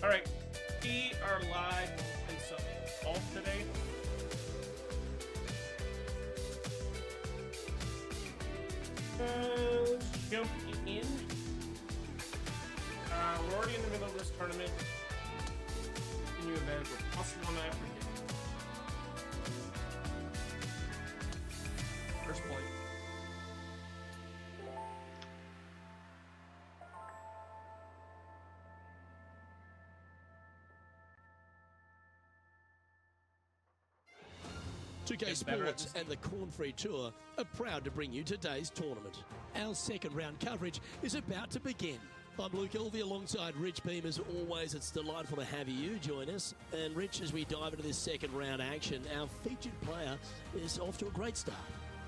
All right, we are live in some golf today. Let's jump in. We're already in the middle of this tournament. New event with +1 after game. First point. PGA Sports and the Corn Free Tour are proud to bring you today's tournament. Our second round coverage is about to begin. I'm Luke Elvey alongside Rich Beam. As always, it's delightful to have you join us. And Rich, as we dive into this second round action, our featured player is off to a great start.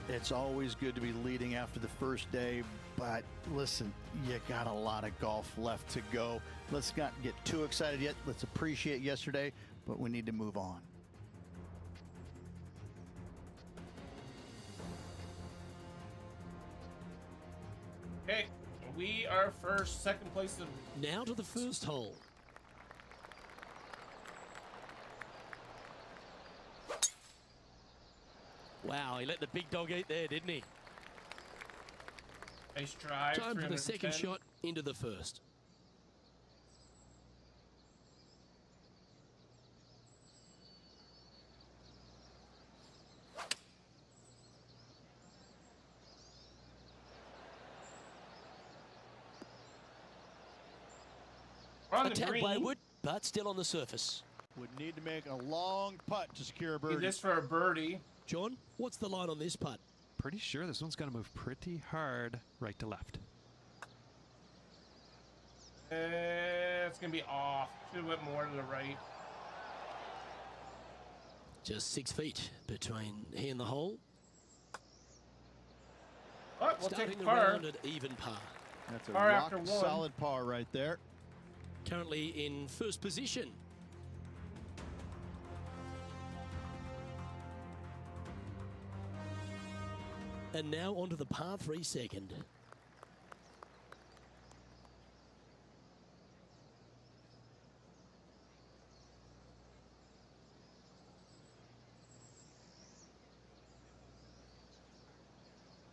It's always good to be leading after the first day, but listen, you got a lot of golf left to go. Let's not get too excited yet. Let's appreciate yesterday, but we need to move on. Okay, we are first, second place. Now to the first hole. Wow, he let the big dog eat there, didn't he? Nice drive. Time for the second shot into the first. A tad wayward, but still on the surface. Would need to make a long putt to secure a birdie. Need this for a birdie. John, what's the line on this putt? Pretty sure this one's going to move pretty hard right to left. It's going to be off. Should have went more to the right. Just 6 feet between he and the hole. But we'll Starting take the par. round at even par. That's a Par after rock one. solid par right there. Currently in first position. And now onto the par 3 second.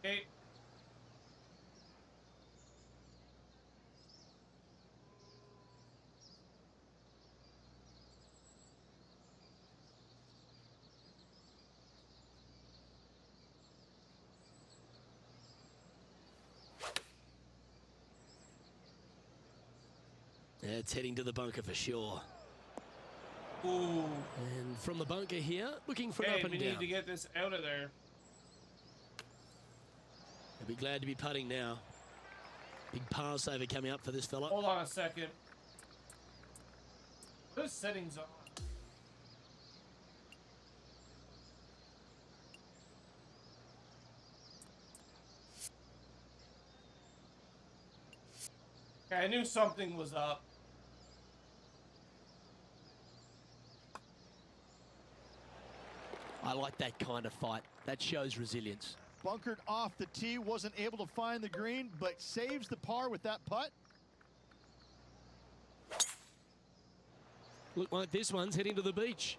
Okay. It's heading to the bunker for sure. Ooh. And from the bunker here, looking for an Hey, up and we down. need to get this out of there. He'll be glad to be putting now. Big par saver coming up for this fella. Hold on a second. What is settings on? Okay, I knew something was up. I like that kind of fight. That shows resilience. Bunkered off the tee, wasn't able to find the green, but saves the par with that putt. Look like this one's heading to the beach.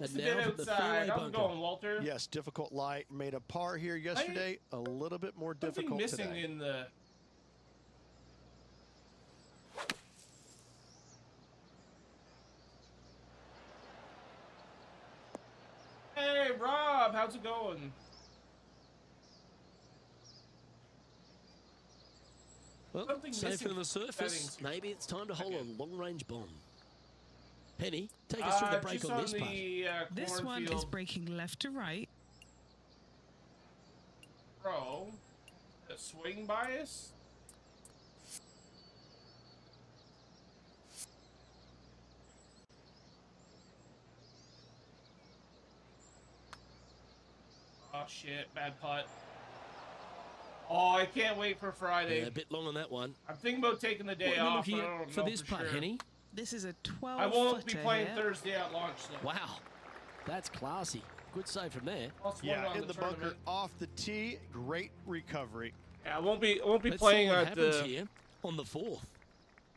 And Just a now bit from the outside. fairway How's it bunker. going, Walter? Yes, difficult lie. Made a par here yesterday. A little bit more Something difficult missing today. in the. Hey, Rob, how's it going? Well, Something safe missing on the surface. settings. Maybe it's time to hold a Okay. long-range bomb. Penny, take us through the break just on this putt. the, This one is cornfield breaking left to right. Pro. The swing bias. Oh shit, bad putt. Oh, I can't wait for Friday. Yeah, a bit long on that one. I'm thinking about taking the day What are we off. looking But I at don't for know this for putt, sure. Henny? This is a 12 I won't be footer playing here. Thursday at launch though. Wow, that's classy. Good save from there. Plus one Yeah, on in the bunker tournament. off the tee. Great recovery. Yeah, I won't be Let's playing see what at happens the here on the 4th.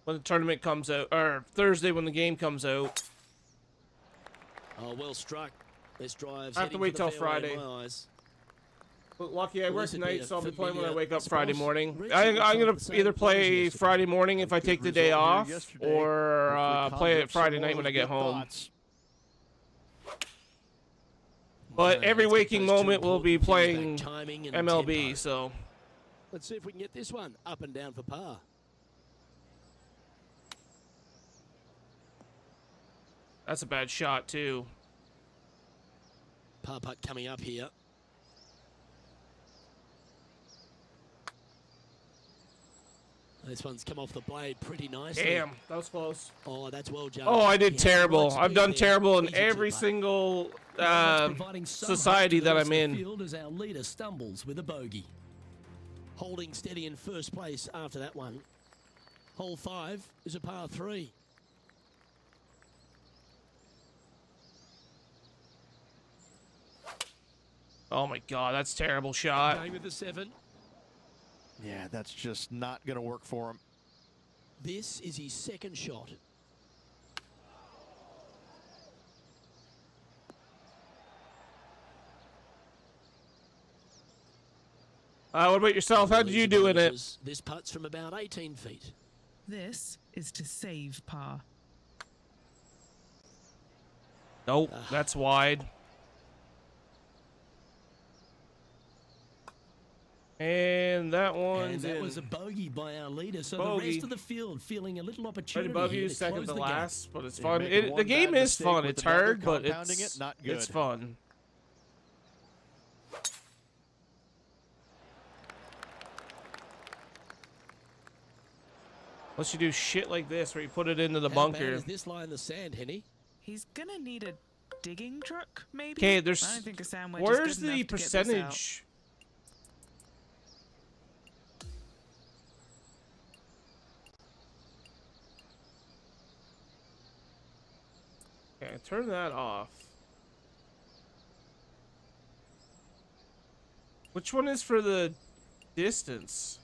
when the tournament comes out, or Thursday when the game comes out. Oh, well struck. This drive's I have to heading wait for the till fairway Friday. in my eyes. But lucky I Well, work this would be tonight, a so I'll be playing when I familiar wake up Friday spot. morning. Richie I'm looks gonna like the same either players play yesterday. Friday morning if I Good take the day result here off, yesterday. or Hopefully play conjure it up Friday some night more when I of get those home. thoughts. But Okay, every let's get waking those two moment we'll be important things playing back, timing and MLB, tempo. so Let's see if we can get this one up and down for par. that's a bad shot too. Par putt coming up here. This one's come off the blade pretty nicely. Damn, that was close. Oh, that's well judged. Oh, I did He had the terrible. right I've speed done there. terrible in Easy every two-putt. single Well, that's providing some hope society to the that rest I'm of the in. field as our leader stumbles with a bogey. Holding steady in first place after that one. Hole 5 is a par 3. Oh my god, that's a terrible shot. Going with the 7. Yeah, that's just not going to work for him. This is his second shot. What about yourself? How did you do in it? This putt's from about 18 feet. This is to save par. Nope, that's wide. And that And one's that in. was a bogey by our leader, so the Bogey. rest of the field feeling a little Right opportunity above here you, to second close to the gap. last, but it's You're fun. making The one game bad is mistake fun. with It's another, hard, but compounding it's it, not it's good. fun. Unless you do shit like this, where you put it into the How bad bunker. is this lie in the sand, Henny? He's gonna need a digging truck, maybe. Okay, there's. I don't think a sandwich Where's is good the enough to get this out. percentage? Okay, turn that off. Which one is for the distance?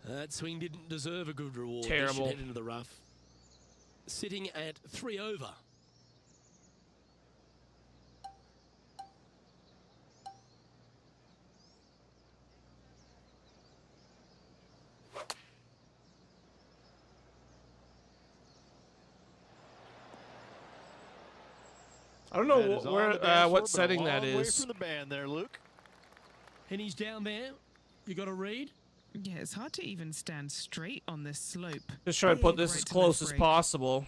That swing didn't deserve a good reward. Terrible. This should head into the rough. Sitting at 3 over. I don't know That is on the where, dance floor, what but a setting that long way is. from the band there, Luke. And he's down there. You got to read. Yeah, it's hard to even stand straight on this slope. Just try to put Big this right as to close left as break. possible.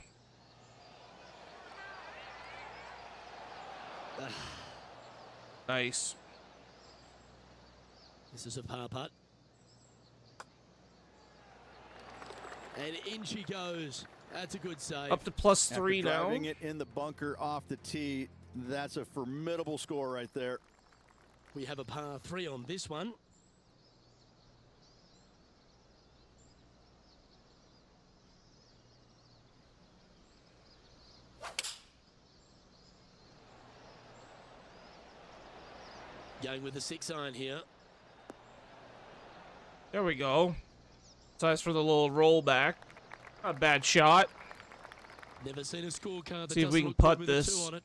Nice. This is a par putt. And in she goes. That's a good save. Up to plus After 3 now. driving it in the bunker off the tee, that's a formidable score right there. We have a par 3 on this one. Going with the 6-iron here. There we go. Size for the little rollback. Not a bad shot. Never seen a scorecard that See if we doesn't can look putt good with a this. 2 on it.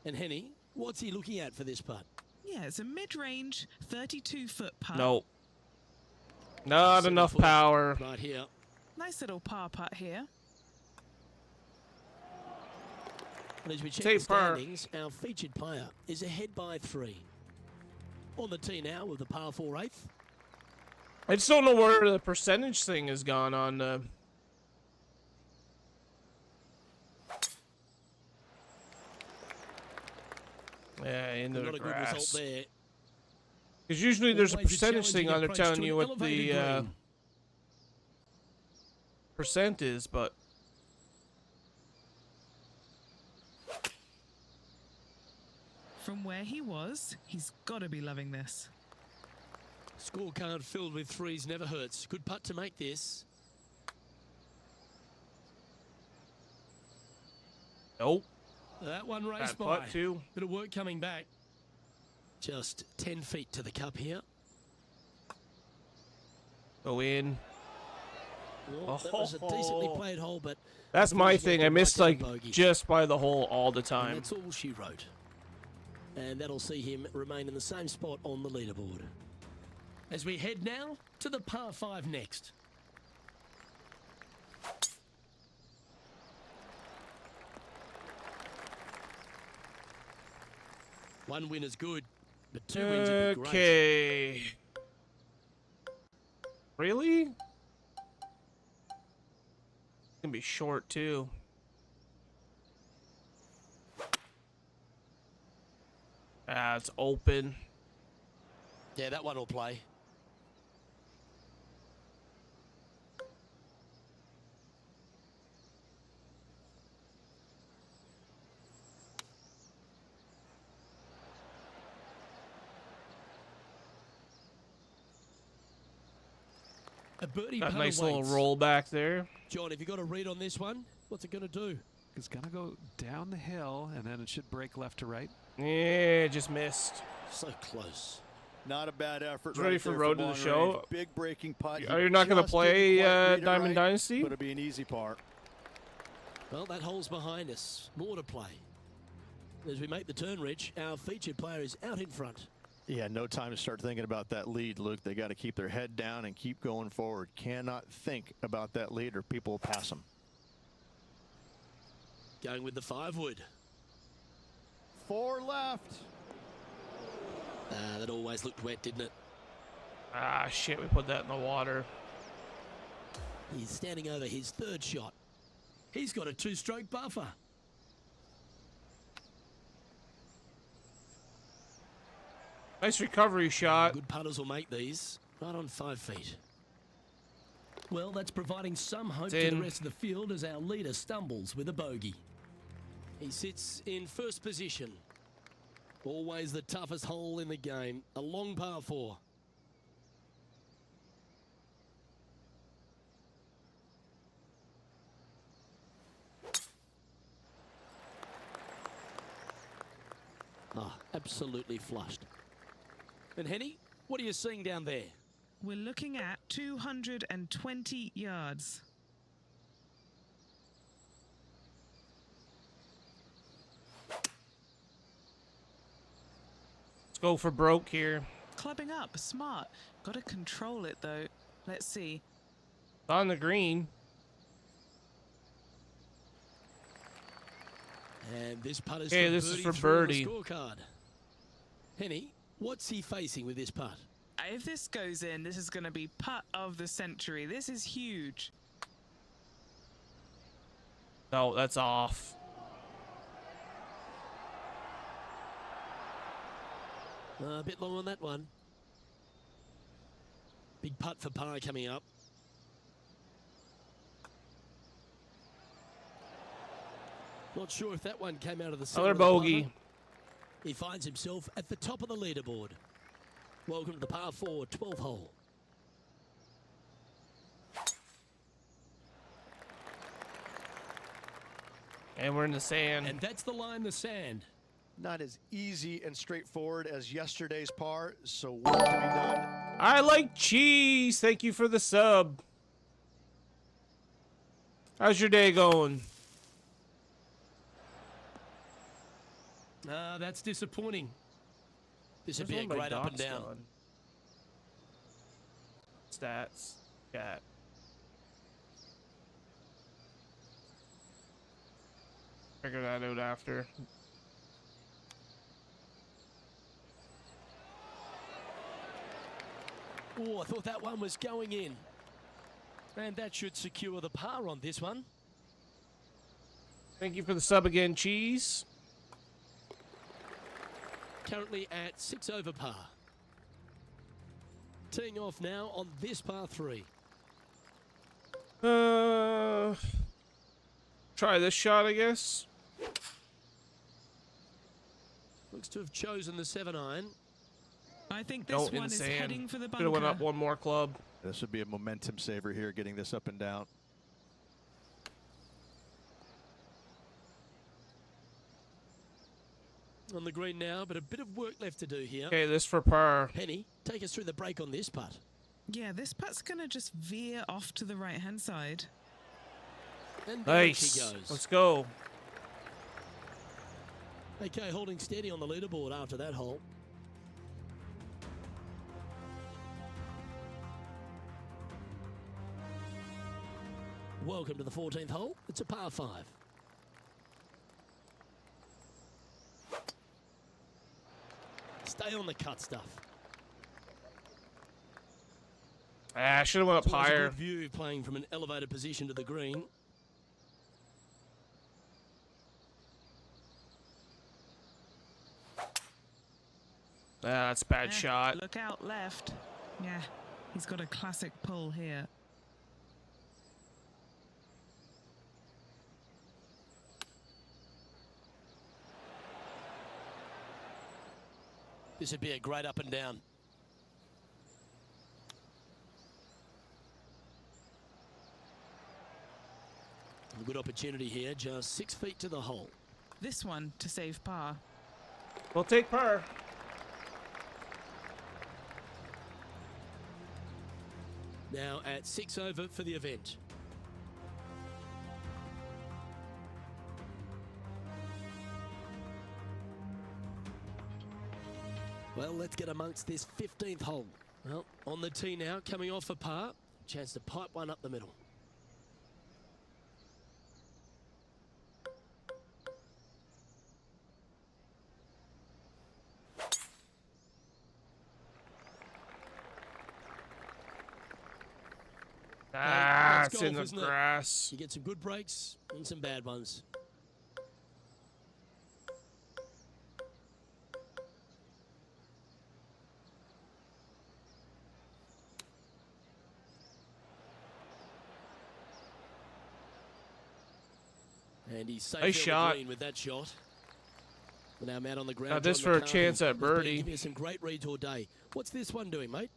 And Henny, what's he looking at for this putt? Yeah, it's a mid-range 32-foot putt. Nope. Not 7 enough foot power. Right here. Nice little par putt here. And as we check Say the par. standings, our featured player is ahead by 3. On the tee now with the par 4/8. I just don't know where the percentage thing has gone on Yeah, into Not the a good result grass. there. Because usually there's a Always percentage thing on there challenging telling approach to you an what the elevated green. percent is, but From where he was, he's got to be loving this. Scorecard filled with threes never hurts. Good putt to make this. nope. That one raced Bad by. putt too. Bit of work coming back. Just 10 feet to the cup here. Go in. Well, that was a decently played hole, but That's my unfortunately thing. I right missed down like bogey. just by the hole all the And time. that's all she wrote. And that'll see him remain in the same spot on the leaderboard. As we head now to the par 5 next. One win is good, but 2 wins would be great. Okay. Really? Gonna be short too. Ah, it's open. Yeah, that one will play. A birdie Got a putter nice little waits. roll back there. John, have you got a read on this one? What's it going to do? It's going to go down the hill, and then it should break left to right. Yeah, just missed. So close. Not a bad effort. Ready for Road to the long Show? range. Big breaking putt. Are you not going to Just play didn't quite read it Diamond right, Dynasty? But it'll be an easy par. Well, that hole's behind us. More to play. As we make the turn, Rich, our featured player is out in front. Yeah, no time to start thinking about that lead, Luke. They got to keep their head down and keep going forward. Cannot think about that lead or people will pass them. Going with the 5 wood. 4 left. That always looked wet, didn't it? Ah, shit, we put that in the water. He's standing over his 3rd shot. He's got a 2-stroke buffer. Nice recovery shot. Good putters will make these. Right on 5 feet. Well, that's providing some hope It's to in. the rest of the field as our leader stumbles with a bogey. He sits in first position. Always the toughest hole in the game. A long par 4. Ah, absolutely flushed. And Henny, what are you seeing down there? We're looking at 220 yards. Let's go for broke here. Clubbing up, smart. Got to control it though. Let's see. It's on the green. And this putt is Okay, for this birdie is for through on the birdie. scorecard. Henny, what's he facing with this putt? If this goes in, this is going to be putt of the century. This is huge. No, that's off. A bit long on that one. Big putt for par coming up. Not sure if that one came out of the center Another of the bogey. buffer. He finds himself at the top of the leaderboard. Welcome to the par 4 12 hole. And we're in the sand. And that's the line, the sand. Not as easy and straightforward as yesterday's par, so work to be done. I like cheese. Thank you for the sub. How's your day going? That's disappointing. This would be Where's a one of my great up and dots down. gone? Stats. Chat. Figure that out after. Oh, I thought that one was going in. And that should secure the par on this one. Thank you for the sub again, cheese. currently at 6 over par. Teeing off now on this par 3. Try this shot, I guess. Looks to have chosen the 7-iron. I think this In one is sand. heading for the Should have went up bunker. one more club. This would be a momentum saver here, getting this up and down. On the green now, but a bit of work left to do here. Okay, this for par. Penny, take us through the break on this putt. Yeah, this putt's going to just veer off to the right-hand side. And there Nice. she goes. Let's go. Okay, holding steady on the leaderboard after that hole. Welcome to the 14th hole. It's a par 5. Stay on the cut stuff. I should have went up It's always a higher. good view playing from an elevated position to the green. That's a bad shot. Look out left. Yeah, he's got a classic pull here. This would be a great up and down. A good opportunity here, just 6 feet to the hole. This one to save par. We'll take par. Now at 6 over for the event. Well, let's get amongst this 15th hole. Well, on the tee now, coming off a par. Chance to pipe one up the middle. Ah, that's it's in golf, the isn't it? grass. You get some good breaks and some bad ones. And he's safe Nice on the shot. green with that shot. But now man on the ground. Now this John for a McCarthy chance at has been birdie. giving us some great reads all day. What's this one doing, mate?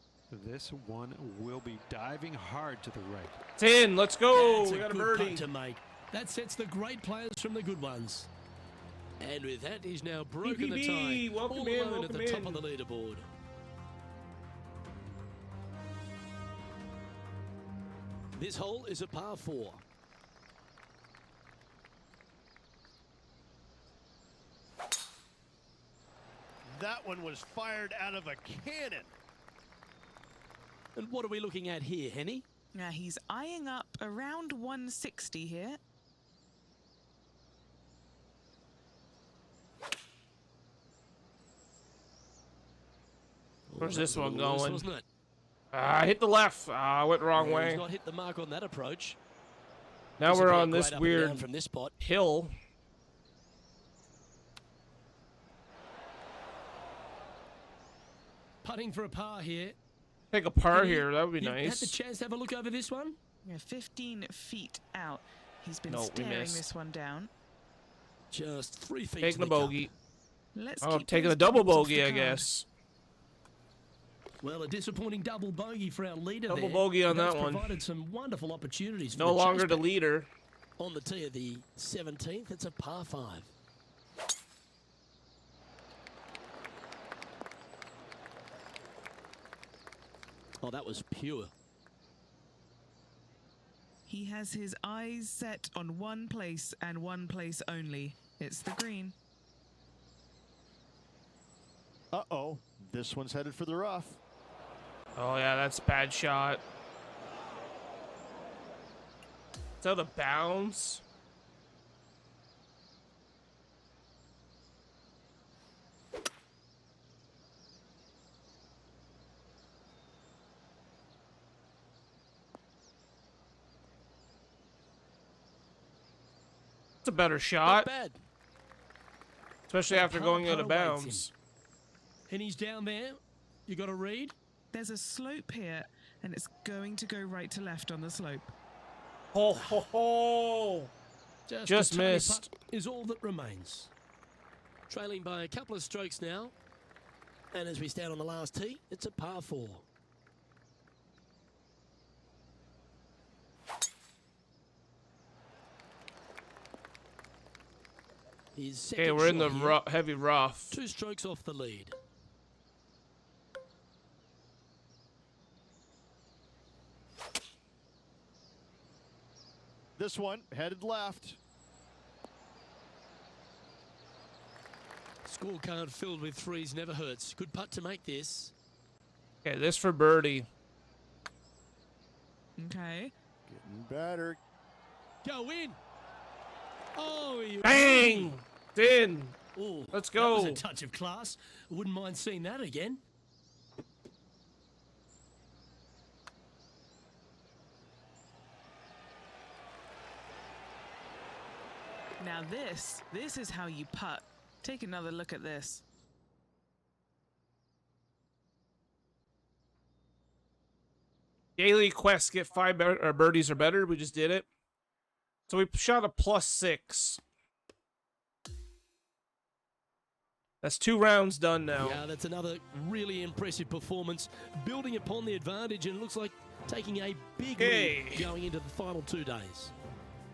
This one will be diving hard to the right. It's in. Let's go. That's We got a good birdie. putt to make. That sets the great players from the good ones. And with that, he's now broken the PPB, tie. welcome All in, alone at the welcome top of in. the leaderboard. This hole is a par 4. That one was fired out of a cannon. And what are we looking at here, Henny? Now he's eyeing up around 160 here. Where's Oh, this that was a one little loose, going? wasn't it? I hit the left. I went the wrong Yeah, way. He's not hit the mark on that approach. Now This we're would be a on great this up and weird down from this spot. hill. Putting for a par here. Take a par Henny, here. That would be you had the nice. chance to have a look over this one? Yeah, 15 feet out. He's been No, we staring missed. this one down. Just 3 feet Taking to a the cup. bogey. Let's Oh, keep taking those a double balls off bogey, the I card. guess. Well, a disappointing double bogey for our leader Double there. bogey on But that that's one. provided some wonderful opportunities for No the longer the chaseback. leader. On the tee of the 17th, it's a par 5. Oh, that was pure. He has his eyes set on one place and one place only. It's the green. Uh-oh. This one's headed for the rough. Oh, yeah, that's a bad shot. It's out of bounds. It's a better Not shot, bad. especially after Par going out of awaits him. bounds. And he's down there. You got to read. There's a slope here, and it's going to go right to left on the slope. Ho, ho, ho. Just a tiny missed. putt is all that remains. Trailing by a couple of strokes now. And as we stand on the last tee, it's a par 4. His second Okay, we're in shot the here, heavy rough. 2 strokes off the lead. This one headed left. Scorecard filled with threes never hurts. Good putt to make this. Okay, this for birdie. Okay. Getting better. Go in. Oh, you Bang! In. Ooh, Let's that go. was a touch of class. Wouldn't mind seeing that again. Now this is how you putt. Take another look at this. Daily quest, get 5 birdies or better. We just did it. So we shot a +6. That's 2 rounds done now. Yeah, that's another really impressive performance. Building upon the advantage, and it looks like taking a big lead going into the final 2 days.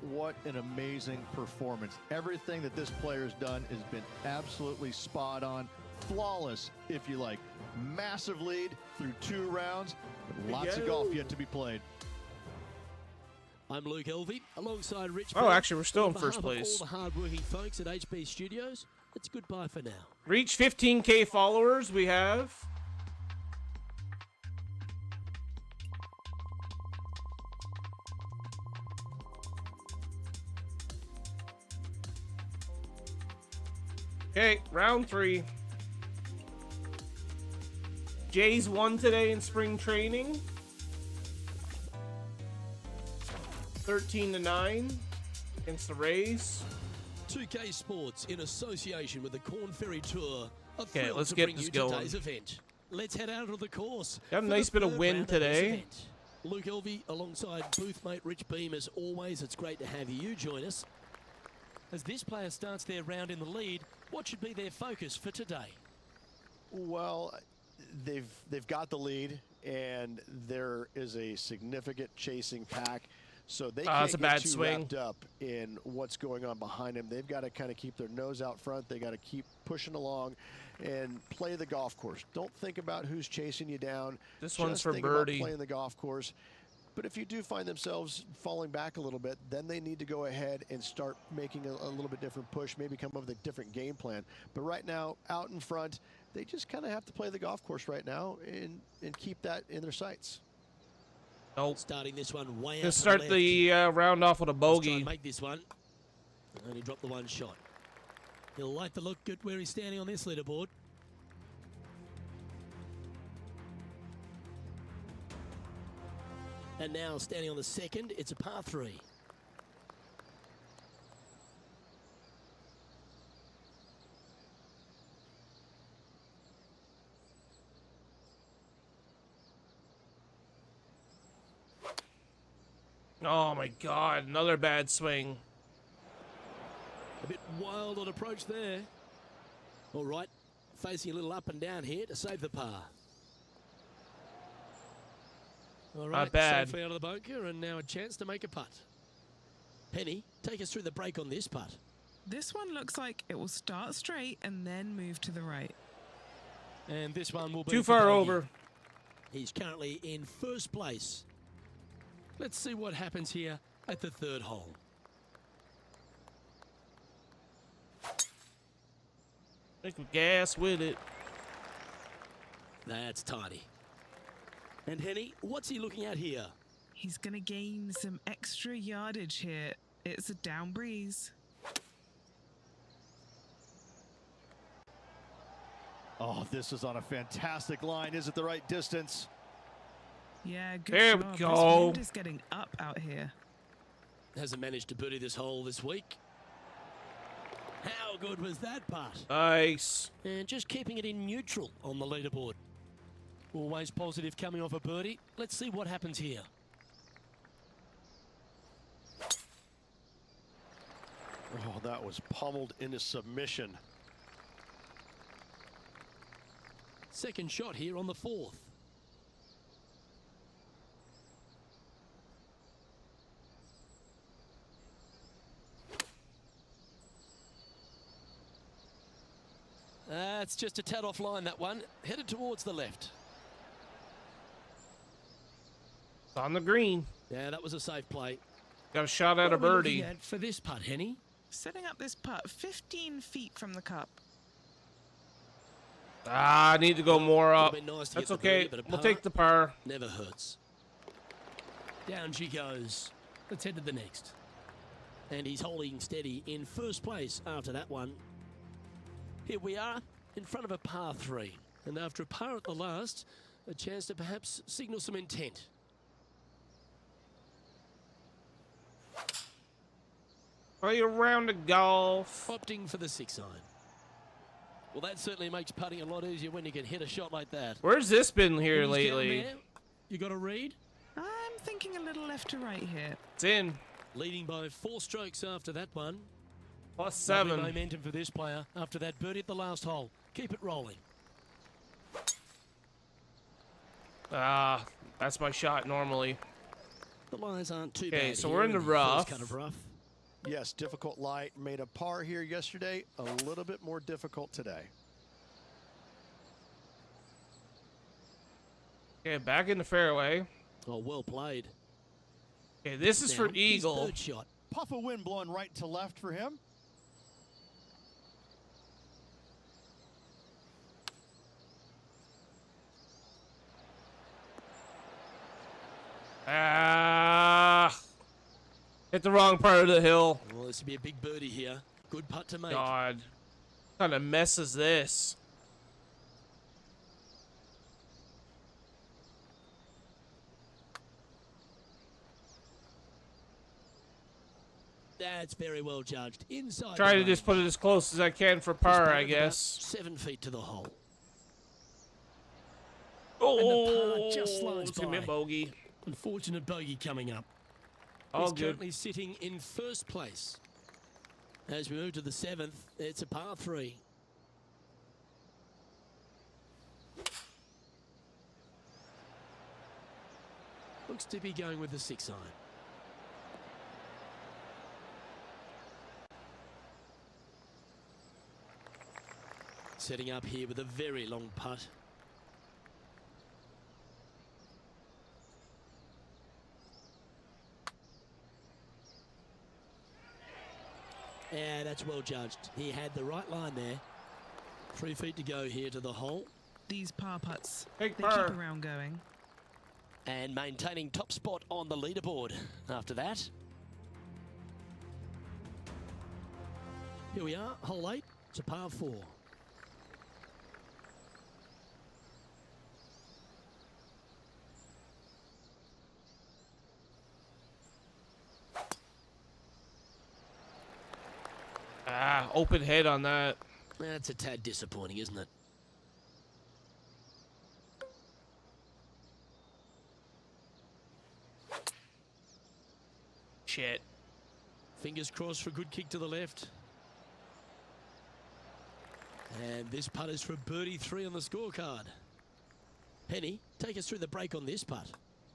What an amazing performance. Everything that this player's done has been absolutely spot on. Flawless, if you like. Massive lead through 2 rounds. Lots of golf yet to be played. I'm Luke Elvey, alongside Rich. Oh, actually, we're still On in first behalf of place. all the hard-working folks at HB Studios, it's goodbye for now. Reach 15K followers. We have. Okay, round 3. Jay's won today in spring training. 13-9 against the Rays. 2K Sports, in association with the Corn Ferry Tour, are Okay, thrilled let's to get bring this you going. today's event. Let's head out of the course. Got a for nice the bit of third wind round of this today. event. Luke Elvey, alongside boothmate Rich Beam, as always. It's great to have you join us. As this player starts their round in the lead, what should be their focus for today? Well, they've got the lead, and there is a significant chasing pack, so they that's can't a get bad too swing. wrapped up in what's going on behind them. They've got to kind of keep their nose out front. They got to keep pushing along and play the golf course. Don't think about who's chasing you down. This one's Just for think birdie. about playing the golf course. But if you do find themselves falling back a little bit, then they need to go ahead and start making a little bit different push, maybe come up with a different game plan. But right now, out in front, they just kind of have to play the golf course right now and keep that in their sights. Nope. Starting this one way out Let's to start left. the round off with a Let's try bogey. and make this one. Only dropped the one shot. He'll like the look at where he's standing on this leaderboard. And now standing on the second, it's a par 3. Oh my God, another bad swing. A bit wild on approach there. All right, facing a little up and down here to save the par. All right, Not bad. safely out of the bunker, and now a chance to make a putt. Penny, take us through the break on this putt. This one looks like it will start straight and then move to the right. And this one will be Too for far bogey. over. He's currently in first place. Let's see what happens here at the third hole. Take some gas with it. That's tidy. And Henny, what's he looking at here? He's going to gain some extra yardage here. It's a down breeze. Oh, this is on a fantastic line. Is it the right distance? Yeah, good There we job. go. This wind is getting up out here. Hasn't managed to birdie this hole this week. How good was that putt? Nice. And just keeping it in neutral on the leaderboard. Always positive coming off a birdie. Let's see what happens here. Oh, that was pummeled into submission. Second shot here on the 4th. It's just a tad offline, that one. Headed towards the left. It's on the green. Yeah, that was a safe play. Got a shot at What a are we looking birdie. at for this putt, Henny? Setting up this putt 15 feet from the cup. Ah, I need to go more up. Would've been nice to That's get the okay. birdie, but a We'll par take the par. never hurts. Down she goes. Let's head to the next. And he's holding steady in first place after that one. Here we are in front of a par 3. And after a par at the last, a chance to perhaps signal some intent. Are you around the golf? Opting for the 6 iron. Well, that certainly makes putting a lot easier when you can hit a shot like that. Where's this been here He's down lately? there. You got a read? I'm thinking a little left to right here. It's in. Leading by 4 strokes after that one. Plus Lovely 7. momentum for this player after that birdie at the last hole. Keep it rolling. Ah, that's my shot normally. The lines aren't too Okay, bad. so here we're in the first rough. cut of rough. Yes, difficult lie. Made a par here yesterday. A little bit more difficult today. Okay, back in the fairway. Oh, well played. Okay, this is Now, for his eagle. third shot. Puff of wind blowing right to left for him. Ah, hit the wrong part of the hill. Well, this would be a big birdie here. Good putt to make. God, what kind of mess is this? That's very well judged. Inside. Try the to just range. put it as close as I can for This par, putt I at about guess. 7 feet to the hole. Oh, par just slides give me a by. bogey. Unfortunate bogey coming up. All He's good. currently sitting in first place. As we move to the 7th, it's a par 3. Looks to be going with the 6 iron. Setting up here with a very long putt. Yeah, that's well judged. He had the right line there. 3 feet to go here to the hole. These par putts, Take they par. keep around going. And maintaining top spot on the leaderboard after that. Here we are, hole 8. It's a par 4. Ah, open head on that. That's a tad disappointing, isn't it? Shit. Fingers crossed for a good kick to the left. And this putt is for birdie 3 on the scorecard. Penny, take us through the break on this putt.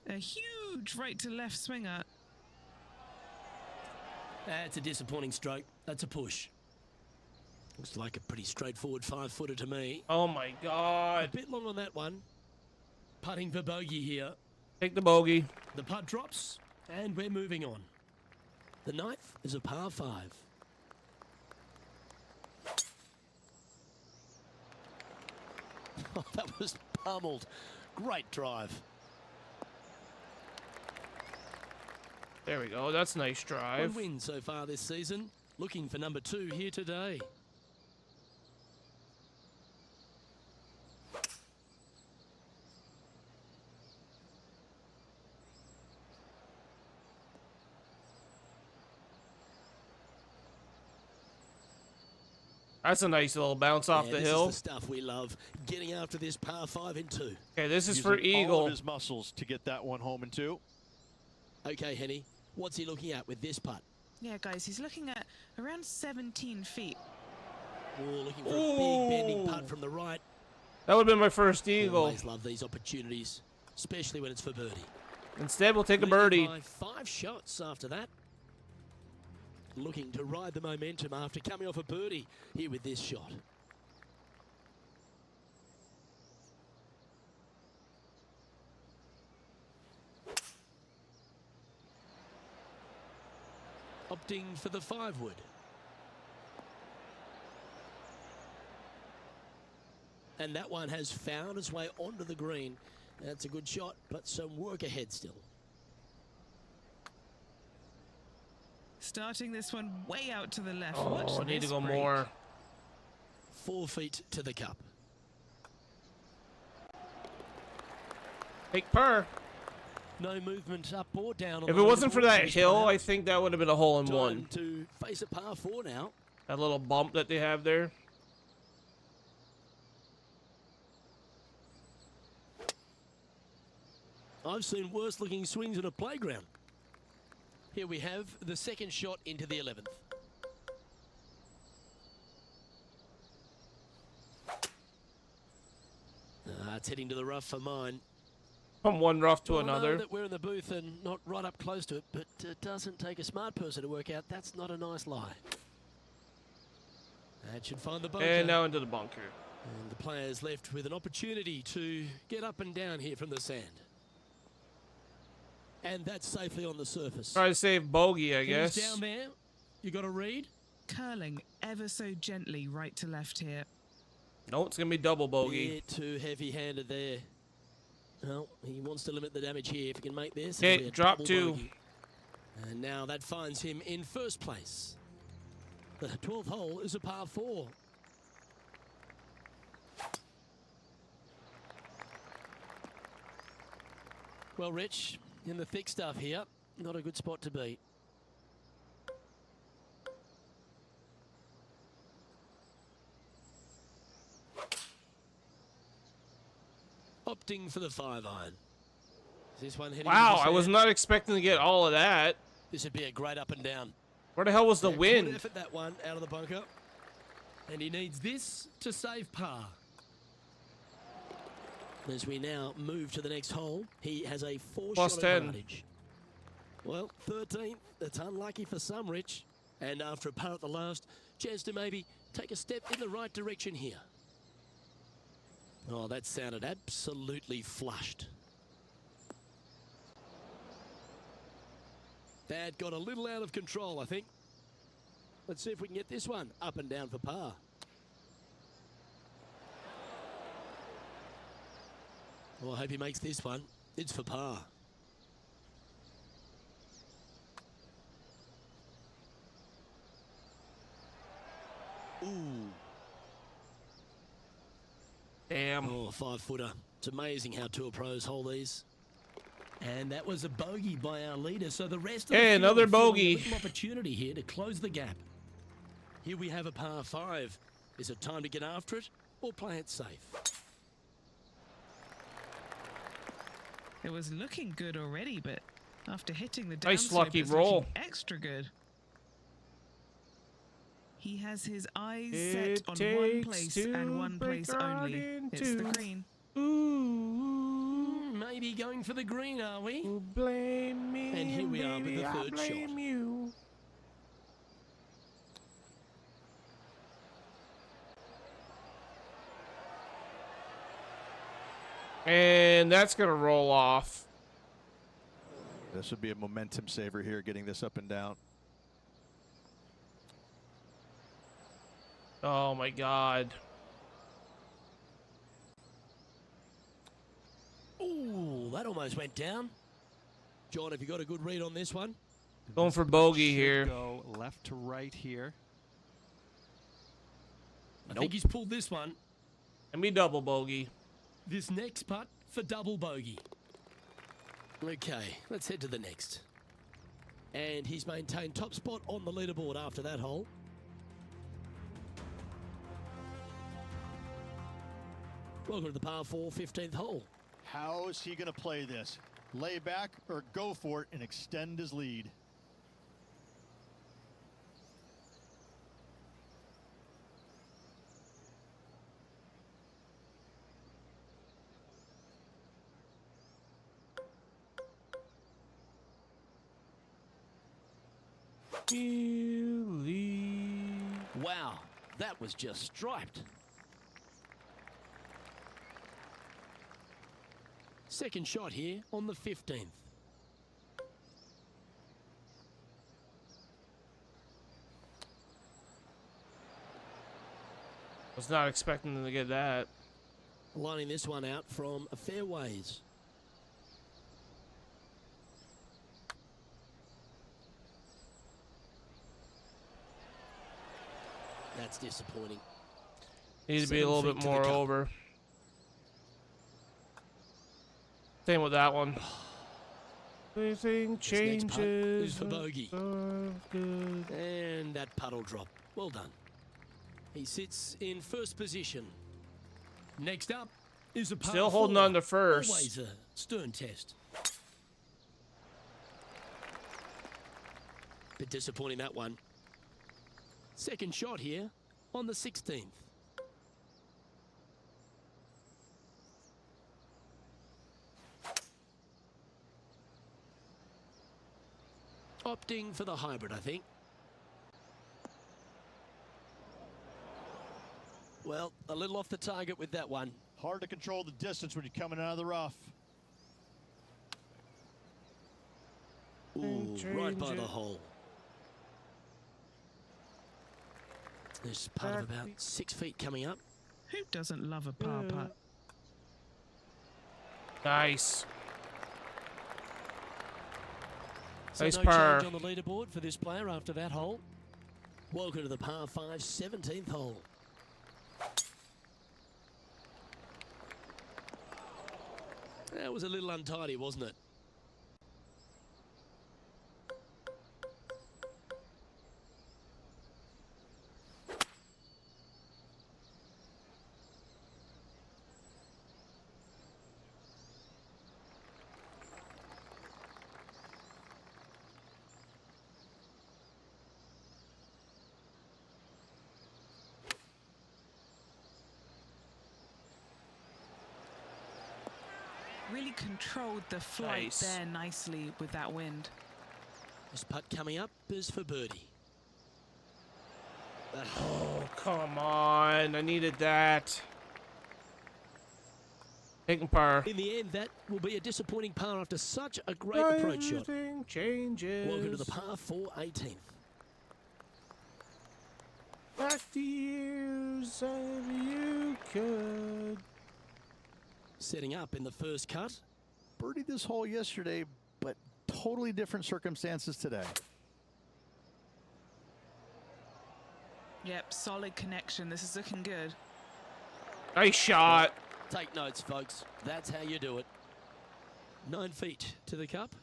A huge right to left swinger. That's a disappointing stroke. That's a push. Looks like a pretty straightforward 5-footer to me. Oh my A God. bit long on that one. Putting for bogey here. Take the bogey. The putt drops, and we're moving on. The 9th is a par 5. Oh, that was pummeled. Great drive. There we go. That's a nice One drive. win so far this season. Looking for number 2 here today. That's a nice little bounce off the this hill. is the stuff we love. Getting after this par 5 in 2. Okay, this is Using for all Eagle. of his muscles to get that one home in 2. Okay, Henny, what's he looking at with this putt? Yeah, guys, he's looking at around 17 feet. Oh, looking for a big bending putt from the right. That would have been my first Eagle. Always love these opportunities, especially when it's for birdie. Instead, we'll take a Leading birdie. by 5 shots after that. Looking to ride the momentum after coming off a birdie here with this shot. Opting for the 5-wood. And that one has found its way onto the green. That's a good shot, but some work ahead still. Starting this one way out to the left. Oh, Watch I need to this go break. more. 4 feet to the cup. Take par. No movement up or down. On If the it wasn't for leaderboard. that He's hill, gone I out. think that would have been a hole in Time one. to face a par 4 now. That little bump that they have there. I've seen worse looking swings in a playground. Here we have the second shot into the 11th. It's heading to the rough for mine. From one rough to Well, I know another. that we're in the booth and not right up close to it, but it doesn't take a smart person to work out that's not a nice lie. That should find the bunker. And now into the bunker. And the players left with an opportunity to get up and down here from the sand. And that's safely on the surface. Try to save bogey, I He's guess. down there. You got to read. Curling ever so gently right to left here. No, it's going to be double bogey. Bit too heavy-handed there. Well, he wants to limit the damage here. If he can make this, Okay, it'll be a drop double 2. bogey. And now that finds him in first place. The 12th hole is a par 4. Well, Rich, in the thick stuff here, not a good spot to be. Opting for the 5-iron. Is this one heading Wow, to the I was sand? not expecting to get all of that. This would be a great up and down. Where the hell was the Yeah, good wind? effort, that one out of the bunker. And he needs this to save par. As we now move to the next hole, he has a 4-shot Plus 10. advantage. Well, 13th, that's unlucky for some, Rich. And after a par at the last, chance to maybe take a step in the right direction here. Oh, that sounded absolutely flushed. That got a little out of control, I think. Let's see if we can get this one up and down for par. Well, I hope he makes this one. It's for par. Ooh. Damn. Oh, 5-footer. It's amazing how tour pros hold these. And that was a bogey by our leader. So the rest of the Hey, field another feeling bogey. A little opportunity here to close the gap. Here we have a par 5. Is it time to get after it or play it safe? It was looking good already, but after hitting the Nice downslope, lucky it's roll. looking extra good. He has his eyes It set on one takes place two and one place break only. in It's the two. green. Ooh, Maybe going for the green, are we? you blame me. And here we are with baby, the I third blame shot. you. And that's going to roll off. This would be a momentum saver here, getting this up and down. Oh, my God. Ooh, that almost went down. John, have you got a good read on this one? Going for bogey Should here. Go left to right here. I think he's pulled this one. Let me double bogey. This next putt for double bogey. Okay, let's head to the next. And he's maintained top spot on the leaderboard after that hole. Welcome to the par 4 15th hole. How is he going to play this? Lay back or go for it and extend his lead? Wow, that was just striped. Second shot here on the 15th. Was not expecting them to get that. Lining this one out from a fairways. That's disappointing. Need to be a 7 little feet bit to the more cup. over. Same with that one. Everything This next putt changes. is for bogey. Good. And that puddle drop. Well done. He sits in first position. Next up is a par Still holding 4. on to first. Always a stern test. Bit disappointing, that one. Second shot here on the 16th. Opting for the hybrid, I think. Well, a little off the target with that one. Hard to control the distance when you're coming out of the rough. Ooh, right by Change the it. hole. There's part of about 6 feet coming up. Who doesn't love a par putt? Nice. So Nice no par. change on the leaderboard for this player after that hole. Welcome to the par 5 17th hole. That was a little untidy, wasn't it? Really controlled the flight Nice. there nicely with that wind. This putt coming up is for birdie. Oh, come on. I needed that. Taking par. In the end, that will be a disappointing par after such a great approach shot. Everything changes. Welcome to the par 4 18th. Back the years ever you could. Setting up in the first cut. Birdied this hole yesterday, but totally different circumstances today. Yep, solid connection. This is looking good. Nice shot. Take notes, folks. That's how you do it. 9 feet to the cup.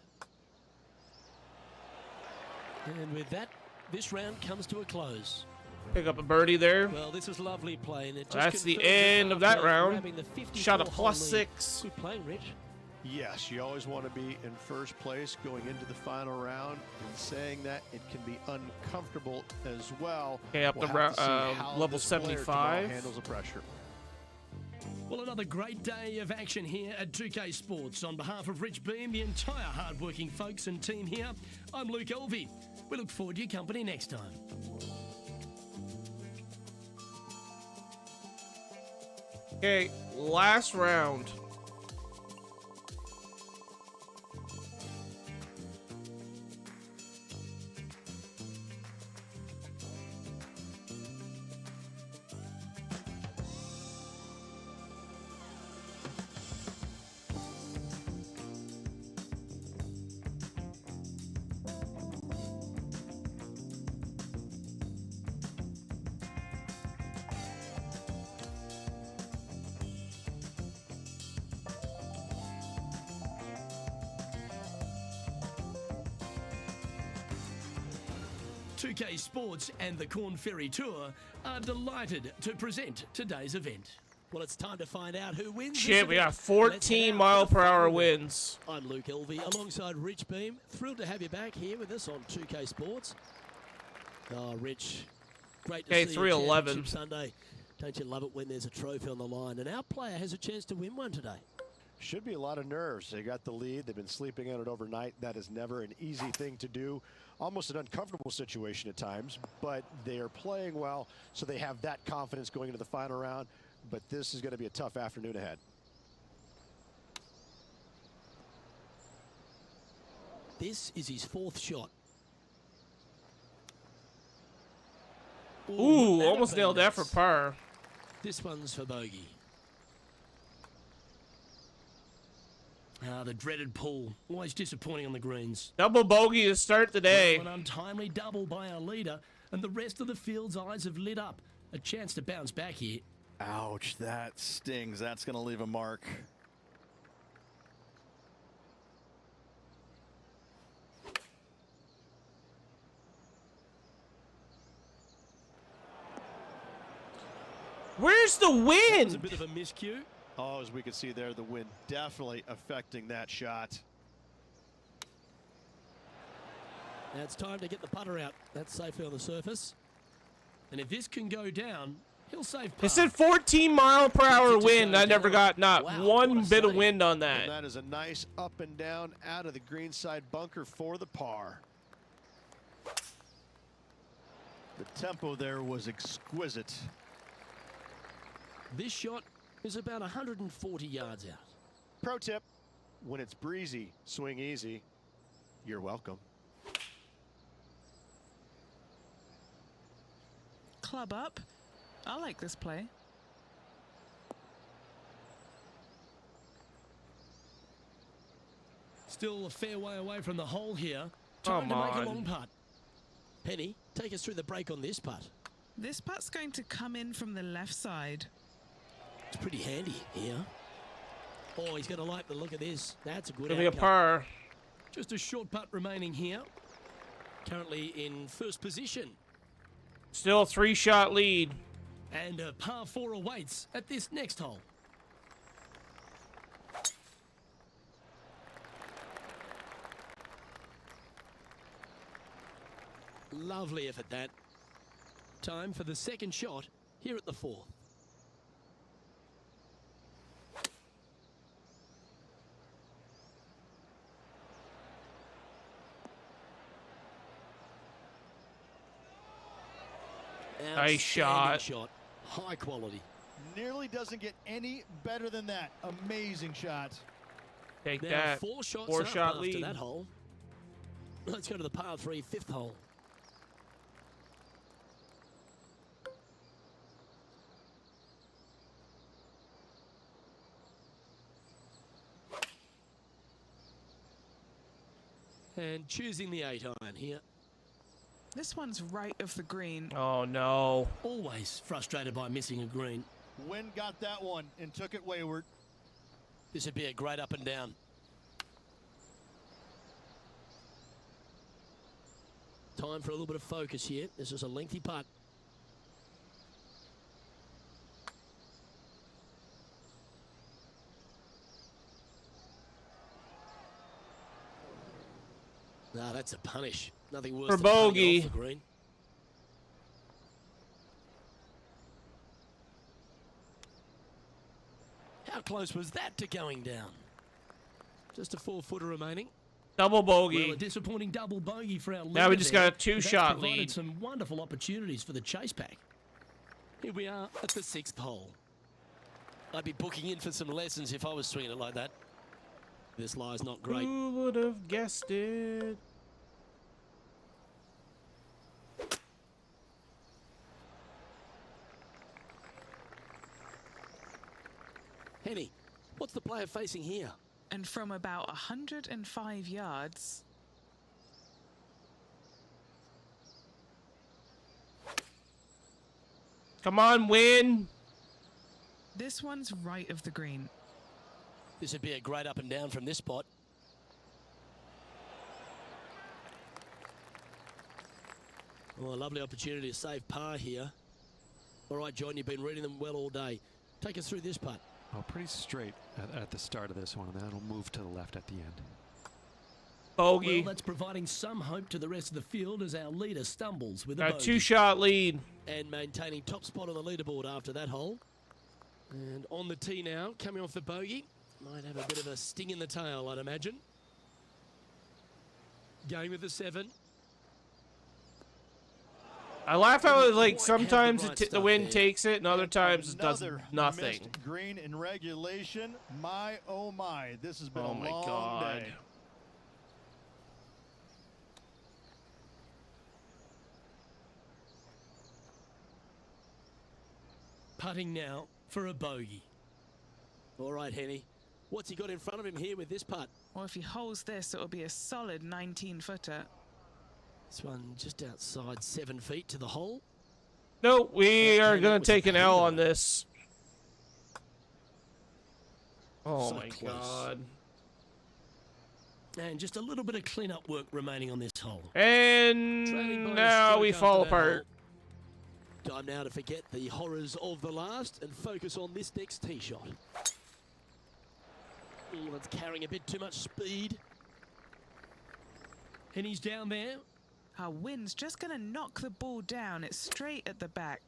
And with that, this round comes to a close. Pick up a birdie there. Well, this was lovely play, and it just That's the confirms end of that after round. grabbing the 54 Shot a hole plus lead. 6. Good play, Rich. Yes, you always want to be in first place going into the final round. And saying that, it can be uncomfortable as well. Okay, up We'll the have to see how level this player tomorrow 75. handles the pressure. Well, another great day of action here at 2K Sports. On behalf of Rich Beam, the entire hard-working folks and team here, I'm Luke Elvey. We look forward to your company next time. Okay, last round. .2K Sports and the Corn Ferry Tour are delighted to present today's event. Well, it's time to find out who wins. Shit, this we event. got Let's 14 head out mile for the per hour final round. winds. I'm Luke Elvey alongside Rich Beam. Thrilled to have you back here with us on 2K Sports. Oh, Rich, great to Okay, see you 311. Championship Sunday. Don't you love it when there's a trophy on the line? And our player has a chance to win one today. Should be a lot of nerves. They got the lead. They've been sleeping on it overnight. That is never an easy thing to do. Almost an uncomfortable situation at times, but they are playing well, so they have that confidence going into the final round. But this is going to be a tough afternoon ahead. This is his 4th shot. Ooh, that'd almost be nailed that for nice. par. This one's for bogey. Ah, the dreaded pull. Always disappointing on the greens. Double bogey to start the day. Well, an untimely double by our leader, and the rest of the field's eyes have lit up. A chance to bounce back here. Ouch, that stings. That's going to leave a mark. Where's the It was a wind? bit of a miscue. Oh, as we can see there, the wind definitely affecting that shot. Now it's time to get the putter out. That's safely on the surface. And if this can go down, he'll save par. It said 14 mile per hour Just wind. go I never down. got not Wow, one what a bit of save. wind on And that. that is a nice up and down out of the greenside bunker for the par. The tempo there was exquisite. This shot is about 140 yards out. Pro tip, when it's breezy, swing easy. You're welcome. Club up. I like this play. Still a fair way away from the hole here. Time Come to make on. a long putt. Penny, take us through the break on this putt. This putt's going to come in from the left side. It's pretty handy here. Oh, he's going to like the look of this. That's a good It'll be a outcome. par. Just a short putt remaining here. Currently in first position. Still a 3-shot lead. And a par 4 awaits at this next hole. Lovely effort that. Time for the second shot here at the 4th. Nice shot. Outstanding shot. High quality. Nearly doesn't get any better than that. Amazing shot. Take Now that. 4 shots 4-shot up after lead. that hole. Let's go to the par 3 5th hole. And choosing the 8-iron here. This one's right of the green. Oh, no. Always frustrated by missing a green. Wind got that one and took it wayward. This would be a great up and down. Time for a little bit of focus here. This is a lengthy putt. Nah, that's a punish. Nothing worse For than putting it bogey. off the green. How close was that to going down? Just a 4-footer remaining. Double Well, bogey. a disappointing double bogey for our Now we leader just there. got a 2-shot That's provided lead. some wonderful opportunities for the chase pack. Here we are at the 6th hole. I'd be booking in for some lessons if I was swinging it like that. This lie's not great. Who would have guessed it? Henny, what's the player facing here? And from about 105 yards, Come on, win. this one's right of the green. This would be a great up and down from this spot. Oh, a lovely opportunity to save par here. All right, John, you've been reading them well all day. take us through this putt. Oh, pretty straight at the start of this one, and then it'll move to the left at the end. Bogey. Well, that's providing some hope to the rest of the field as our leader stumbles with a Got a bogey. two-shot lead. And maintaining top spot on the leaderboard after that hole. And on the tee now, coming off the bogey. Might have a bit of a sting in the tail, I'd imagine. Going with the 7. I laugh how like Quite sometimes have the right the stuff wind there. takes it, and other times it does Another nothing. missed green in regulation. My, oh my. This has been Oh a my long God. day. Putting now for a bogey. All right, Henny. What's he got in front of him here with this putt? Well, if he holds this, it'll be a solid 19-footer. This one just outside 7 feet to the hole. No, we are that going was to a take an L pain. on this. Oh So my close. God. And just a little bit of clean-up work remaining on this hole. And Trailing by a now stroke we after fall that apart. hole. Time now to forget the horrors of the last and focus on this next tee shot. Oh, it's carrying a bit too much speed. And he's down there. Our wind's just going to knock the ball down. It's straight at the back.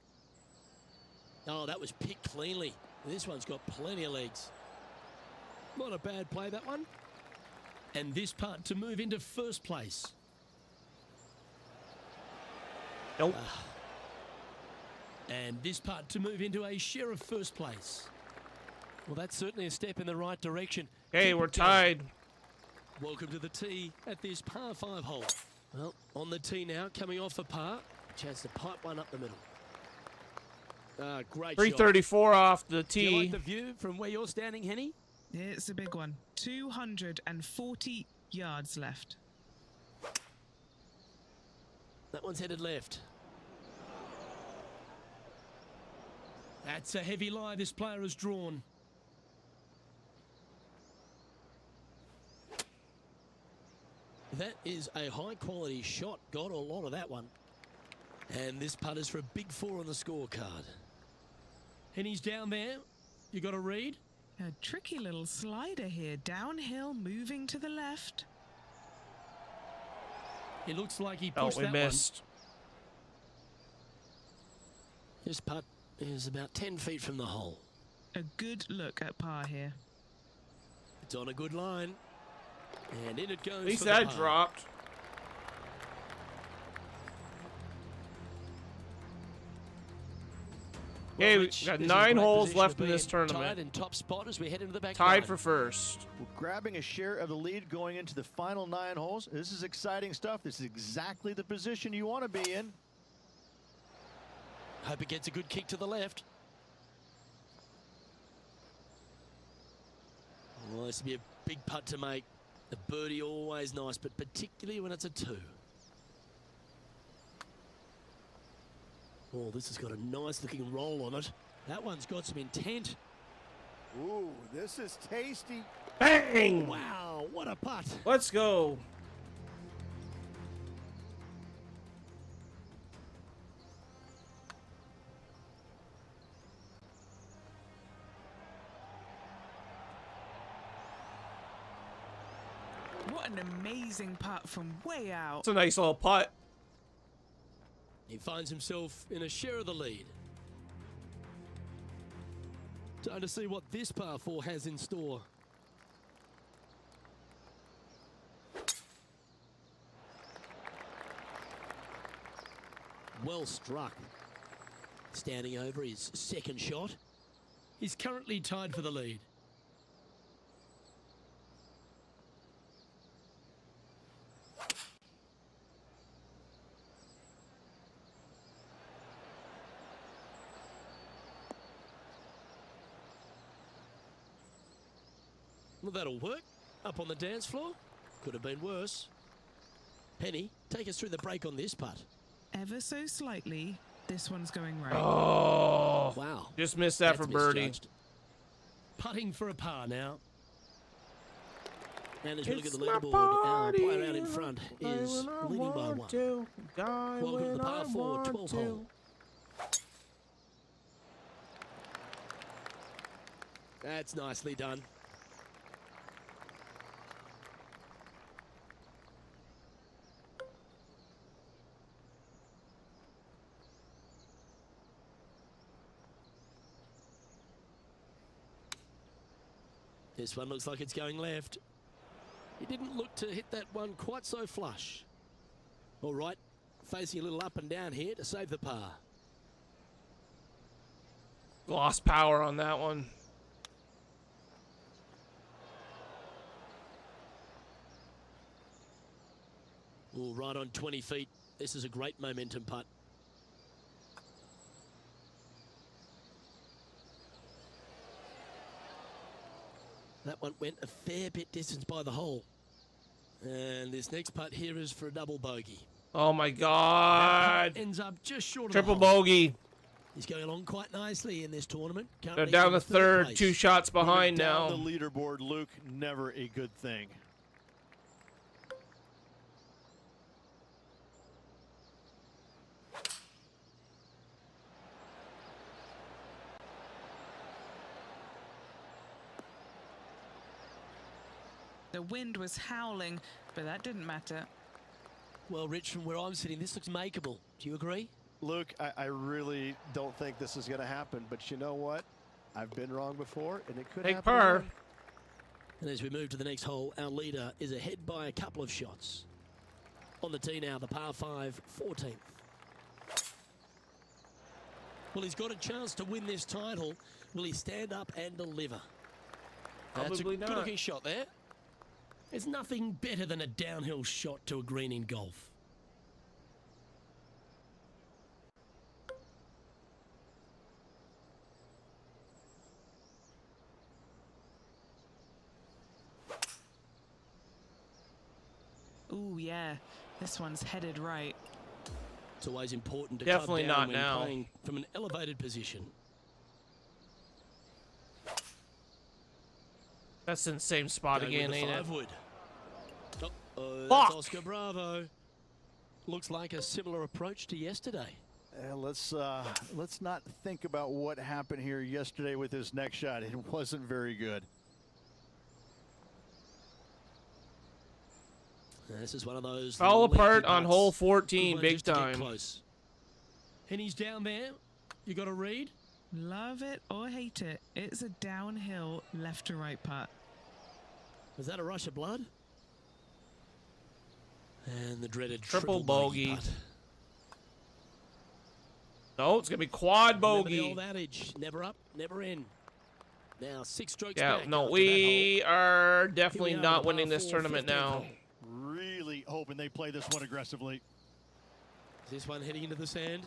Oh, that was picked cleanly. This one's got plenty of legs. Not a bad play, that one. And this putt to move into first place. Nope. And this putt to move into a share of first place. Well, that's certainly a step in the right direction. Hey, Keep we're it going. tied. Welcome to the tee at this par 5 hole. Well, on the tee now, coming off a par. Chance to pipe one up the middle. Great shot. 334 off the Do you tee. like the view from where you're standing, Henny? It's a big one. 240 yards left. That one's headed left. That's a heavy lie this player has drawn. That is a high-quality shot. Got a lot of that one. And this putt is for a big 4 on the scorecard. And he's down there. You got a read? A tricky little slider here. Downhill, moving to the left. It looks like he Oh, pushed we that missed. one. This putt is about 10 feet from the hole. A good look at par here. It's on a good line. And in it goes. At least for the that par. dropped. Okay, we Rich got is 9 in a great holes position left of in this being Tied tournament. in top spot as we head into the back Tied nine. for first. We're grabbing a share of the lead going into the final 9 holes. This is exciting stuff. This is exactly the position you want to be in. Hope it gets a good kick to the left. Well, this would be a big putt to make. A birdie always nice, but particularly when it's a 2. Oh, this has got a nice looking roll on it. That one's got some intent. Ooh, this is tasty. Bang! Wow, what a putt. Let's go. What an amazing putt from way out. It's a nice little putt. He finds himself in a share of the lead. Time to see what this par 4 has in store. Well struck. Standing over his second shot. He's currently tied for the lead. Well, that'll work. Up on the dance floor. Could have been worse. Penny, take us through the break on this putt. Ever so slightly, this one's going right. Oh. Wow. Just missed that for That's birdie. misjudged. Putting for a par now. And as we look at It's the my leaderboard, our party, player out in front is when I leading by want 1. to, die Welcome to when the par I 4 want 12 to. hole. That's nicely done. This one looks like it's going left. He didn't look to hit that one quite so flush. All right, facing a little up and down here to save the par. Lost power on that one. Oh, right on 20 feet. This is a great momentum putt. That one went a fair bit distance by the hole. And this next putt here is for a double bogey. Oh my That God. putt ends up just short of Triple the hole. bogey. He's going along quite nicely in this tournament. They're Currently down in to Third, place. 2 shots behind Down now. the leaderboard, Luke, never a good thing. The wind was howling, but that didn't matter. Well, Rich, from where I'm sitting, this looks makeable. Do you agree? Luke, I really don't think this is going to happen, but you know what? I've been wrong before, and it could Take happen par. again. And as we move to the next hole, our leader is ahead by a couple of shots. On the tee now, the par 5, 14th. Well, he's got a chance to win this title. Will he stand up and deliver? That's Probably a not. good-looking shot there. There's nothing better than a downhill shot to a green in golf. Ooh, yeah. This one's headed right. It's always important to Definitely club down not when now. playing from an elevated position. That's in the same spot Going again, with the ain't it? 5 wood. Oh, Fuck. that's Oscar Bravo. Looks like a similar approach to yesterday. Let's not think about what happened here yesterday with his next shot. It wasn't very good. This is one of those. Fall lengthy apart on putts. hole Good 14, one big just to get time. close. And he's down there. You got to read. Love it or hate it, it's a downhill left to right putt. Was that a rush of blood? And the dreaded Triple triple bogey. bogey. Putt. No, it's going to be quad Remember the bogey. old adage, never up, never in. Now 6 strokes Yeah, back. no, after we are that hole. definitely Here we are, not the winning par this 4, tournament 15th now. hole. Really hoping they play this one aggressively. Is this one heading into the sand?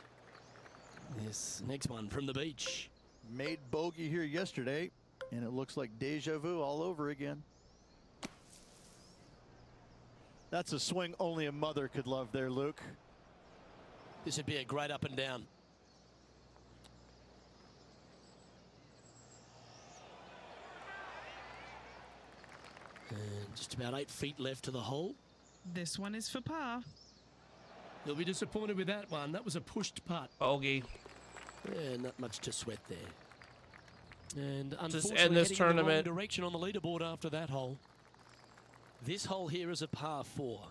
This next one from the beach. Made bogey here yesterday, and it looks like deja vu all over again. That's a swing only a mother could love there, Luke. This would be a great up and down. And just about 8 feet left to the hole. This one is for par. He'll be disappointed with that one. That was a pushed putt. Bogey. Yeah, not much to sweat there. And unfortunately, end this heading in the tournament. wrong direction on the leaderboard after that hole. This hole here is a par 4.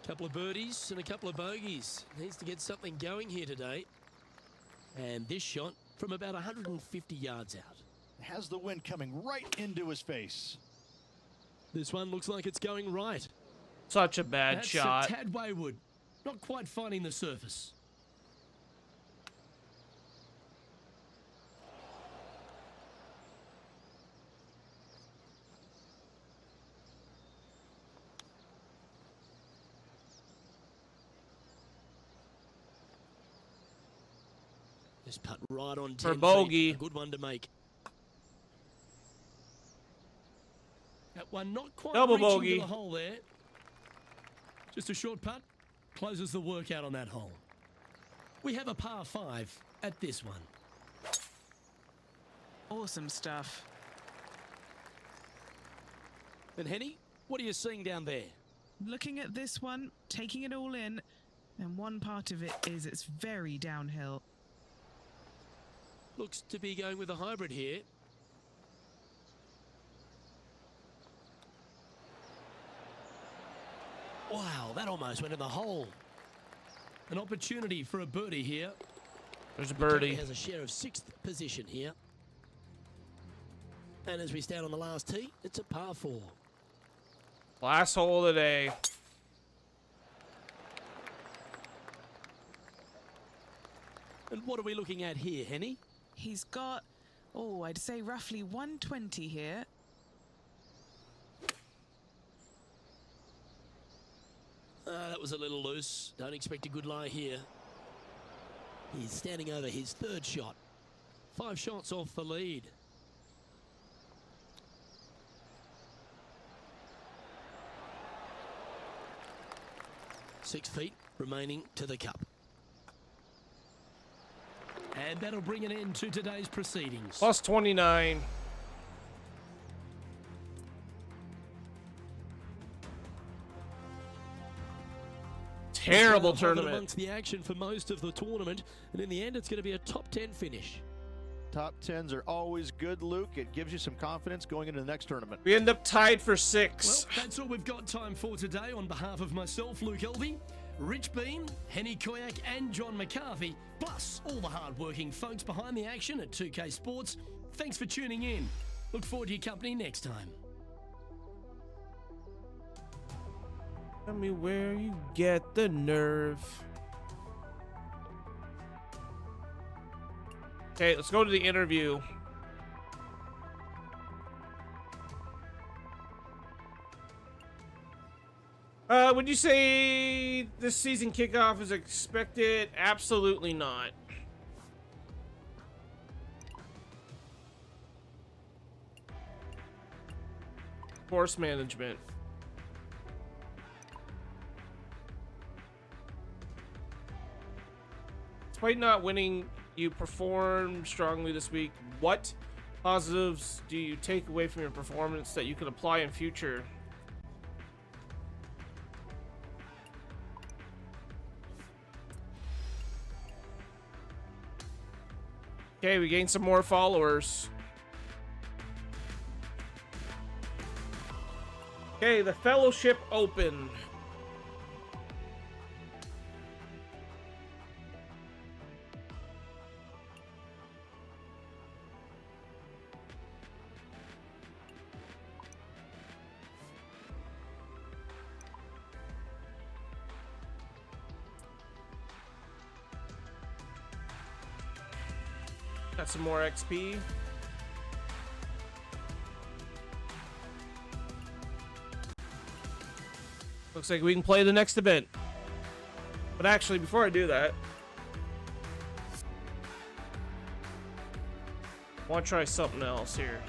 Couple of birdies and a couple of bogeys. Needs to get something going here today. And this shot from about 150 yards out. Has the wind coming right into his face. This one looks like it's going right. Such a bad That's shot. a tad wayward. Not quite finding the surface. This putt right on 10 For feet. bogey. A good one to make. That one not quite Double reaching bogey. to the hole there. Just a short putt. Closes the workout on that hole. We have a par 5 at this one. Awesome stuff. And Henny, what are you seeing down there? Looking at this one, taking it all in, and one part of it is it's very downhill. Looks to be going with a hybrid here. Wow, that almost went in the hole. An opportunity for a birdie here. There's a Currently birdie. has a share of 6th position here. And as we stand on the last tee, it's a par 4. Last hole of the day. And what are we looking at here, Henny? He's got, oh, I'd say roughly 120 here. That was a little loose. Don't expect a good lie here. He's standing over his 3rd shot. 5 shots off the lead. Six feet remaining to the cup. And that'll bring an end to today's proceedings. Plus 29. Terrible tournament. Amongst the action for most of the tournament, and in the end, it's going to be a top 10 finish. Top 10s are always good, Luke. It gives you some confidence going into the next tournament. We end up tied for Well, 6. that's all we've got time for today. On behalf of myself, Luke Elvey, Rich Beam, Henny Koyak, and John McCarthy, plus all the hard-working folks behind the action at 2K Sports, thanks for tuning in. Look forward to your company next time. Tell me where you get the nerve. Okay, let's go to the interview. Would you say this season kickoff is expected? Absolutely not. Course management. Despite not winning, you performed strongly this week. What positives do you take away from your performance that you can apply in future? Okay, we gained some more followers. Okay, the Fellowship Open. Got some more XP. Looks like we can play the next event. But actually, before I do that, I want to try something else here.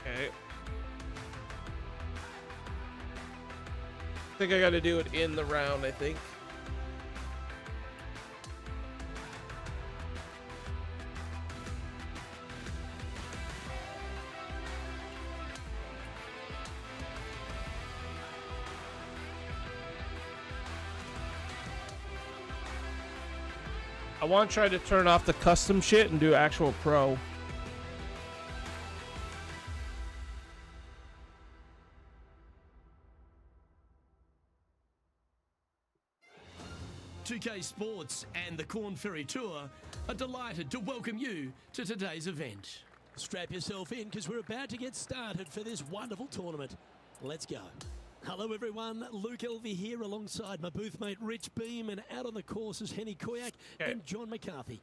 Okay. I think I got to do it in the round, I think. I want to try to turn off the custom shit and do actual pro. "2K Sports and the Corn Ferry Tour are delighted to welcome you to today's event. Strap yourself in because we're about to get started for this wonderful tournament. Let's go. Hello everyone, Luke Elvey here alongside my booth mate Rich Beam, and out on the course is Henny Koyak and John McCarthy.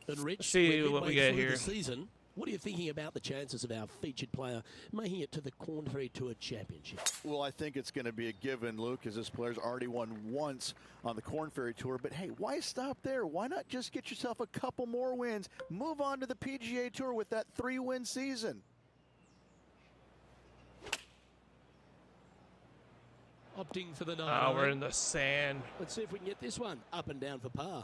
And Rich, Let's see we're what we midway get through here. the season. What are you thinking about the chances of our featured player making it to the Corn Ferry Tour Championship? Well, I think it's going to be a given, Luke, as this player's already won once on the Corn Ferry Tour. But hey, why stop there? Why not just get yourself a couple more wins? Move on to the PGA Tour with that 3-win season. Opting for the 9. Ah, we're in the sand. Let's see if we can get this one up and down for par.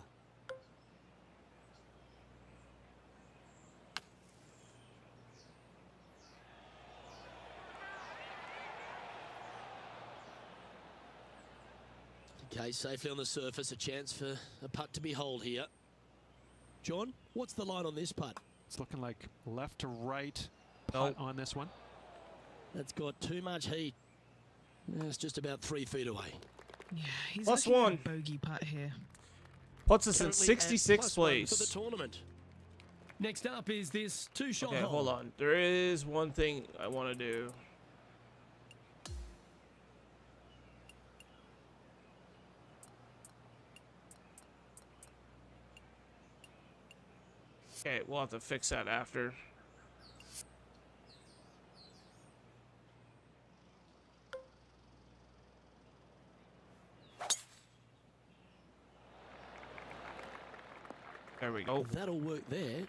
Okay, safely on the surface, a chance for a putt to behold here. John, what's the line on this putt? It's looking like left to right putt on this one. That's got too much heat. It's just about 3 feet away. Yeah, he's Plus looking for one. a bogey putt here. Puts us in Currently at 66th +1 place. for the tournament. Next up is this 2-shot Okay, hole. hold on. There is one thing I want to do. Okay, we'll have to fix that after. There we go. That'll work there.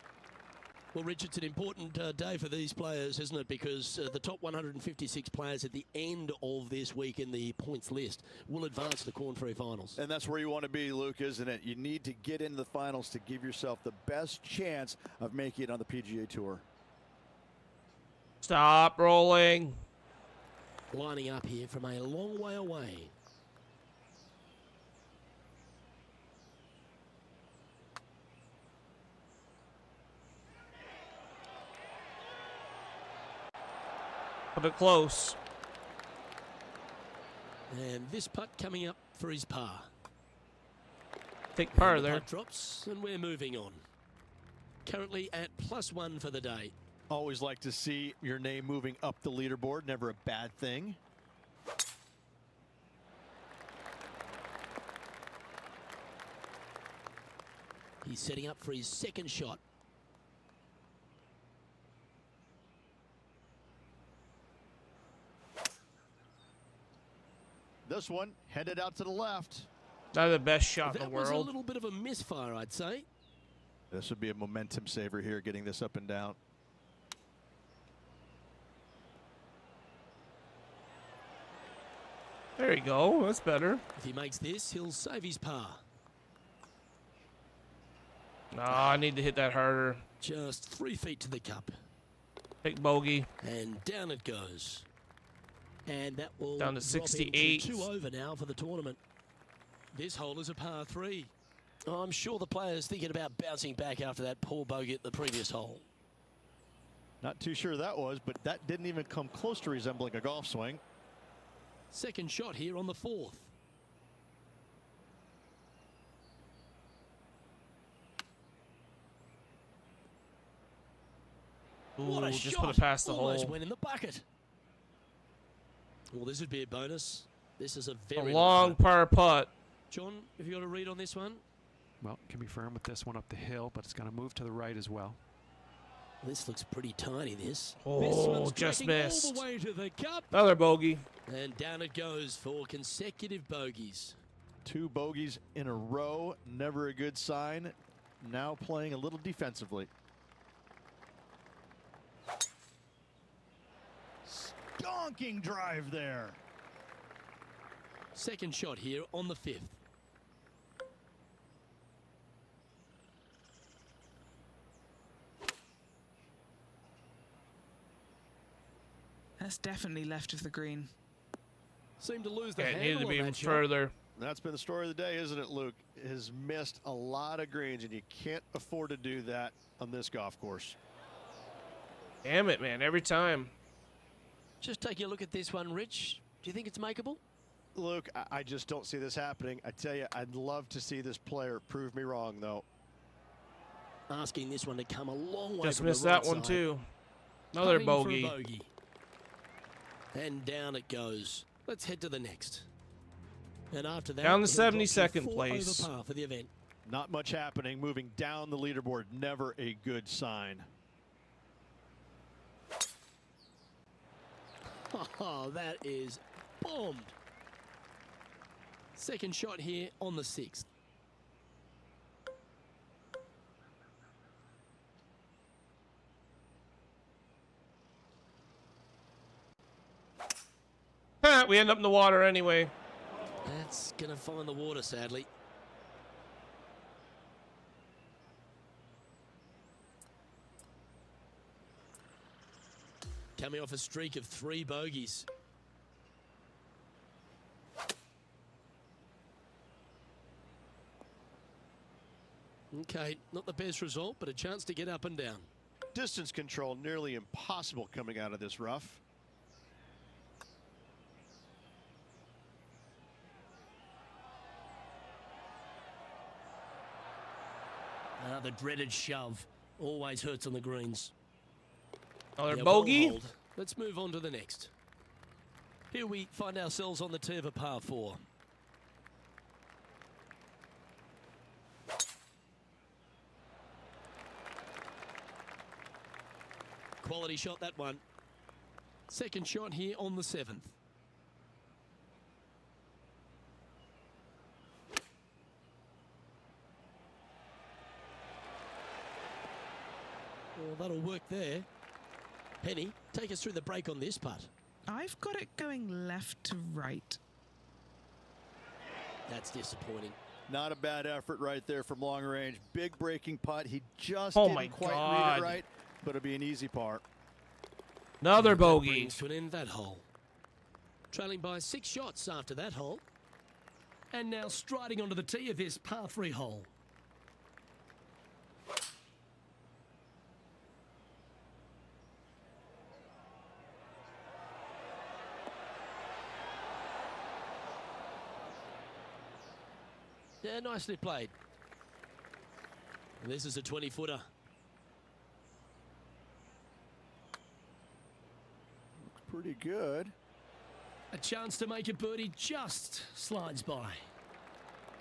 Well, Rich, it's an important day for these players, isn't it? Because the top 156 players at the end of this week in the points list will advance to the Corn Ferry Finals. And that's where you want to be, Luke, isn't it? You need to get into the finals to give yourself the best chance of making it on the PGA Tour. Stop rolling. Lining up here from a long way away. Put it close. And this putt coming up for his par. Take par And the there. putt drops, and we're moving on. Currently at +1 for the day. Always like to see your name moving up the leaderboard. Never a bad thing. He's setting up for his second shot. This one headed out to the left. Not the best shot in That the was a world. little bit of a misfire, I'd say. This would be a momentum saver here, getting this up and down. There you go. That's better. If he makes this, he'll save his par. No, I need to hit that harder. Just 3 feet to the cup. Big bogey. And down it goes. And that will Down to drop into 68. 2 over now for the tournament. This hole is a par 3. I'm sure the player's thinking about bouncing back after that poor bogey at the previous hole. Not too sure that was, but that didn't even come close to resembling a golf swing. Second shot here on the 4th. What a just shot! put it past the Almost hole. went in the bucket. Well, this would be a bonus. This is a A very long putt. par putt. John, have you got a read on this one? Well, can be firm with this one up the hill, but it's going to move to the right as well. This looks pretty tiny, this. Oh, This one's just tracking missed. all the way to the cup. Another bogey. And down it goes for consecutive bogeys. 2 bogeys in a row, never a good sign. Now playing a little defensively. Stonking drive there. Second shot here on the 5th. That's definitely left of the green. Seemed to lose the Okay, it needed handle to on be even that shot. further. That's been the story of the day, isn't it, Luke? Has missed a lot of greens, and you can't afford to do that on this golf course. Damn it, man. Every time. Just taking a look at this one, Rich. Do you think it's makeable? Luke, I just don't see this happening. I tell you, I'd love to see this player prove me wrong, though. Asking this one to come a long way Just from missed the right that one, side. too. Another Putting for a bogey. bogey. And down it goes. Let's head to the next. And after that, Down to he'll drop 72nd 4 place. over par for the event. Not much happening. Moving down the leaderboard, never a good sign. Oh, that is bombed. Second shot here on the 6th. We end up in the water anyway. That's going to find the water, sadly. Coming off a streak of 3 bogeys. Okay, not the best result, but a chance to get up and down. Distance control nearly impossible coming out of this rough. The dreaded shove always hurts on the greens. Another Yeah, bogey. well hold. Let's move on to the next. Here we find ourselves on the tee of a par 4. Quality shot, that one. Second shot here on the 7th. Well, that'll work there. Penny, take us through the break on this putt. I've got it going left to right. That's disappointing. Not a bad effort right there from long range. Big breaking putt. He just Oh my didn't quite God. read it right, but it'll be an easy par. Another That bogey. brings to an end that hole. Trailing by 6 shots after that hole. And now striding onto the tee of this par 3 hole. Yeah, nicely played. And this is a 20-footer. Pretty good. A chance to make a birdie just slides by.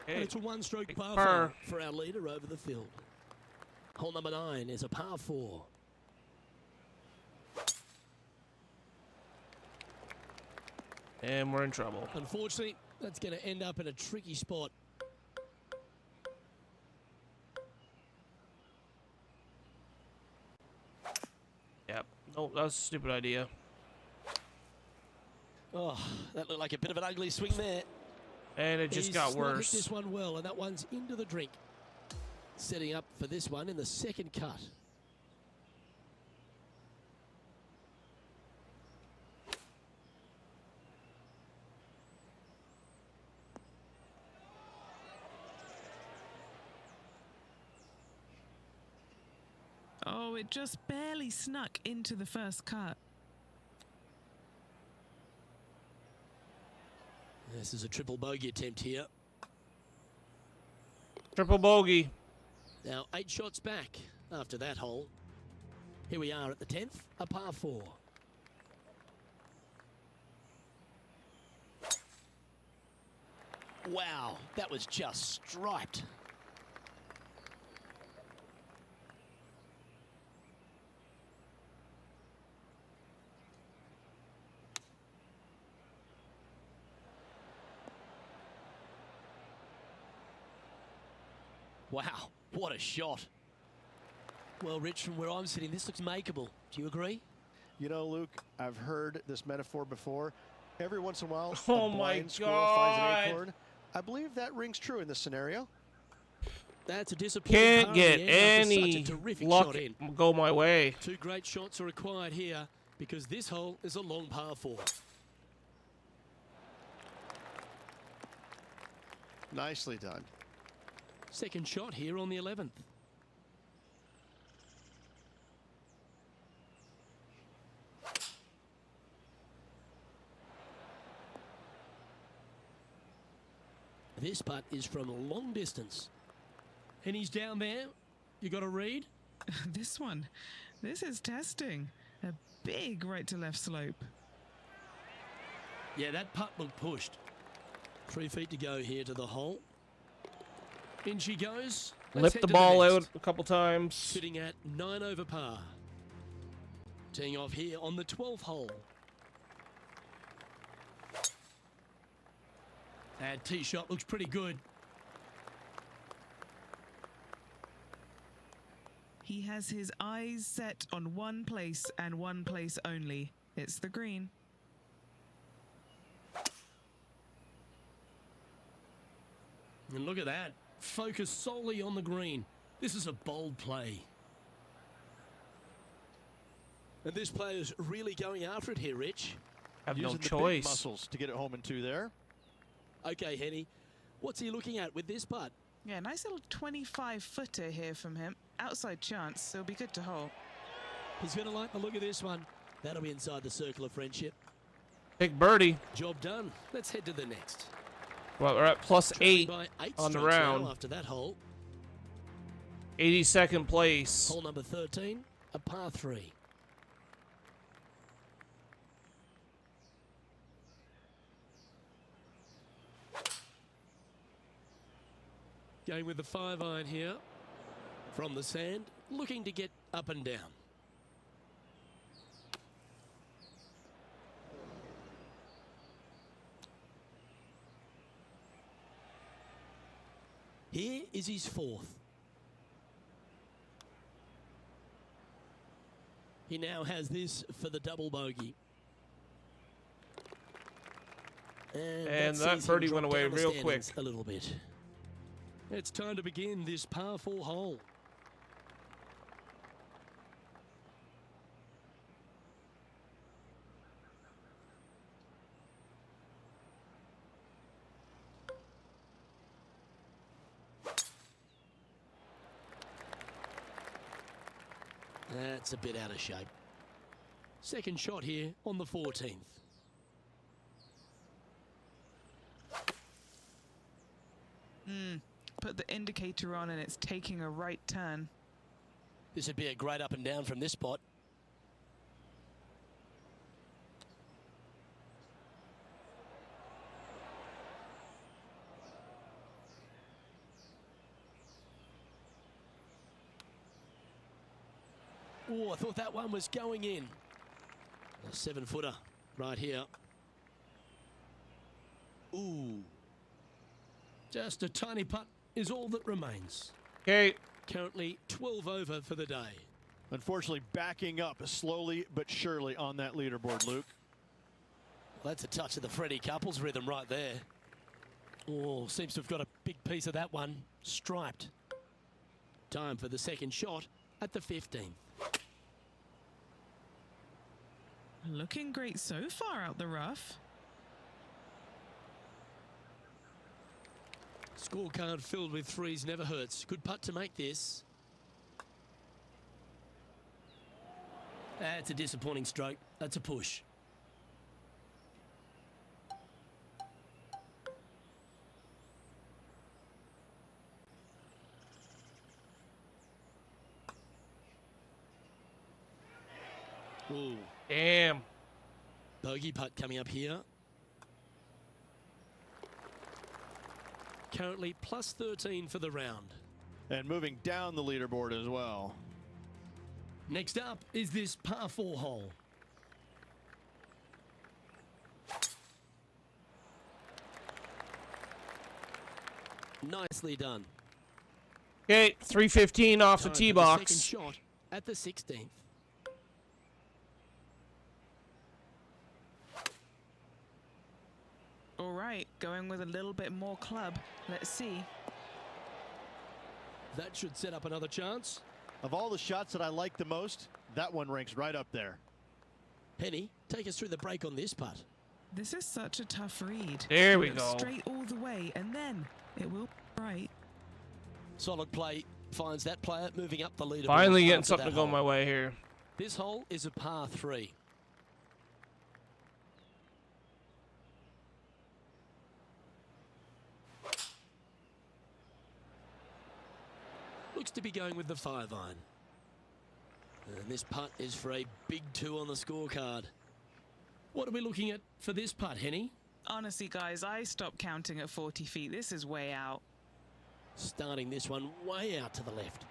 And it's a one-stroke Big par par. 4 for our leader over the field. Hole number 9 is a par 4. And we're in trouble. Unfortunately, that's going to end up in a tricky spot. Yep. Oh, that was a stupid idea. Oh, that looked like a bit of an ugly swing there. And it just He's got slotted worse. this one well, and that one's into the drink. Setting up for this one in the second cut. Oh, it just barely snuck into the first cut. This is a triple bogey attempt here. Triple bogey. Now 8 shots back after that hole. Here we are at the 10th, a par 4. Wow, that was just striped. Wow, what a shot. Well, Rich, from where I'm sitting, this looks makeable. Do you agree? You know, Luke, I've heard this metaphor before. Every once in a while, Oh a my blind squirrel finds God. an acorn. I believe that rings true in this scenario. That's a disappointing Can't par get in the end after such any a terrific luck shot in. go my way. 2 great shots are required here because this hole is a long par 4. Nicely done. Second shot here on the 11th. This putt is from a long distance. And he's down there. You got a read? This one, this is testing. A big right to left slope. Yeah, that putt looked pushed. 3 feet to go here to the hole. In she goes. Let's Lift head the to ball next. out a couple times. Sitting at 9 over par. Teeing off here on the 12th hole. That tee shot looks pretty good. He has his eyes set on one place and one place only. It's the green. And look at that. Focus solely on the green. This is a bold play. And this player's really going after it here, Rich. Have no Using the big choice. muscles to get it home in 2 there. Okay, Henny. What's he looking at with this putt? Yeah, nice little 25-footer here from him. Outside chance, so it'll be good to hold. He's going to like the look of this one. That'll be inside the circle of friendship. Big birdie. Job done. Let's head to the next. Well, we're at plus Trailing 8 by 8 on the strokes round. now after that hole. 82nd place. Hole number 13, a par 3. Going with the 5-iron here. From the sand, looking to get up and down. Here is his 4th. He now has this for the double bogey. And that birdie went away real quick. A little bit. It's time to begin this par 4 hole. That's a bit out of shape. Second shot here on the 14th. Put the indicator on and it's taking a right turn. This would be a great up and down from this spot. Oh, I thought that one was going in. A 7-footer right here. Ooh. Just a tiny putt is all that remains. Okay. Currently 12 over for the day. Unfortunately, backing up slowly but surely on that leaderboard, Luke. Well, that's a touch of the Freddie Couples rhythm right there. Oh, seems to have got a big piece of that one. Striped. Time for the second shot at the 15th. Looking great so far out the rough. Scorecard filled with threes never hurts. Good putt to make this. That's a disappointing stroke. That's a push. Ooh. Damn. Bogey putt coming up here. Currently plus 13 for the round. And moving down the leaderboard as well. Next up is this par 4 hole. Nicely done. Okay, 315 off the Time tee for the second box. shot at the 16th. All right, going with a little bit more club. Let's see. That should set up another chance. Of all the shots that I like the most, that one ranks right up there. Penny, take us through the break on this putt. This is such a tough read. There we Go go. straight all the way, and then it will right. Solid play finds that player moving up the leaderboard. Finally getting after something that to go hole. my way here. This hole is a par 3. Looks to be going with the 5-iron. And this putt is for a big 2 on the scorecard. What are we looking at for this putt, Henny? Honestly, guys, I stopped counting at 40 feet. This is way out. Starting this one way out to the left.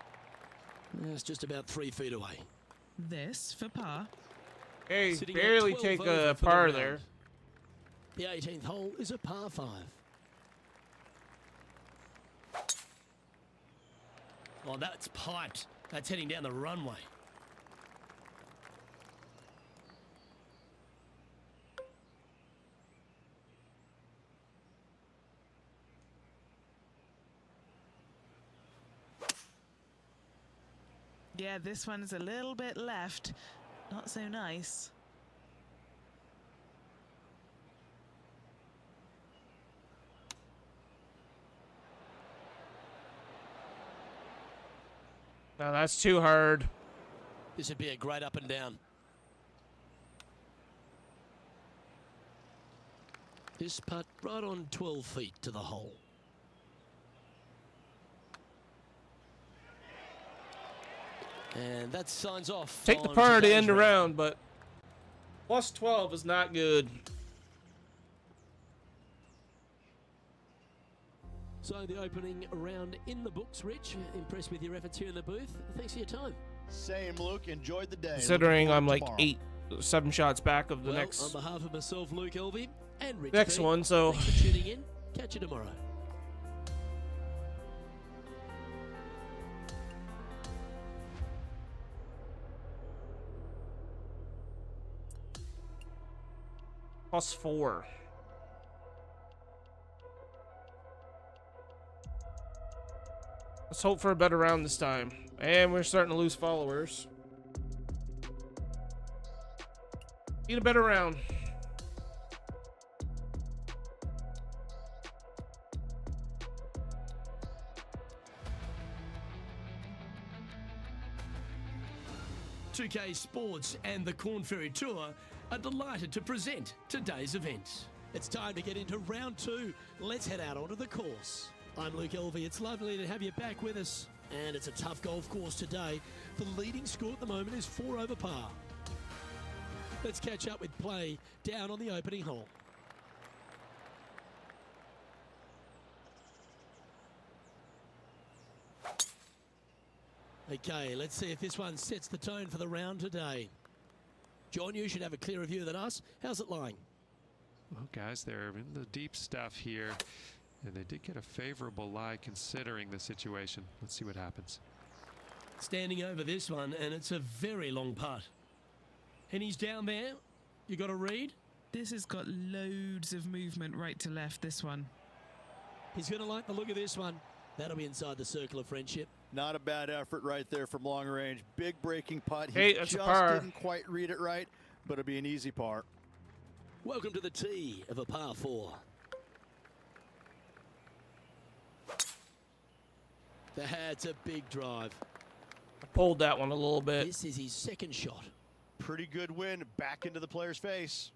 It's just about 3 feet away. This for par. Hey, Sitting at barely 12 take over a for the par round. there. The 18th hole is a par 5. Oh, that's piped. That's heading down the runway. Yeah, this one's a little bit left. Not so nice. No, that's too hard. This would be a great up and down. This putt right on 12 feet to the hole. And that signs off. Take the on par to today's end the round. round, but plus 12 is not good. So the opening round in the books, Rich. Impressed with your efforts here in the booth. Thanks for your time. Same, Luke. Enjoyed the day. Considering Looking I'm forward like tomorrow. 7 shots back of the Well, next on behalf of myself, Luke Elvey, and Rich next P, one, so thanks for tuning in. Catch you tomorrow. plus 4. Let's hope for a better round this time. And we're starting to lose followers. Need a better round. .2K Sports and the Corn Ferry Tour are delighted to present today's event. It's time to get into round 2. Let's head out onto the course. I'm Luke Elvey. It's lovely to have you back with us. And it's a tough golf course today. The leading score at the moment is 4 over par. Let's catch up with play down on the opening hole. Okay, let's see if this one sets the tone for the round today. John, you should have a clearer view than us. How's it lying? Well, guys, they're in the deep stuff here, and they did get a favorable lie considering the situation. Let's see what happens. Standing over this one, and it's a very long putt. And he's down there. You got a read? This has got loads of movement right to left, this one. He's going to like the look of this one. That'll be inside the circle of friendship. Not a bad effort right there from long range. Big breaking putt. He Hey, that's a just par. didn't quite read it right, but it'll be an easy par. Welcome to the tee of a par 4. That's a big drive. I pulled that one a little bit. This is his second shot. Pretty good win back into the player's face.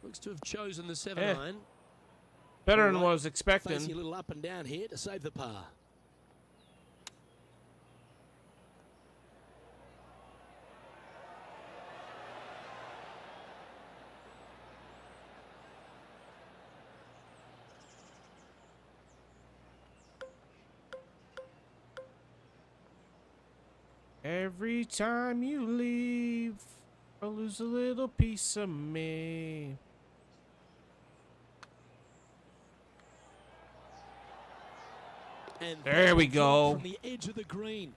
Looks to have chosen the 7-iron. Better than All what I right, was expecting. Facing a little up and down here to save the par. Every time you leave, I lose a little piece of me. And There we drop go. From the edge of the green.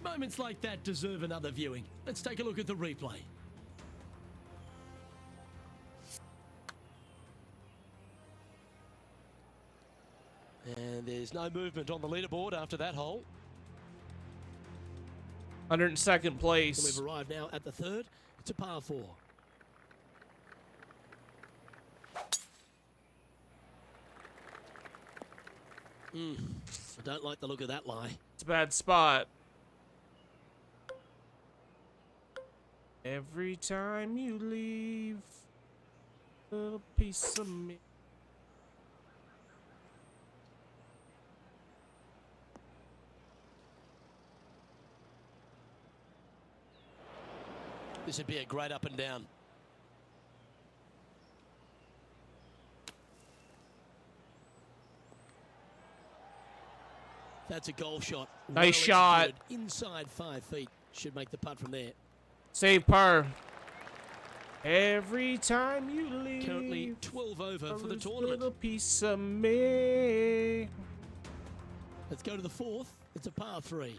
Moments like that deserve another viewing. Let's take a look at the replay. And there's no movement on the leaderboard after that hole. 102nd And place. we've arrived now at the third. It's a par 4. I don't like the look of that lie. It's a bad spot. Every time you leave, a little piece of me. This would be a great up and down. That's a golf shot. Nice shot. Executed. Inside 5 feet. Should make the putt from there. Save par. Every time you leave, Currently 12 over for the lose a tournament. little piece of me. Let's go to the fourth. It's a par 3.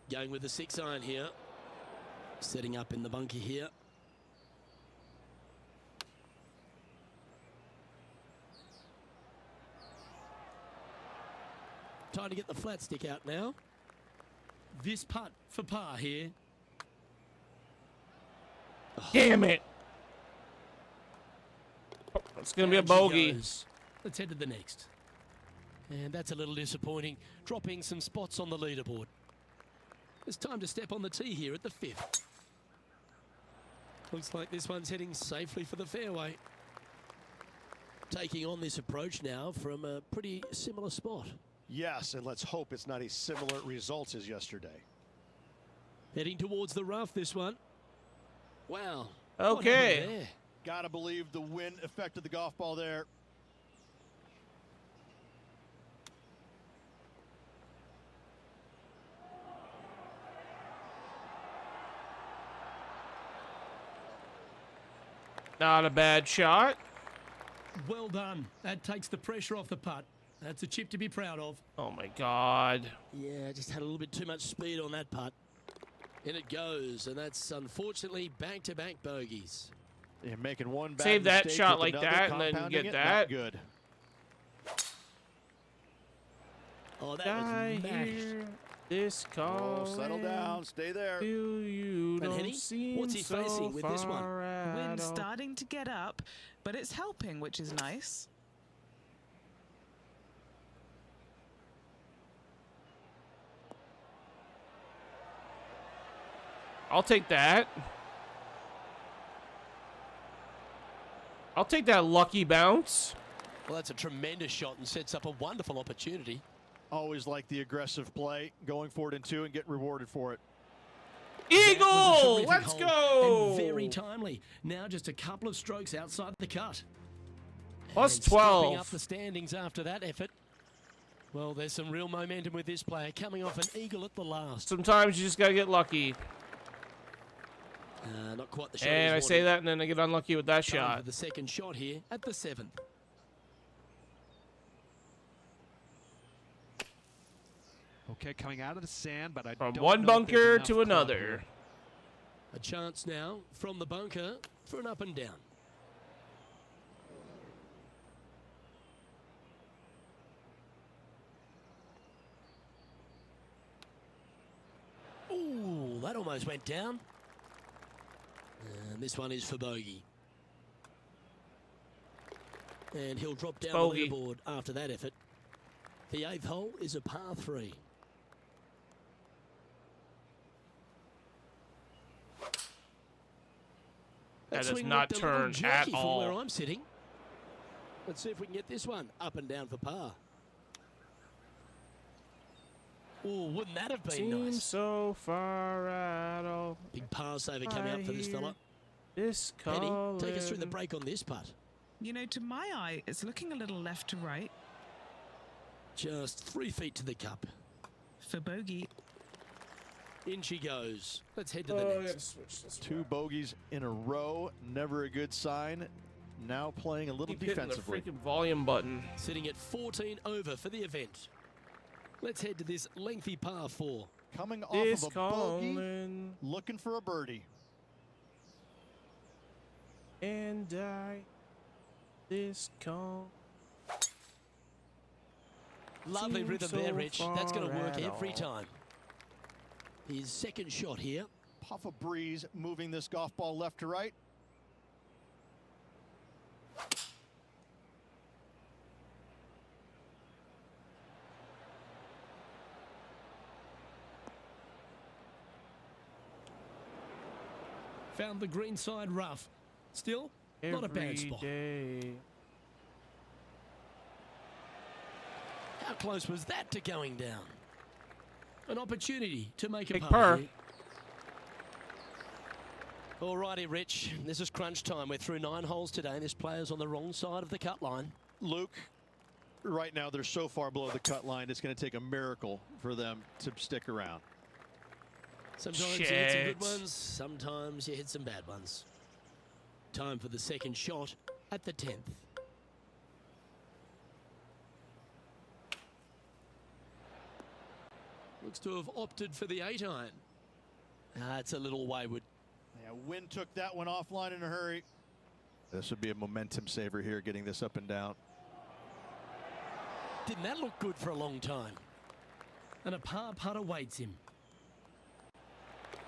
Going with the 6-iron here. Setting up in the bunker here. Time to get the flat stick out now. this putt for par here. Damn it. Oh, it's going to be a Down she bogey. goes. Let's head to the next. And that's a little disappointing, dropping some spots on the leaderboard. It's time to step on the tee here at the 5th. Looks like this one's heading safely for the fairway. Taking on this approach now from a pretty similar spot. Yes, and let's hope it's not as similar results as yesterday. Heading towards the rough, this one. Wow. Okay. What happened there? Gotta believe the wind affected the golf ball there. Not a bad shot. Well done. That takes the pressure off the putt. That's a chip to be proud of. Oh my God. Yeah, just had a little bit too much speed on that putt. In it goes, and that's unfortunately back-to-back bogeys. You're making one bad Save that mistake shot with like another, that and then compounding get it, that. not good. Oh, that I was mashed. hear this call. Oh, settle down, stay there. Do you And don't Henny, seem what's he so facing with this one? far at Wind all. starting to get up, but it's helping, which is nice. I'll take that. I'll take that lucky bounce. Well, that's a tremendous shot and sets up a wonderful opportunity. Always like the aggressive play, going for it in 2 and get rewarded for it. That was a Eagle! terrific Let's hole go! And very timely. Now just a couple of strokes outside the cut. Plus And stepping 12. up the standings after that effort. Well, there's some real momentum with this player coming off an eagle at the last. Sometimes you just gotta get lucky. Not quite the shot. And he I was say wanting. that and then I get unlucky with that Time shot. for the second shot here at the 7th. Okay, coming out of the sand, but I From don't one know if there's bunker enough to club another. here. A chance now from the bunker for an up and down. Ooh, that almost went down. And this one is for bogey. And he'll drop down Bogey. the leaderboard after that effort. The 8th hole is a par 3. That does swing not looked a little turn jerky at from all. where I'm sitting. Let's see if we can get this one up and down for par. Oh, wouldn't that have been Seems nice? so far at all. Big par saver coming up for this fella. This Penny, call. take us through the break on this putt. You know, to my eye, it's looking a little left to right Just 3 feet to the cup. for bogey. In she goes. Let's head to the Oh, I gotta next. switch this. 2 bogeys in a row, never a good sign. Now playing a little Keep hitting the defensively. freaking volume button. Sitting at 14 over for the event. Let's head to this lengthy par 4. Coming off This of a bogey, calling, looking for a birdie. and I. This call. Lovely Seems rhythm so there, Rich. That's going to far work at every all. time. His second shot here. Puff of breeze moving this golf ball left to right. Found the green side rough. Still, not a bad Every spot. day. How close was that to going down? An opportunity to make a Big par. par. here. Alrighty, Rich. This is crunch time. We're through 9 holes today, and this player's on the wrong side of the cut line. Luke, right now they're so far below the cut line, it's going to take a miracle for them to stick around. Sometimes you hit some good Shit. ones, sometimes you hit some bad ones. Time for the second shot at the 10th. Looks to have opted for the 8-iron. It's a little wayward. Yeah, wind took that one offline in a hurry. This would be a momentum saver here, getting this up and down. Didn't that look good for a long time? And a par putt awaits him.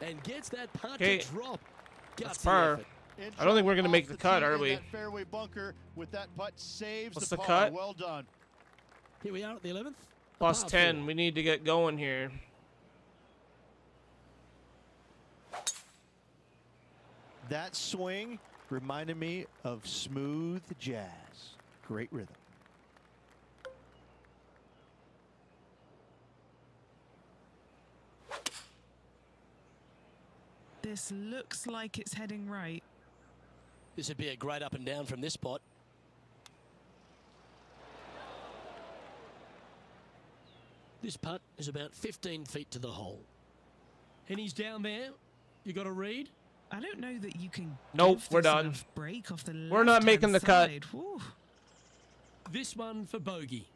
And gets that putt Okay. to drop. That's Gutsy par. effort. I don't think we're gonna make the cut, are Off we? that fairway bunker with that putt saves What's the the par. cut? Well done. Here we are at the 11th. Plus Par 10. four. We need to get going here. That swing reminded me of smooth jazz. Great rhythm. This looks like it's heading right. This would be a great up and down from this spot. This putt is about 15 feet to the hole. And he's down there. You got to read. I don't know that you can. Nope, give we're this done. enough break off the We're not making the cut. left-hand side. Whew. This one for bogey.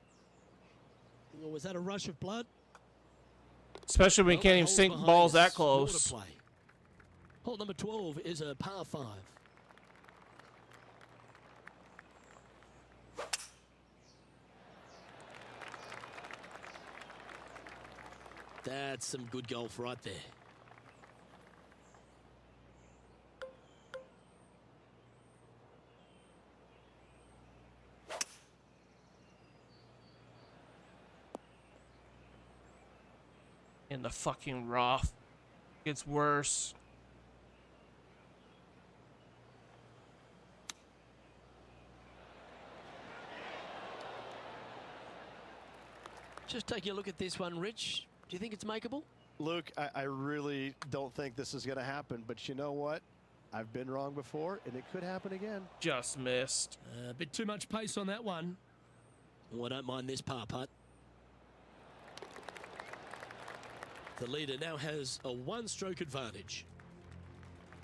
Or was that a rush of blood? Especially when you Well, can't the even hole's sink behind balls that us. More to close. play. Hole number 12 is a par 5. That's some good golf right there. In the fucking rough. Gets worse. Just taking a look at this one, Rich. Do you think it's makeable? Luke, I really don't think this is going to happen, but you know what? I've been wrong before, and it could happen again. Just missed. A bit too much pace on that one. Oh, I don't mind this par putt. The leader now has a one-stroke advantage.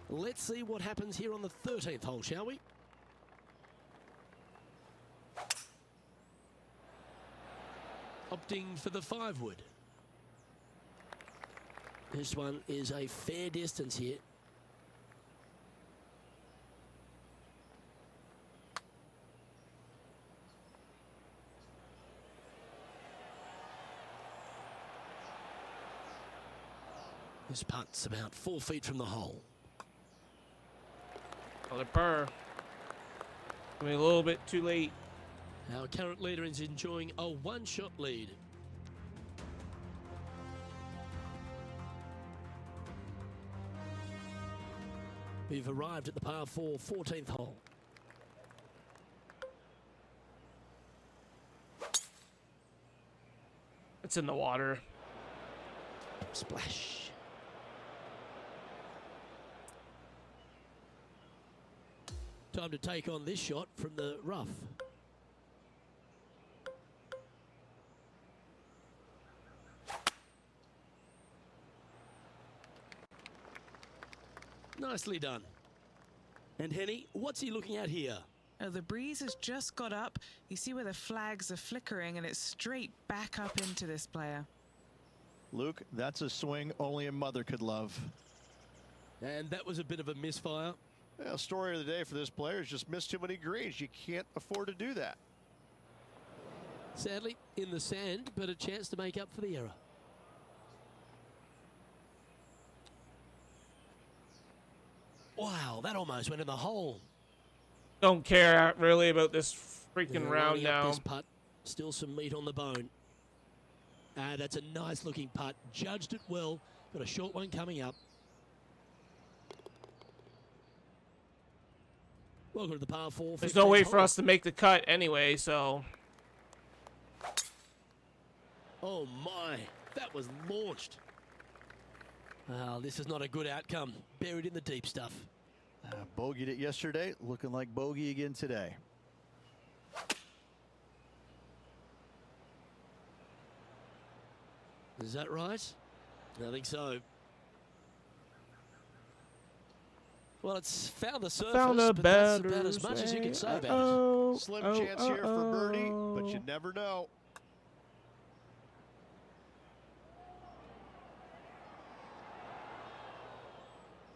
Let's see what happens here on the 13th hole, shall we? Opting for the 5-wood. This one is a fair distance here. This putt's about 4 feet from the hole. Another par. I mean, a little bit too late. Our current leader is enjoying a one-shot lead. We've arrived at the par 4 14th hole. It's in the water. Splash. Time to take on this shot from the rough. Nicely done. And Henny, what's he looking at here? Oh, the breeze has just got up. You see where the flags are flickering, and it's straight back up into this player. Luke, that's a swing only a mother could love. And that was a bit of a misfire. Well, story of the day for this player is just missed too many greens. You can't afford to do that. Sadly, in the sand, but a chance to make up for the error. Wow, that almost went in the hole. Don't care really about this freaking They're round lining up now. This putt, still some meat on the bone. That's a nice looking putt. Judged it well. Got a short one coming up. Welcome to the par 4. There's no way for hole. us to make the cut anyway, so. Oh my, that was launched. Well, this is not a good outcome. Buried in the deep stuff. Bogeyed it yesterday, looking like bogey again today. Is that right? I think so. Well, it's found the surface, Found a but that's better about as much as you can say about it. Slim chance here for birdie, but you never know.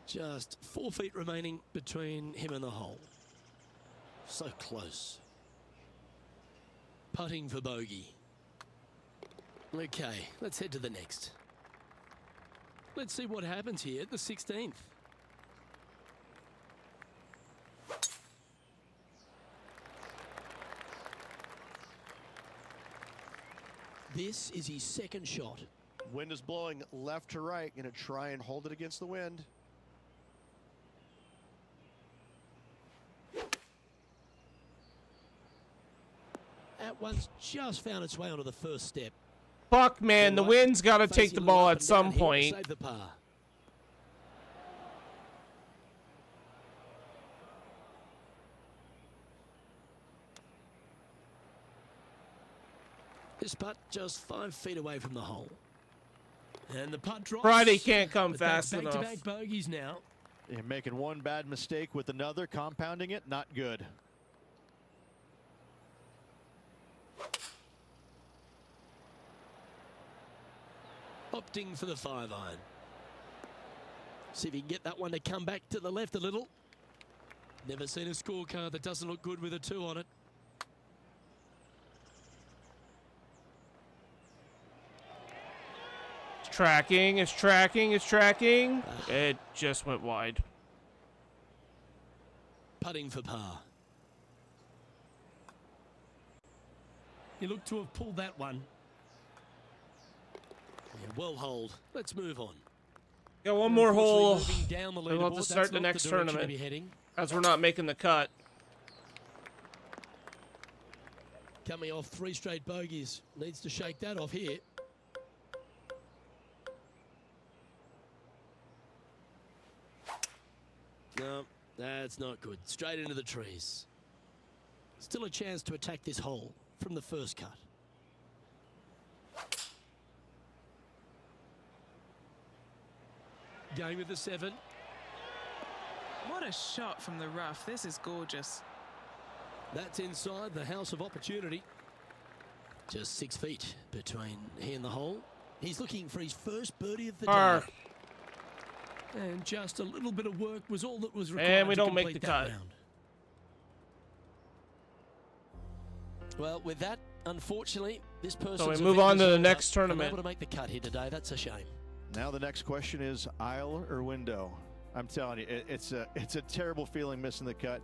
Just 4 feet remaining between him and the hole. So close. Putting for bogey. Okay, let's head to the next. Let's see what happens here at the 16th. This is his second shot. Wind is blowing left to right. Going to try and hold it against the wind. That one's just found its way onto the first step. Fuck, man, the wind's got to Facing take the Lou ball up at and some down here to point. save the par. This putt just 5 feet away from the hole. And the putt drops. Friday can't come But that's fast enough. back-to-back bogeys now. You're making one bad mistake with another, compounding it, not good. Opting for the 5-iron. See if he can get that one to come back to the left a little. Never seen a scorecard that doesn't look good with a 2 on it. It's tracking, it's tracking, it's tracking. It just went wide. Putting for par. He looked to have pulled that one. Yeah, well hold. Let's move on. Got one more hole. Moving down the We'll have leaderboard, to start that's the not next direction to tournament. be heading. As we're not making the cut. Coming off 3 straight bogeys. Needs to shake that off here. No, that's not good. Straight into the trees. Still a chance to attack this hole from the first cut. Going with the 7. What a shot from the rough. This is gorgeous. That's inside the house of opportunity. Just 6 feet between he and the hole. He's looking for his first birdie of the day. And just a little bit of work was all that was required. And we to don't make complete the that cut. round. Well, with that, unfortunately, this person's move on to the event is next over. tournament. Unable to make the cut here today. That's a shame. Now the next question is aisle or window. I'm telling you, it's a terrible feeling missing the cut,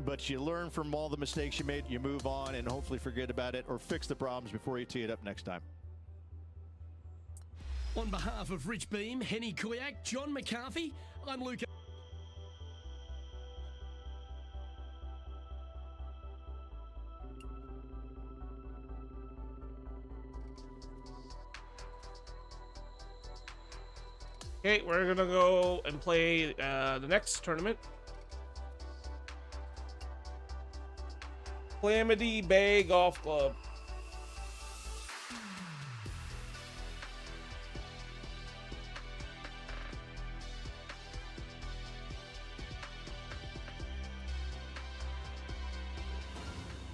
but you learn from all the mistakes you made. You move on and hopefully forget about it or fix the problems before you tee it up next time. On behalf of Rich Beam, Henny Kuyak, John McCarthy, I'm Luke. Okay, we're gonna go and play the next tournament. Calamity Bay Golf Club.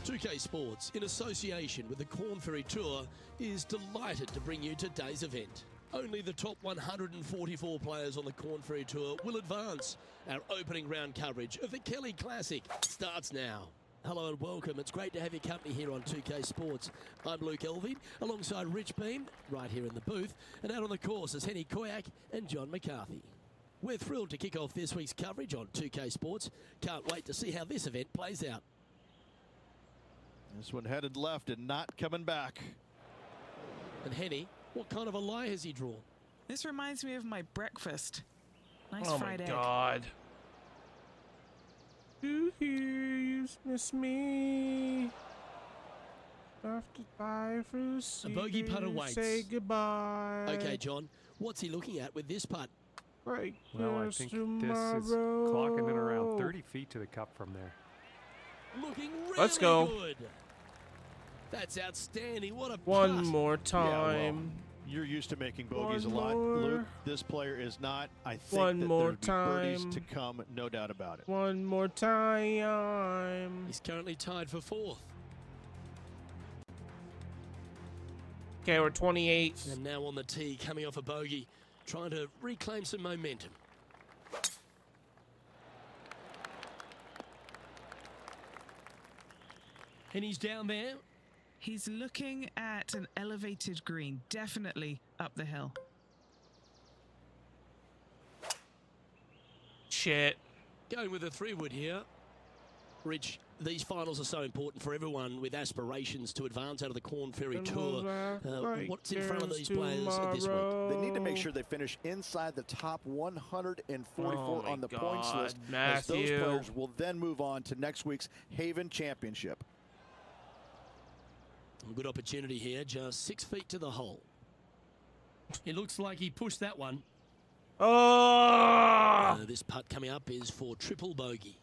UK Sports, in association with the Corn Ferry Tour, is delighted to bring you today's event. Only the top 144 players on the Corn Ferry Tour will advance. Our opening round coverage of the Kelly Classic starts now. Hello and welcome. It's great to have your company here on 2K Sports. I'm Luke Elvey, alongside Rich Beam, right here in the booth, and out on the course is Henny Koyak and John McCarthy. We're thrilled to kick off this week's coverage on 2K Sports. Can't wait to see how this event plays out. This one headed left and not coming back. And Henny, what kind of a lie has he drawn? This reminds me of my breakfast. Nice Oh fried my egg. God. You hear you miss me. After die for A bogey putt awaits. Say goodbye. Okay, John, what's he looking at with this putt? Right. Well, I think this is clocking in around 30 feet to the cup from there. Looking really Let's go. good. That's outstanding. What a One putt. more Yeah, well, time. you're used to making bogeys One a lot, more. Luke. This player is not. I think One that more there'd be birdies time. to come, no doubt about it. One more time. He's currently tied for 4th. Okay, we're 28. And now on the tee, coming off a bogey, trying to reclaim some momentum. And he's down there. He's looking at an elevated green, definitely up the hill. Shit. Going with a 3-wood here. Rich, these finals are so important for everyone with aspirations to advance out of the Corn Ferry Tour. What's in front of these players this week? They need to make sure they finish inside the top 144 on the points list, as those Matthew. players will then move on to next week's Haven Championship. A good opportunity here, just 6 feet to the hole. It looks like he pushed that one. Oh! This putt coming up is for triple bogey.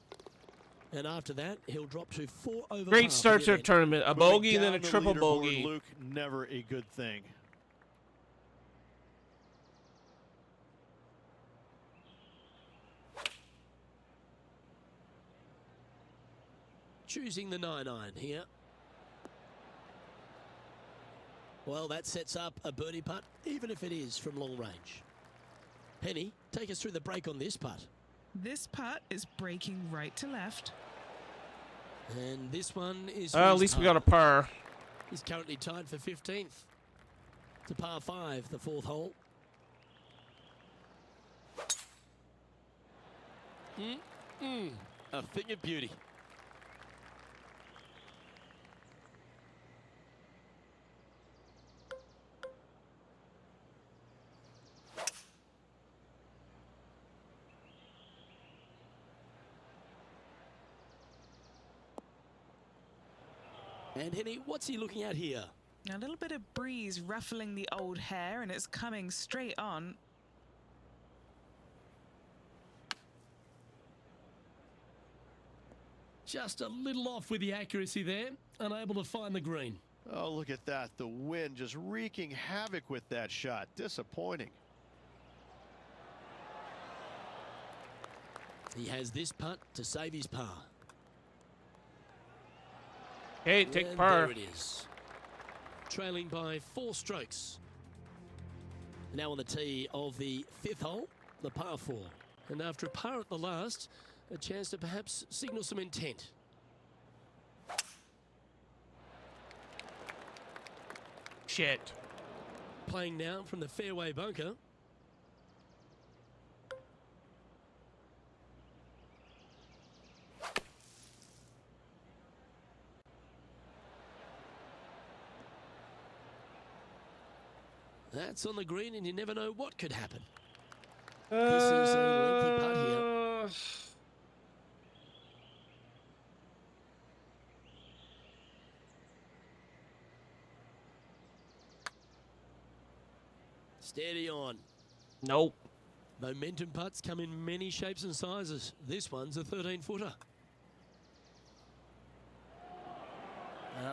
And after that, he'll drop to 4 over par Great for start the to a event. tournament. A Moving bogey, then a down the triple leaderboard, bogey. Luke, never a good thing. Choosing the 9-iron here. Well, that sets up a birdie putt, even if it is from long range. Penny, take us through the break on this putt. This putt is breaking right to left. And this one is... At least we got a par. He's currently tied for 15th. To par 5, the 4th hole. A thing of beauty. And Henny, what's he looking at here? A little bit of breeze ruffling the old hair, and it's coming straight on. Just a little off with the accuracy there, unable to find the green. Oh, look at that. The wind just wreaking havoc with that shot. Disappointing. He has this putt to save his par. Hey, take And par. there it is. Trailing by 4 strokes. Now on the tee of the 5th hole, the par 4. And after a par at the last, a chance to perhaps signal some intent. Shit. Playing now from the fairway bunker. That's on the green, and you never know what could happen. This is a lengthy putt here. Steady on. Nope. Momentum putts come in many shapes and sizes. This one's a 13-footer.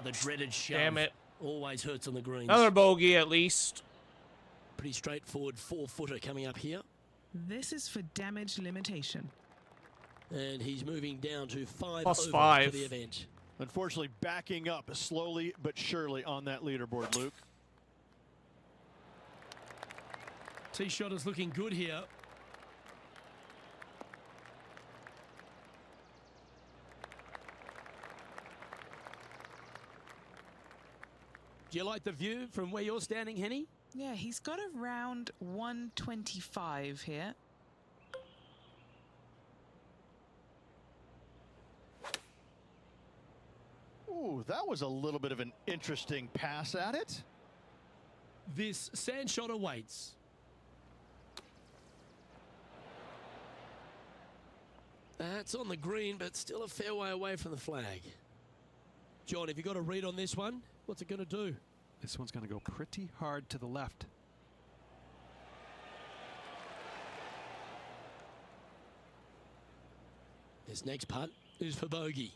The dreaded shove. Damn it. Always hurts on the greens. Another bogey at least. Pretty straightforward 4-footer coming up here. This is for damage limitation. And he's moving down to 5 Plus over 5. for the event. Unfortunately, backing up slowly but surely on that leaderboard, Luke. Tee shot is looking good here. Do you like the view from where you're standing, Henny? Yeah, he's got around 125 here. Ooh, that was a little bit of an interesting pass at it. This sand shot awaits. That's on the green, but still a fair way away from the flag. John, have you got a read on this one? What's it going to do? This one's going to go pretty hard to the left. This next putt is for bogey.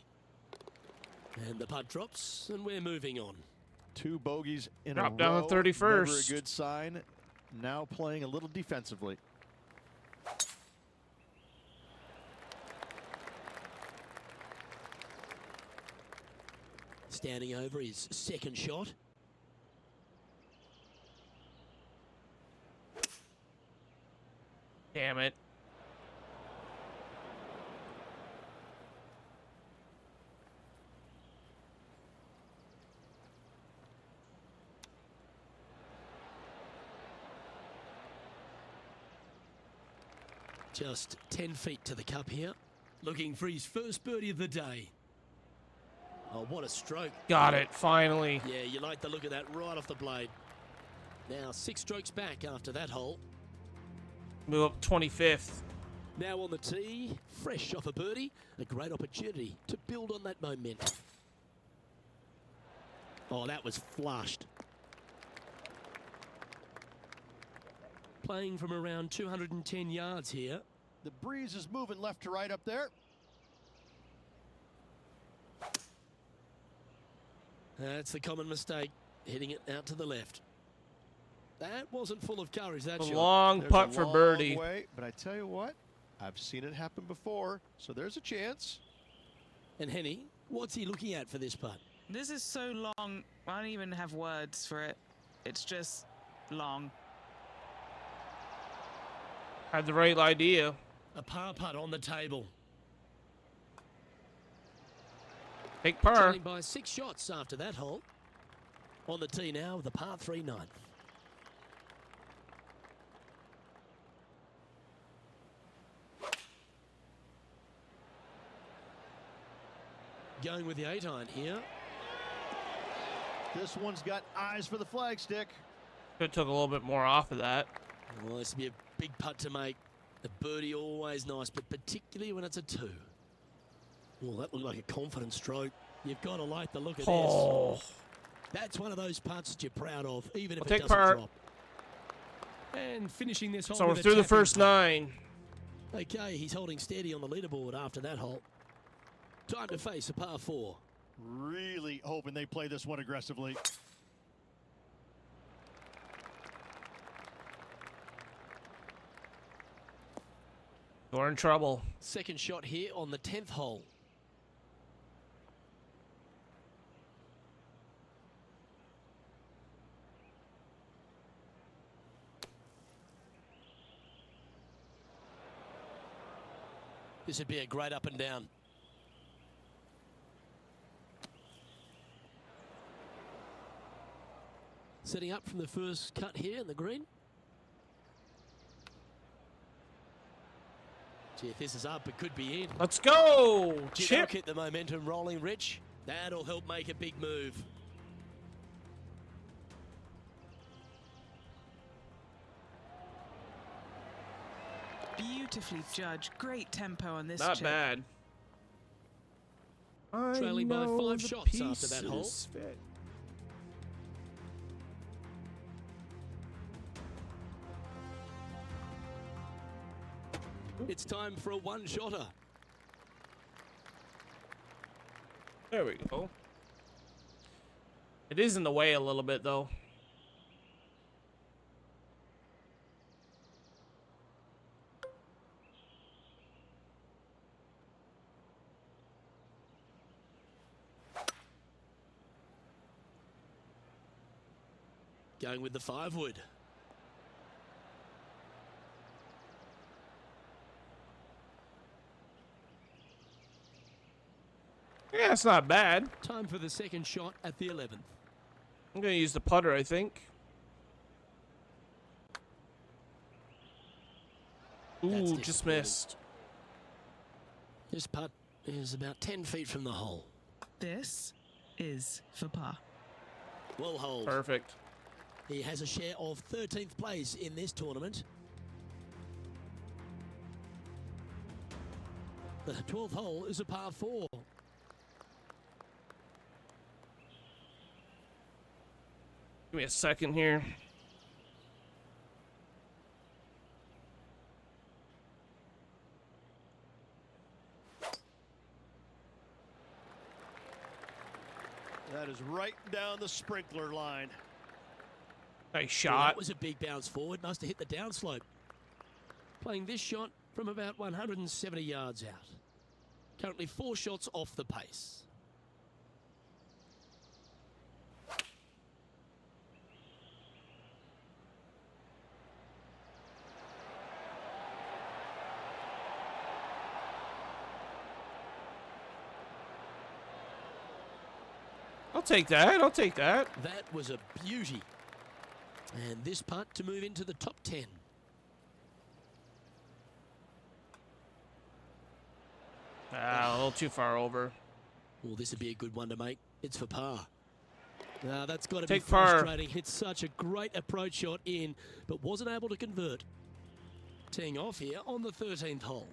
And the putt drops, and we're moving on. 2 bogeys in Drop a down row. to 31st. Never a good sign. Now playing a little defensively. Standing over his second shot. Damn it. Just 10 feet to the cup here. Looking for his first birdie of the day. Oh, what a stroke. Got it, finally. Yeah, you like the look of that right off the blade. Now 6 strokes back after that hole. Move up 25th. Now on the tee, fresh off a birdie, a great opportunity to build on that momentum. Oh, that was flushed. Playing from around 210 yards here. The breeze is moving left to right up there. That's the common mistake, hitting it out to the left. That wasn't full of courage, that A shot. long There's putt a for long birdie. way, but I tell you what, I've seen it happen before, so there's a chance. And Henny, what's he looking at for this putt? This is so long, I don't even have words for it. It's just long. Had the right idea. A par putt on the table. Take par. Trailing by 6 shots after that hole. On the tee now, the par 3 ninth. Going with the 8-iron here. This one's got eyes for the flagstick. Could have took a little bit more off of that. Well, this would be a big putt to make. A birdie always nice, but particularly when it's a 2. Well, that looked like a confident stroke. You've got to like the look of this. That's one of those putts that you're proud of, even if We'll it take doesn't par. drop. And finishing this hole So we're with a through the tapping first putt. 9. Okay, he's holding steady on the leaderboard after that hole. Time to face a par 4. Really hoping they play this one aggressively. You're in trouble. Second shot here on the 10th hole. This would be a great up and down. Setting up from the first cut here in the green. Gee, if this is up, it could be in. Let's go. Gee, that'll Chip. keep the momentum rolling, Rich. That'll help make a big move. Beautifully judged. Great tempo on this Not chip. bad. Trailing by 5 shots after that hole. Fit. It's time for a one-shotter. There we go. It is in the way a little bit, though. Going with the 5-wood. Yeah, it's not bad. Time for the second shot at the 11th. I'm going to use the putter, I think. That's Ooh, just disappointing. missed. This putt is about 10 feet from the hole. This is for par. Well holed. Perfect. He has a share of 13th place in this tournament. The 12th hole is a par 4. Give me a second here. That is right down the sprinkler line. Nice Well, shot. that was a big bounce forward. Must have hit the downslope. Playing this shot from about 170 yards out. Currently 4 shots off the pace. I'll take that. I'll take that. That was a beauty. And this putt to move into the top 10. Ah, a little too far over. Well, this would be a good one to make. It's for par. Now that's got to be Take par. frustrating. Hit such a great approach shot in, but wasn't able to convert. Teeing off here on the 13th hole.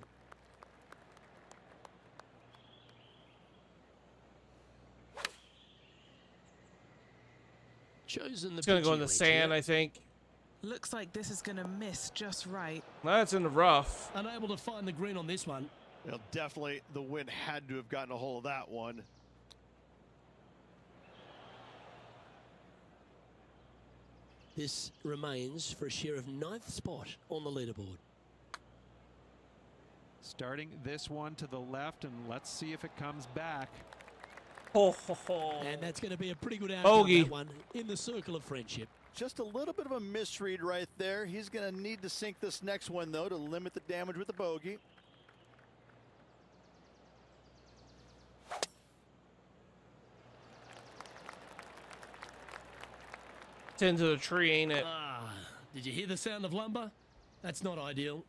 Chosen the It's gonna go in PGA the sand, here. I think. Looks like this is going to miss just right. That's in the rough. Unable to find the green on this one. Well, definitely the wind had to have gotten a hold of that one. This remains for a share of 9th spot on the leaderboard. Starting this one to the left, and let's see if it comes back. Ho, ho, ho. And that's going to be a pretty good outcome, Bogey. that one, in the circle of friendship. Just a little bit of a misread right there. He's going to need to sink this next one, though, to limit the damage with the bogey. It's into the tree, ain't it? Ah, did you hear the sound of lumber? That's not ideal.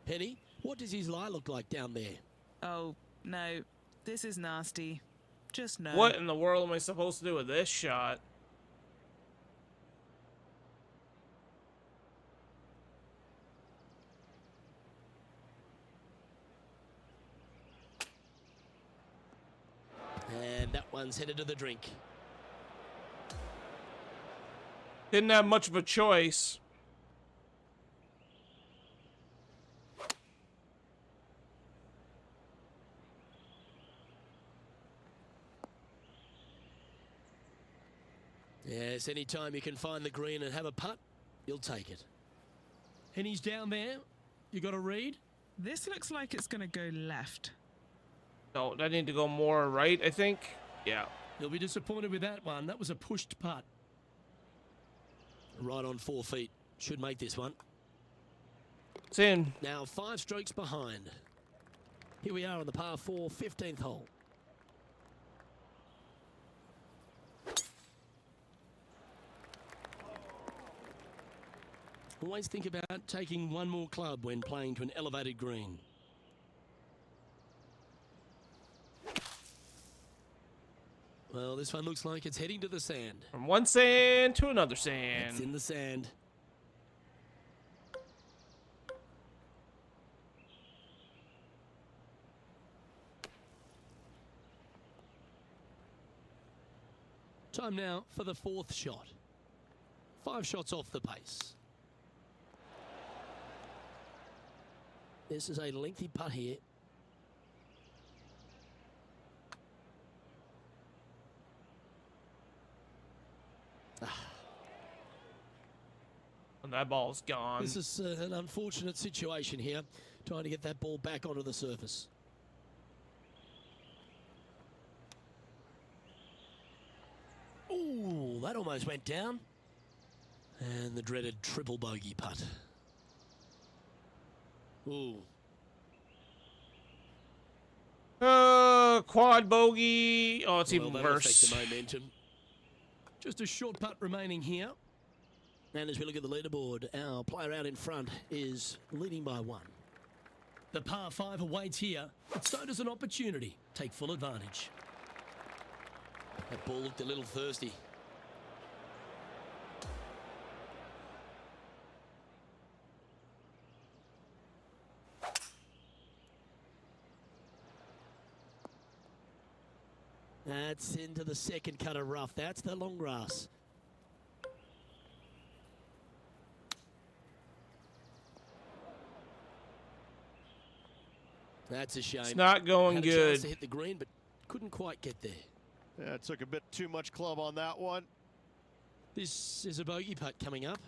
Penny, what does his lie look like down there? Oh, no. This is nasty. Just no. What in the world am I supposed to do with this shot? And that one's headed to the drink. Didn't have much of a choice. Yes, anytime you can find the green and have a putt, you'll take it. And he's down there. You got a read? This looks like it's going to go left. No, I need to go more right, I think. Yeah. You'll be disappointed with that one. That was a pushed putt. Right on 4 feet. Should make this one. It's in. Now 5 strokes behind. Here we are on the par 4, 15th hole. Always think about taking one more club when playing to an elevated green. Well, this one looks like it's heading to the sand. From one sand to another sand. It's in the sand. Time now for the 4th shot. 5 shots off the pace. This is a lengthy putt here. And that ball's gone. This is an unfortunate situation here, trying to get that ball back onto the surface. Ooh, that almost went down. And the dreaded triple bogey putt. Ooh. Quad bogey. Oh, it's Well, even that'll worse. affect the momentum. Just a short putt remaining here. And as we look at the leaderboard, our player out in front is leading by 1. The par 5 awaits here, but so does an opportunity. Take full advantage. That ball looked a little thirsty. That's into the second cut of rough. That's the long grass. That's a shame. It's not going Had a good. chance to hit the green, but couldn't quite get there. Yeah, it took a bit too much club on that one. This is a bogey putt coming up.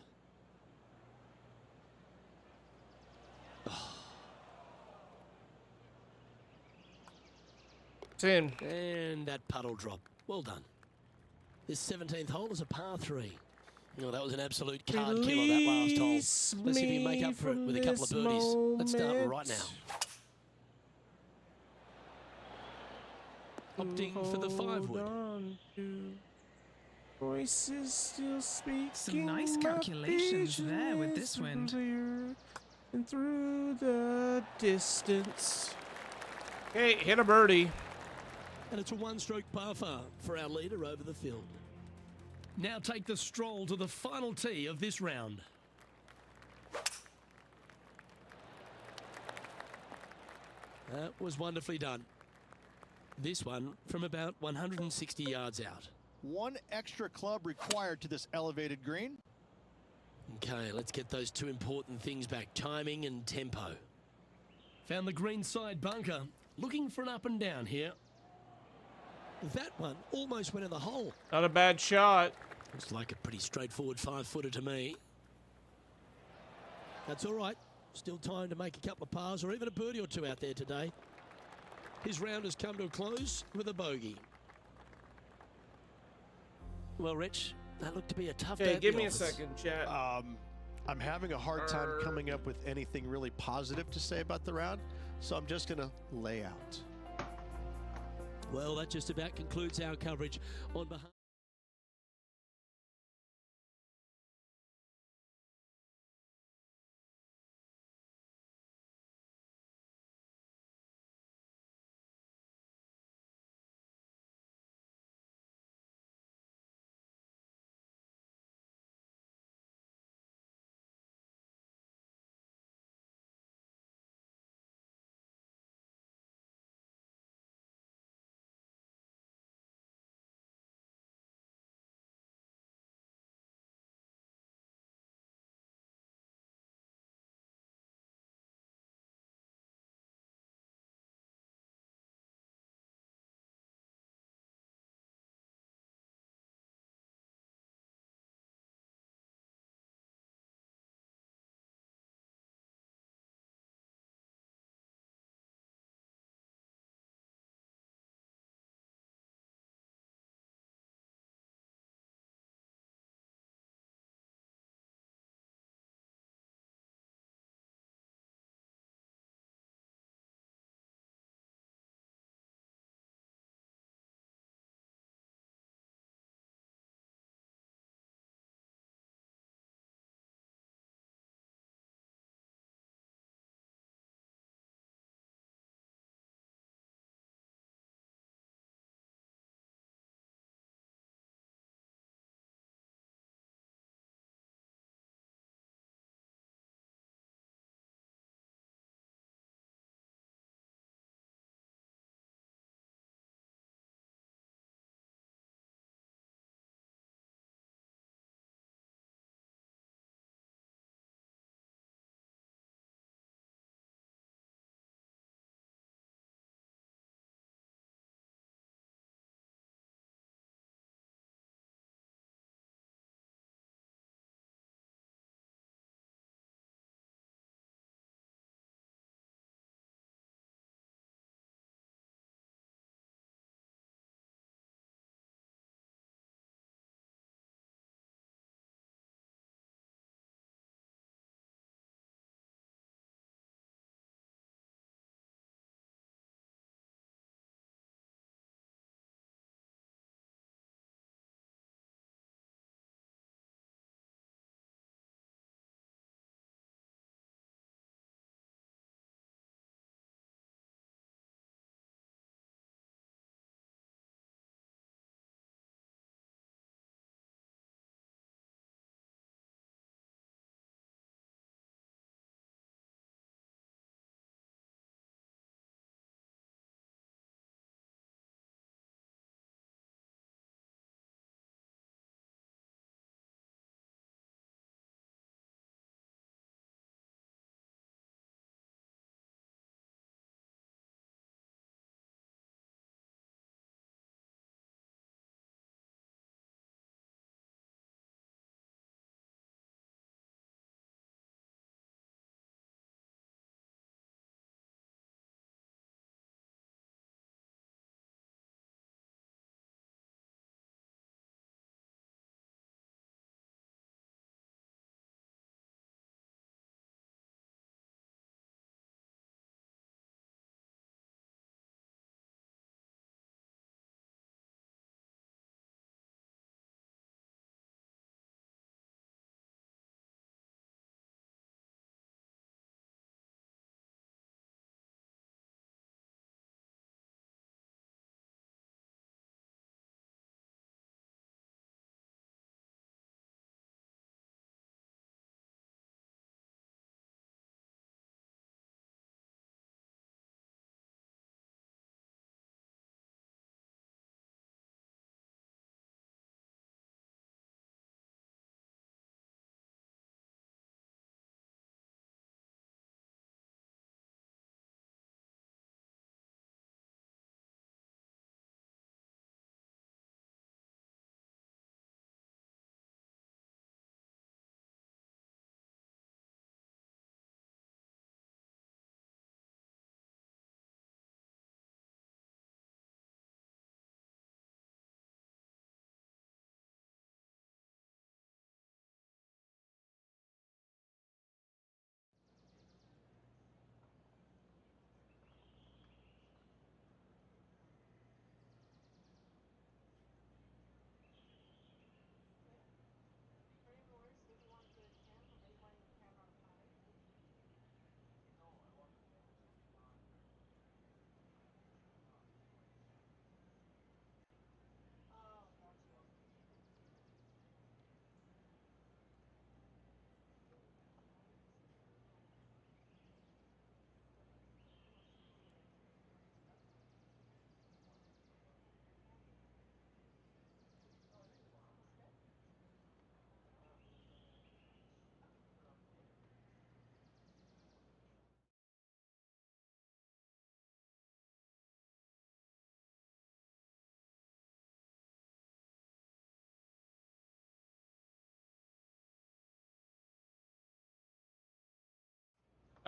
It's in. And that putt will drop. Well done. This 17th hole is a par 3. Oh, that was an absolute card killer, that last hole. Let's see if you make up for it with a couple of birdies. Let's start right now. Opting for the 5-wood. Voices still speak. Some nice calculations there with this wind. And through the distance. Okay, hit a birdie. And it's a one-stroke par far for our leader over the field. Now take the stroll to the final tee of this round. That was wonderfully done. This one from about 160 yards out. One extra club required to this elevated green. Okay, let's get those two important things back, timing and tempo. Found the green side bunker, looking for an up and down here. That one almost went in the hole. Not a bad shot. Looks like a pretty straightforward 5-footer to me. That's all right. Still time to make a couple of pars or even a birdie or two out there today. His round has come to a close with a bogey. Well, Rich, that looked to be a tough day. Okay, at give the me office. a second, chat. I'm having a hard time coming up with anything really positive to say about the round, so I'm just going to lay out. Well, that just about concludes our coverage on behalf.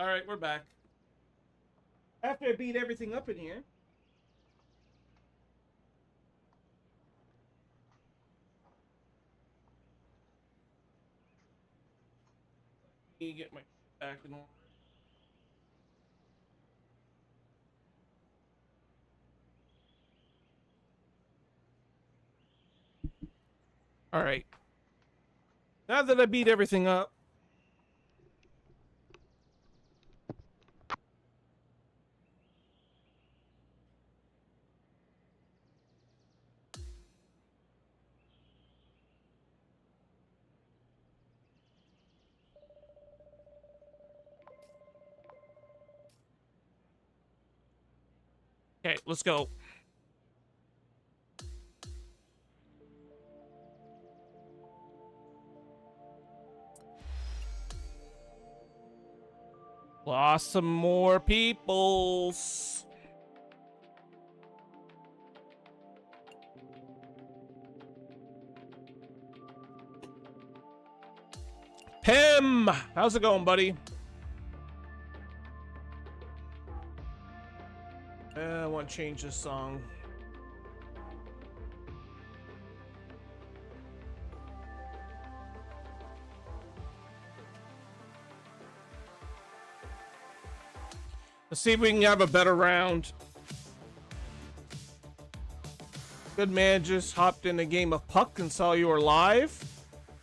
All right, we're back. After I beat everything up in here. Let me get my back in order. All right. Now that I beat everything up, okay, let's go. Lost some more peoples. Pim, how's it going, buddy? I want to change this song. Let's see if we can have a better round. Good man just hopped in a game of puck and saw you were live.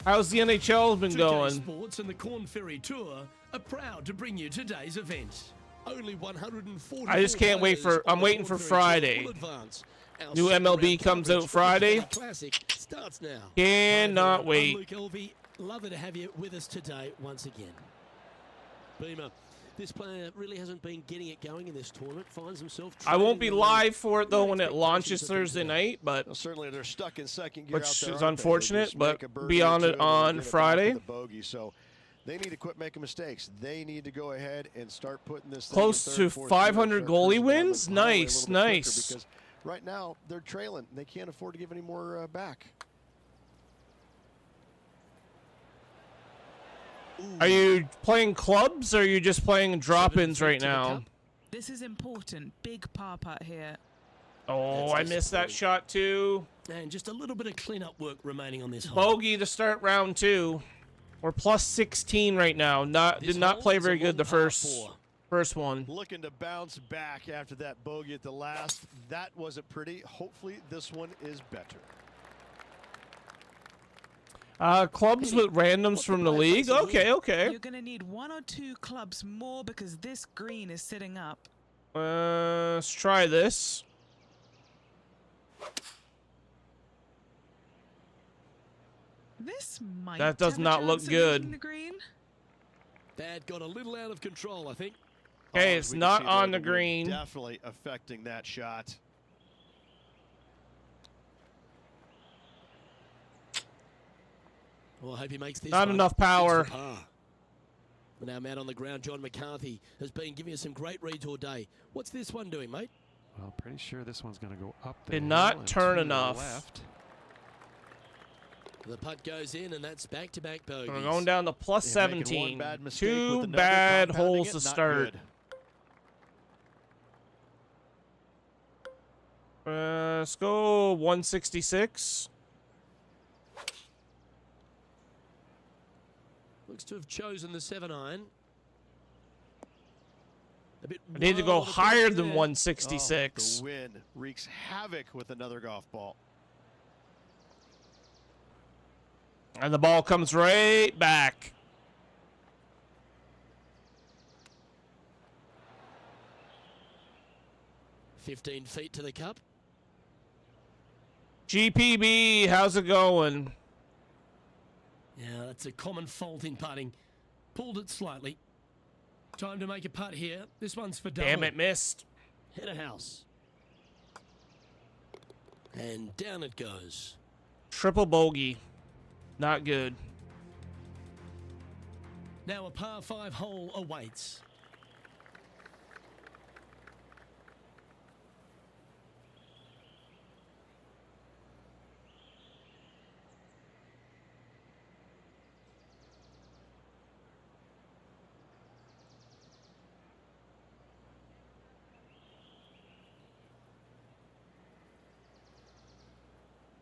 How's the NHL been going? Sports and the Corn Ferry Tour are proud to bring you today's event. Only 140. I just can't wait for. I'm waiting for Friday. New MLB comes out Friday. Classic starts now. Cannot wait. Luke Elvey, lovely to have you with us today once again. Beamer, this player really hasn't been getting it going in this tournament. Finds himself. I won't be live for it though when it launches Thursday night, but Well, certainly they're stuck in second gear, which out there, is aren't they? They unfortunate, just but make a birdie be or on two it and then on get it back Friday. with a bogey. So they need to quit making mistakes. They need to go ahead and start putting this thing Close in to third, fourth, 500 start goalie cruising down the wins? highway a little Nice, bit quicker, nice. Because right now they're trailing. They can't afford to give any more back. Are you playing clubs or are you just playing drop-ins right now? This is important. Big par putt here. Oh, That's I missed that shot too. And just a little bit of cleanup work remaining on this hole. Bogey to start round 2. We're plus 16 right now. Did not play very good the first one. Looking to bounce back after that bogey at the last. That wasn't pretty. Hopefully this one is better. Clubs with randoms from the league. Okay, okay. You're going to need 1 or 2 clubs more because this green is sitting up. Let's try this. This might. That does have a not look chance of good. making the green. That got a little out of control, I think. Okay, Oh, it's as we can not see on there, the wind green. Definitely affecting that shot. Well, I hope he makes this Not one. enough power. It's for par. Now, man on the ground, John McCarthy has been giving us some great reads all day. What's this one doing, mate? Well, pretty sure this one's going to go up the Did hill not and turn to the enough. left. The putt goes in, and that's back-to-back bogeys. We're going down to plus Yeah, making one 17. bad mistake 2 with another, bad compounding holes it, to not start. good. Let's go 166. Looks to have chosen the 7-iron. A bit I need to go wild approach higher than there. 166. The wind wreaks havoc with another golf ball. And the ball comes right back. Oh, 15 feet to the cup. GPB, how's it going? Yeah, that's a common fault in putting. Pulled it slightly. Time to make a putt here. This one's for double. Damn it, missed. Hit a house. And down it goes. Triple bogey. Not good. Now a par 5 hole awaits.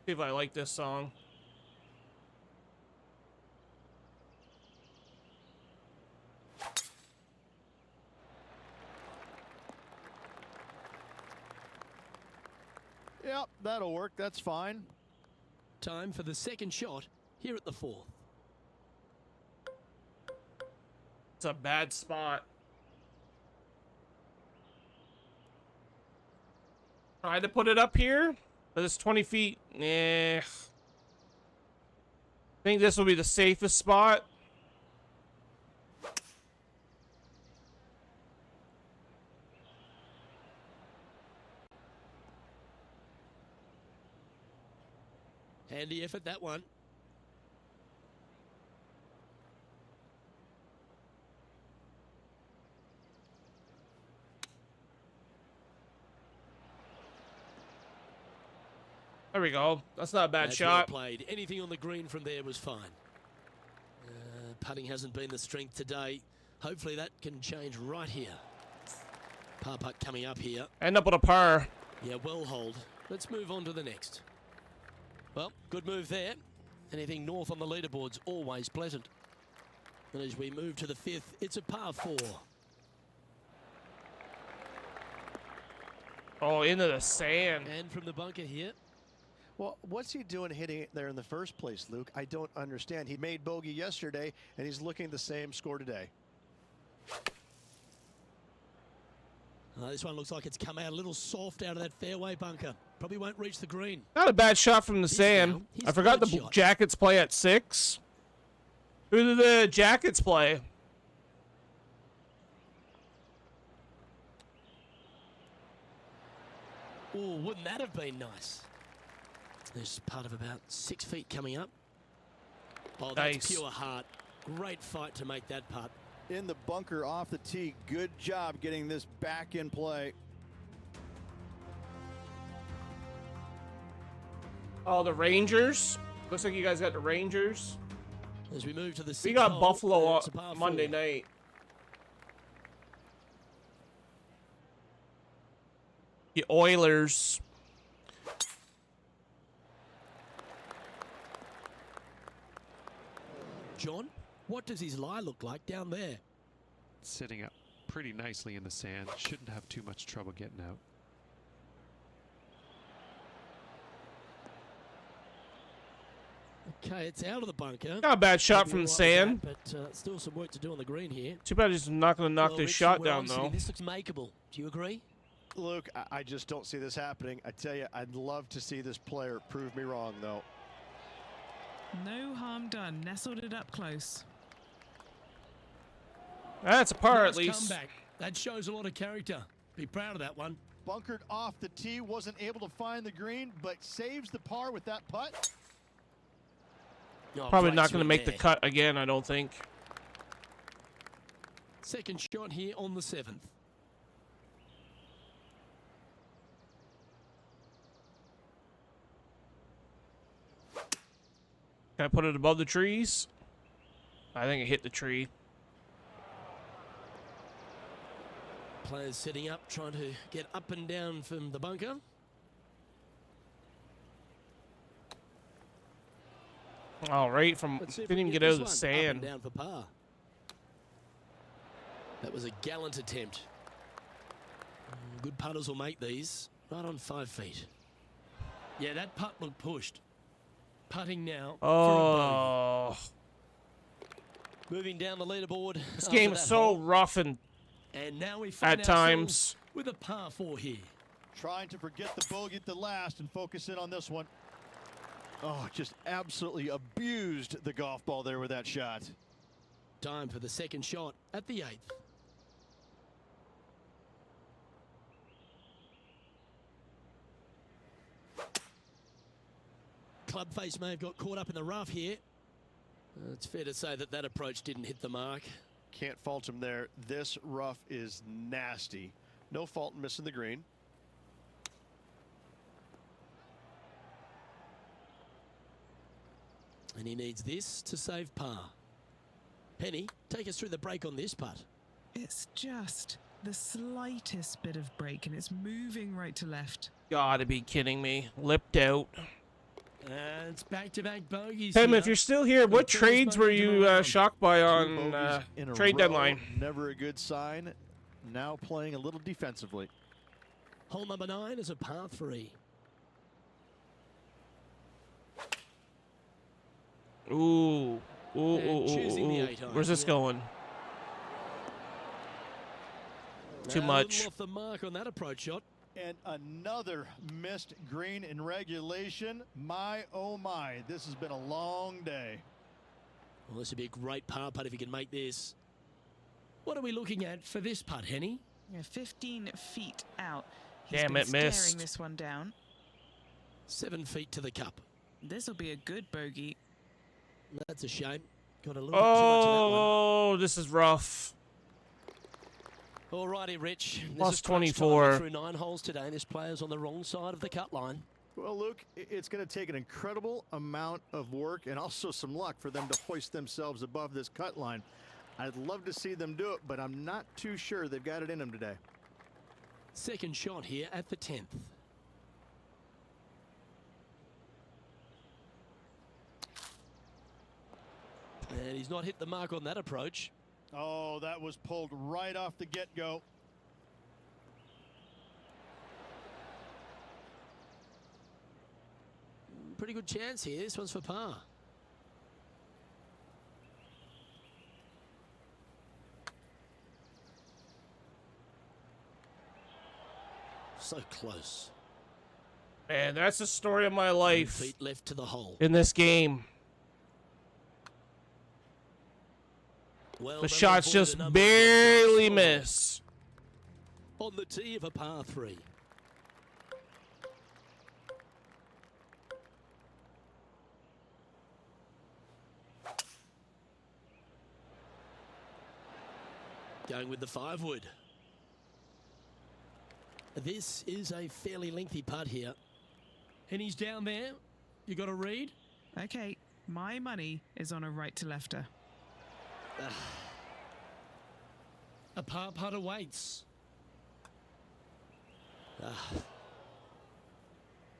See if I like this song. Yep, that'll work. That's fine. Time for the second shot here at the 4th. It's a bad spot. Try to put it up here, but it's 20 feet. I think this will be the safest spot. Handy effort, that one. There we go. That's not a bad That's shot. well played. Anything on the green from there was fine. Putting hasn't been the strength today. Hopefully that can change right here. Par putt coming up here. End up with a par. Yeah, well hold. Let's move on to the next. Well, good move there. Anything north on the leaderboard's always pleasant. And as we move to the 5th, it's a par 4. Oh, into the sand. And from the bunker here. Well, what's he doing hitting it there in the first place, Luke? I don't understand. He made bogey yesterday, and he's looking the same score today. This one looks like it's come out a little soft out of that fairway bunker. Probably won't reach the green. Not a bad shot from the sand. He's I forgot the third shot. Jackets play at 6. Who do the Jackets play? Oh, wouldn't that have been nice? There's part of about 6 feet coming up. Oh, that's Nice. pure heart. Great fight to make that putt. In the bunker off the tee. Good job getting this back in play. Oh, the Rangers. Looks like you guys got the Rangers. As we move to the 6th We got hole, Buffalo it's a par Monday 4. night. The Oilers. John, what does his lie look like down there? Sitting up pretty nicely in the sand. Shouldn't have too much trouble getting out. Okay, it's out of the bunker. Not a bad shot Maybe from the all right with sand. that, but still some work to do on the green here. Too bad he's not going to knock Well, this Rich, shot where down, I'm sitting, though. This looks makeable. Do you agree? Luke, I just don't see this happening. I tell you, I'd love to see this player prove me wrong, though. No harm done. Nestled it up close. That's a par, Nice at least. comeback. That shows a lot of character. Be proud of that one. Bunkered off the tee. Wasn't able to find the green, but saves the par with that putt. Oh, Probably great not going to swing make the there. cut again, I don't think. Second shot here on the 7th. Can I put it above the trees? I think it hit the tree. Players setting up, trying to get up and down from the bunker. All right, from Let's see if we didn't can get out this of the one. Up sand. and down for par. That was a gallant attempt. Good putters will make these. Right on 5 feet. Yeah, that putt looked pushed. Putting now for a Oh, bogey. Moving down the leaderboard. this after game that is so hole. rough and And now we find at ourselves times. with a par 4 here. Trying to forget the bogey at the last and focus in on this one. Oh, just absolutely abused the golf ball there with that shot. Time for the second shot at the 8th. Club face may have got caught up in the rough here. It's fair to say that that approach didn't hit the mark. Can't fault him there. This rough is nasty. No fault in missing the green. And he needs this to save par. Penny, take us through the break on this putt. It's just the slightest bit of break, and it's moving right to left. Gotta be kidding me. Lipped out. And it's back-to-back bogeys. Tim, here. if you're still here, what First trades were bogey to you round. shocked by Two on bogeys in a trade row, deadline? Never a good sign. Now playing a little defensively. Hole number 9 is a par 3. Ooh. Ooh, And choosing the ooh. 8 iron Where's this here. going? Too A much. little off the mark on that approach shot. And another missed green in regulation. My, oh my, this has been a long day. Well, this would be a great par putt if he can make this. What are we looking at for this putt, Henny? Yeah, 15 feet out. He's Damn been it, staring missed. this one down. 7 feet to the cup. This will be a good bogey. That's a shame. Got a little bit too much of that one. Oh, this is rough. Alrighty, Rich. This Plus is crunch time. 24. We're through 9 holes today, and this player's on the wrong side of the cut line. Well, Luke, it's going to take an incredible amount of work and also some luck for them to hoist themselves above this cut line. I'd love to see them do it, but I'm not too sure they've got it in them today. Second shot here at the 10th. And he's not hit the mark on that approach. Oh, that was pulled right off the get-go. Pretty good chance here. This one's for par. So close. Man, that's the story of my 10 life feet left to the hole. in this game. Well, The they'll shots avoid a just number of barely shots. miss. On the tee of a par 3. Going with the 5-wood. This is a fairly lengthy putt here. And he's down there. You got a read? Okay, my money is on a right to lefter. A par putt awaits. 3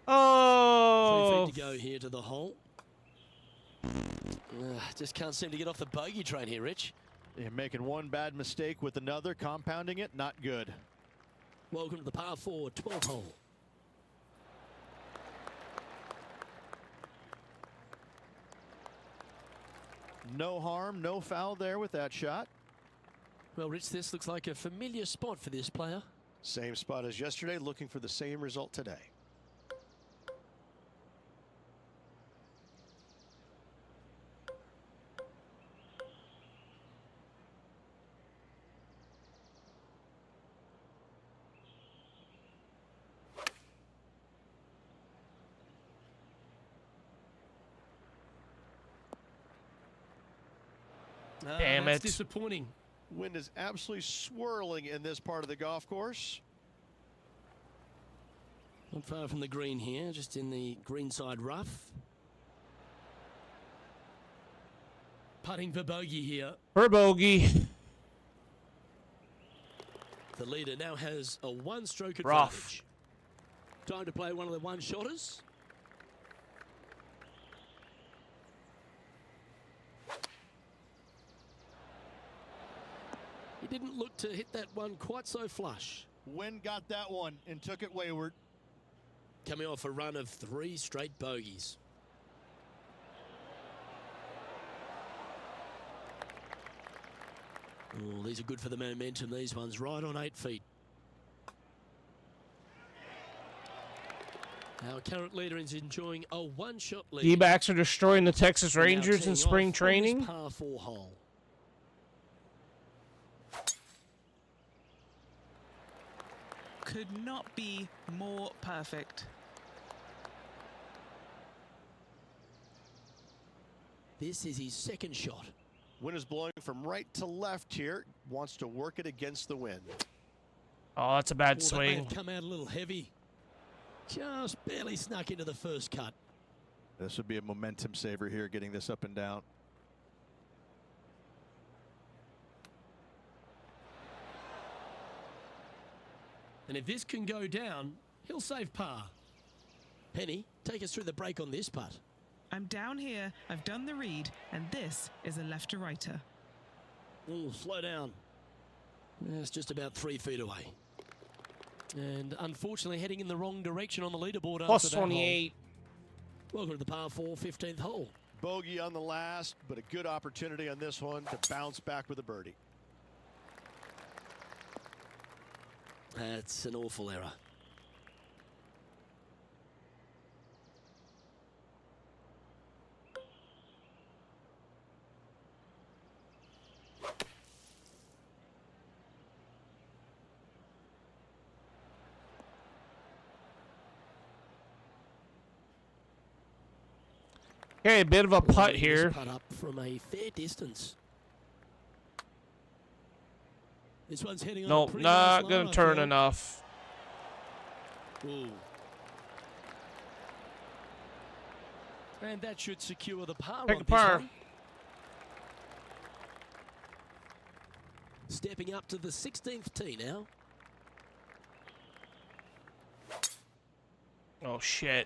Oh, feet to go here to the hole. Just can't seem to get off the bogey train here, Rich. You're making one bad mistake with another, compounding it, not good. Welcome to the par 4 12th hole. No harm, no foul there with that shot. Well, Rich, this looks like a familiar spot for this player. Same spot as yesterday, looking for the same result today. Damn That's it. disappointing. Wind is absolutely swirling in this part of the golf course. Not far from the green here, just in the greenside rough. Putting for bogey here. for bogey. The leader now has a 1-stroke advantage. Rough. Time to play one of the one-shotters. He didn't look to hit that one quite so flush. Wind got that one and took it wayward. Coming off a run of 3 straight bogeys. Oh, these are good for the momentum, these ones. Right on 8 feet. Our current leader is enjoying a 1-shot lead. D-backs are destroying the Texas Now Rangers teeing in spring off on this training. par 4 hole. Could not be more perfect. This is his 2nd shot. Wind is blowing from right to left here. Wants to work it against the wind. Oh, that's a bad Oh, that may swing. have come out a little heavy. Just barely snuck into the first cut. This would be a momentum saver here, getting this up and down. And if this can go down, he'll save par. Penny take us through the break on this putt. I'm down here, I've done the read, and this is a left to righter. Slow down. It's just about 3 feet away. And unfortunately heading in the wrong direction on the leaderboard after Plus that hole. 28. Welcome to the par 4 15th hole. Bogey on the last, but a good opportunity on this one to bounce back with a birdie. That's an awful error. Okay, a bit of a putt This here. Putt up from a fair distance. This one's heading on. Nope, a pretty not nice gonna line, I turn feel. enough. Ooh. And that should secure the par Take on a this par. one. Stepping up to the 16th tee now. Oh shit.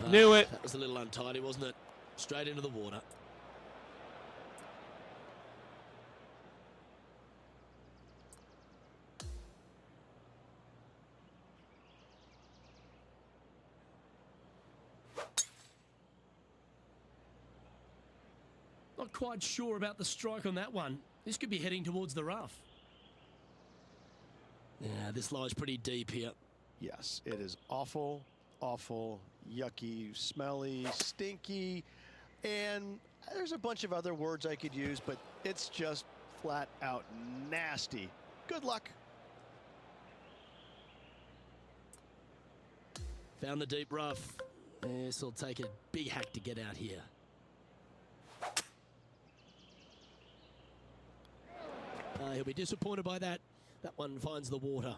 Knew it. That was a little untidy, wasn't it? Straight into the water. Not quite sure about the strike on that one. This could be heading towards the rough. Yeah, this lies pretty deep here. Yes, it is awful, awful, yucky, smelly, stinky, and there's a bunch of other words I could use, but it's just flat out nasty. Good luck. Found the deep rough. This will take a big hack to get out here. He'll be disappointed by that. That one finds the water.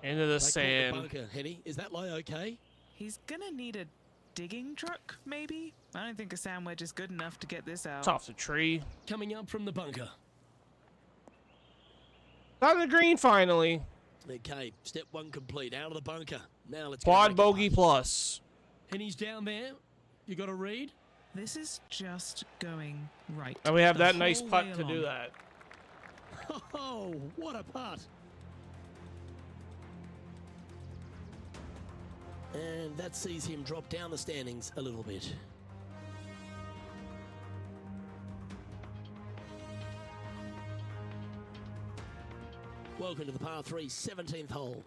Into the They caught the sand. bunker. Henny, is that lie okay? He's gonna need a digging truck, maybe? I don't think a sand wedge is good enough to get this out. It's off the tree. Coming up from the bunker. Got the green finally. Okay, step 1 complete. Out of the bunker. Now let's Quad go. bogey plus. Henny's down there. You got a read? This is just going right. And we have the that nice whole putt way to do along. that. Oh, what a putt. And that sees him drop down the standings a little bit. Welcome to the par 3 17th hole.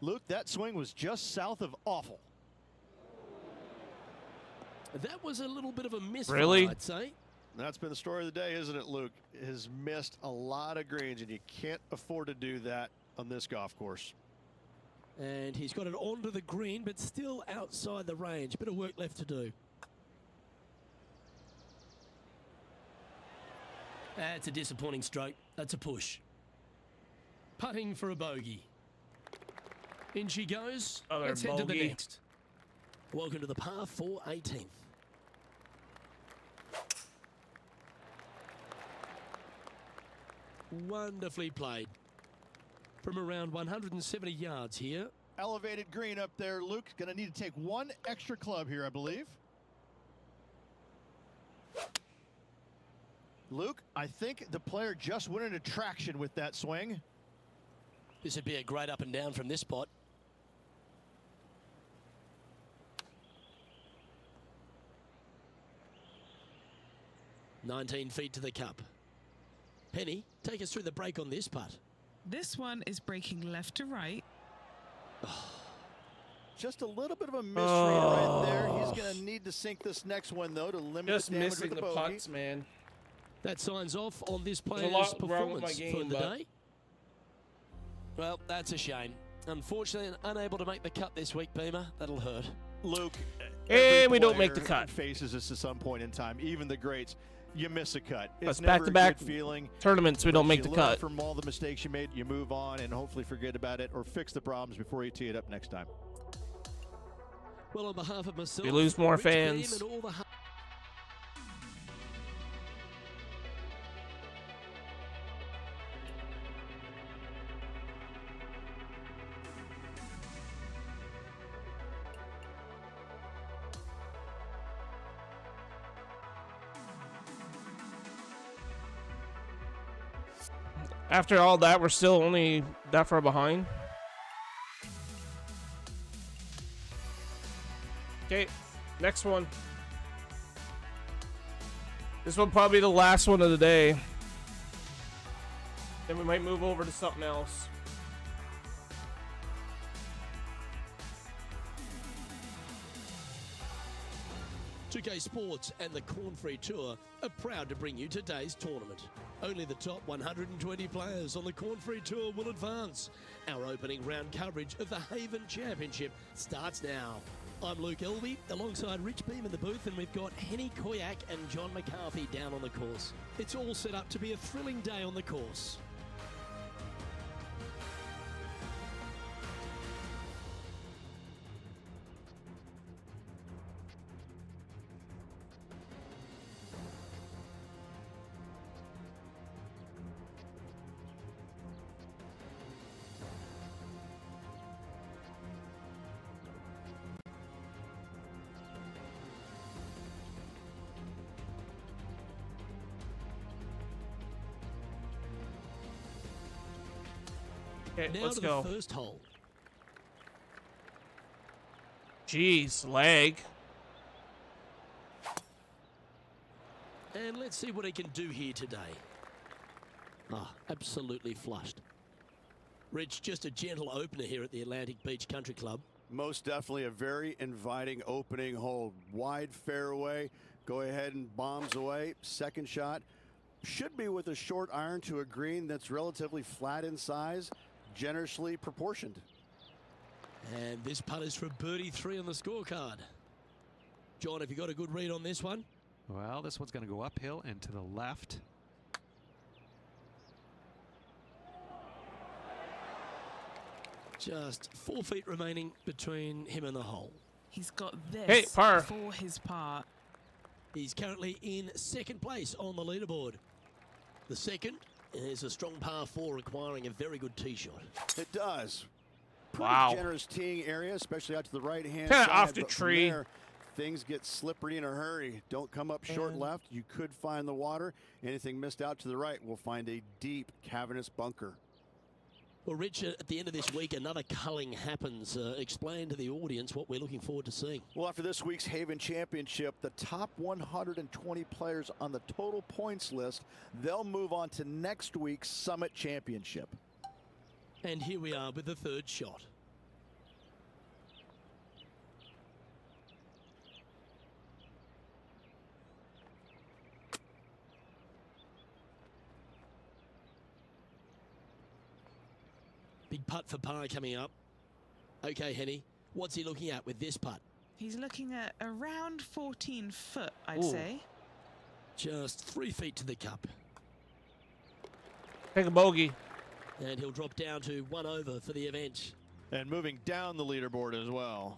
Luke, that swing was just south of awful. That was a little bit of a miss, Really? I'd say. That's been the story of the day, isn't it, Luke? Has missed a lot of greens, and you can't afford to do that on this golf course. And he's got it onto the green, but still outside the range. Bit of work left to do. That's a disappointing stroke. That's a push. Putting for a bogey. In she goes. Another Let's head to the bogey. next. Welcome to the par 4 18th. Wonderfully played. From around 170 yards here. Elevated green up there, Luke. Going to need to take one extra club here, I believe. Luke, I think the player just went into traction with that swing. This would be a great up and down from this spot. "19 feet to the cup." Penny, take us through the break on this putt. This one is breaking left to right. just a little bit of a misread right there. He's going to need to sink this next one, though, to limit Just the damage missing with the the bogey. putts, man. That signs off on this There's a player's lot wrong with my performance game, for the but- day. Well, that's a shame. Unfortunately, unable to make the cut this week, Beamer. That'll hurt. Luke, And every we don't make the player cut. faces this at some point in time. Even the greats, you miss a cut. That's It's never back-to-back a good feeling. tournaments, we don't But make you the learn cut. From all the mistakes you made, you move on and hopefully forget about it or fix the problems before you tee it up next time. Well, on behalf of myself, We lose more Rich Beam fans. and all the After all that, we're still only that far behind. Okay, next one. This will probably be the last one of the day. Then we might move over to something else. UK Sports and the Corn Free Tour are proud to bring you today's tournament. Only the top 120 players on the Corn Free Tour will advance. Our opening round coverage of the Haven Championship starts now. I'm Luke Elvey, alongside Rich Beam in the booth, and we've got Henny Koyak and John McCarthy down on the course. It's all set up to be a thrilling day on the course. Okay, Now let's to go. the first hole. Jeez, lag. And let's see what he can do here today. Ah, absolutely flushed. Rich, just a gentle opener here at the Atlantic Beach Country Club. Most definitely a very inviting opening hole. Wide fairway. Go ahead and bombs away. Second shot should be with a short iron to a green that's relatively flat in size, generously proportioned. And this putt is for birdie 3 on the scorecard. John, have you got a good read on this one? Well, this one's going to go uphill and to the left. Just 4 feet remaining between him and the hole. He's got this Hey, par. for his par. He's currently in second place on the leaderboard. The second is a strong par 4 requiring a very good tee shot. It does. Pretty Wow. generous teeing area, especially out to the right hand Kinda side. off the but from tree. there, things get slippery in a hurry. Don't come up short left. You could find the water. Anything missed out to the right will find a deep, cavernous bunker. Well, Richard, at the end of this week, another culling happens. Explain to the audience what we're looking forward to seeing. Well, after this week's Haven Championship, the top 120 players on the total points list, they'll move on to next week's Summit Championship. And here we are with the third shot. Big putt for par coming up. Okay, Henny, what's he looking at with this putt? He's looking at around 14 foot, I'd Ooh. say. Just 3 feet to the cup. Take a bogey. And he'll drop down to 1 over for the event. And moving down the leaderboard as well.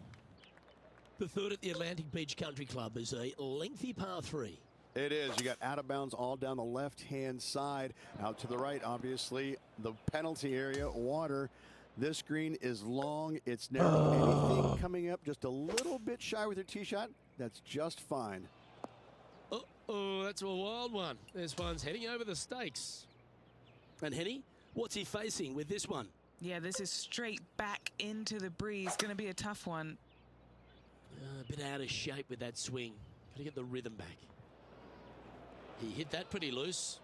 The third at the Atlantic Beach Country Club is a lengthy par 3. It is. You got out of bounds all down the left-hand side. Out to the right, obviously, the penalty area, water. This green is long. It's narrow. Anything coming up just a little bit shy with your tee shot, that's just fine. Oh, that's a wild one. This one's heading over the stakes. And Henny, what's he facing with this one? Yeah, this is straight back into the breeze. Going to be a tough one. A bit out of shape with that swing. Got to get the rhythm back. He hit that pretty loose.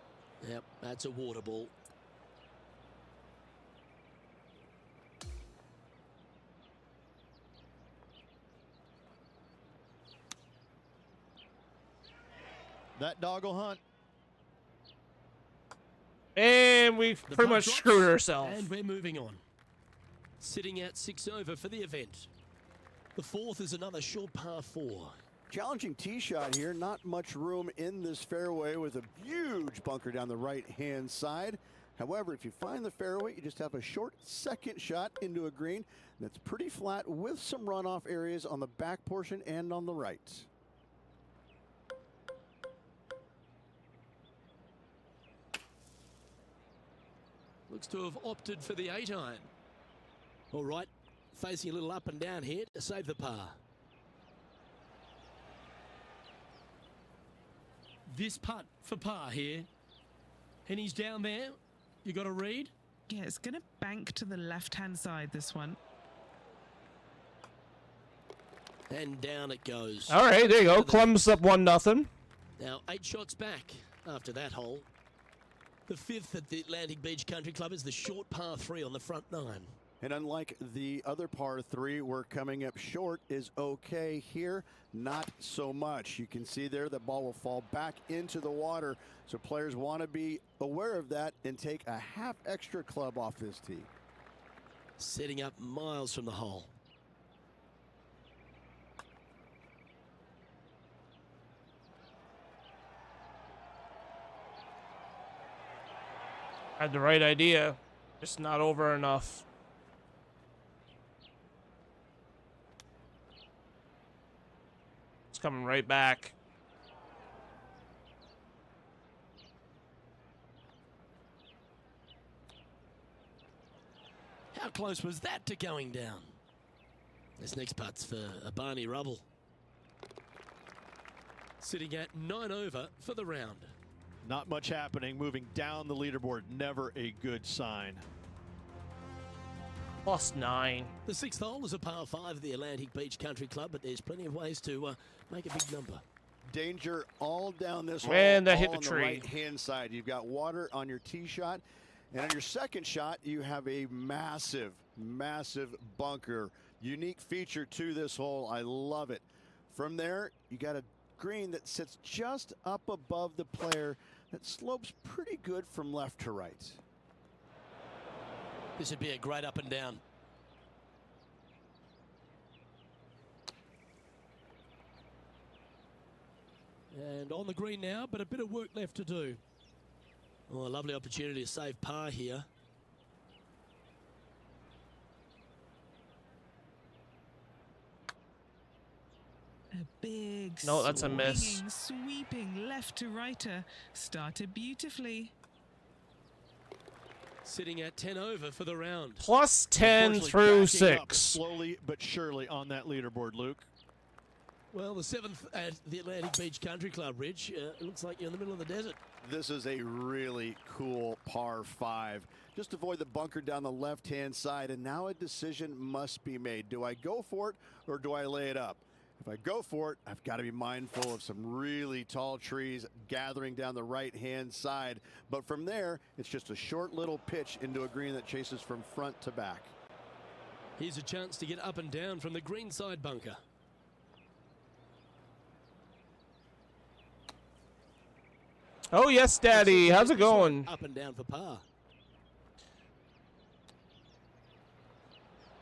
Yep, that's a water ball. That dog will hunt. And we've The pretty putt much drops, screwed ourselves. And we're moving on. Sitting at 6 over for the event. The fourth is another short par 4. Challenging tee shot here. Not much room in this fairway with a huge bunker down the right-hand side. However, if you find the fairway, you just have a short second shot into a green that's pretty flat with some runoff areas on the back portion and on the right. Looks to have opted for the 8-iron. All right, facing a little up and down here to save the par. This putt for par here. And he's down there. You got to read? Yeah, it's going to bank to the left-hand side, this one. And down it goes. All right, there you go. Columbus up 1-0. Now 8 shots back after that hole. The fifth at the Atlantic Beach Country Club is the short par 3 on the front 9. And unlike the other par 3, where coming up short is okay, here not so much. You can see there the ball will fall back into the water, so players want to be aware of that and take a half extra club off this tee. Setting up miles from the hole. Had the right idea, just not over enough. It's coming right back. How close was that to going down? This next putt's for a Barney Rubble. Sitting at 9 over for the round. Not much happening. Moving down the leaderboard, never a good sign. +9. The sixth hole is a par 5 at the Atlantic Beach Country Club, but there's plenty of ways to make a big number. Danger all down this hole. And that hit all the on tree. right-hand side. You've got water on your tee shot, and on your second shot, you have a massive, massive bunker. Unique feature to this hole. I love it. From there, you got a green that sits just up above the player that slopes pretty good from left to right. This would be a great up and down. And on the green now, but a bit of work left to do. Oh, a lovely opportunity to save par here. A big, No, that's a miss. sweeping left to righter. Started beautifully. Sitting at 10 over for the round. +10 Unfortunately, through backing up 6. slowly but surely on that leaderboard, Luke. Well, the 7th at the Atlantic Beach Country Club, Rich. It looks like you're in the middle of the desert. This is a really cool par 5. Just avoid the bunker down the left-hand side, and now a decision must be made. Do I go for it or do I lay it up? If I go for it, I've got to be mindful of some really tall trees gathering down the right-hand side. But from there, it's just a short little pitch into a green that chases from front to back. Here's a chance to get up and down from the green side bunker. Oh, yes, Daddy. How's it going? Up and down for par.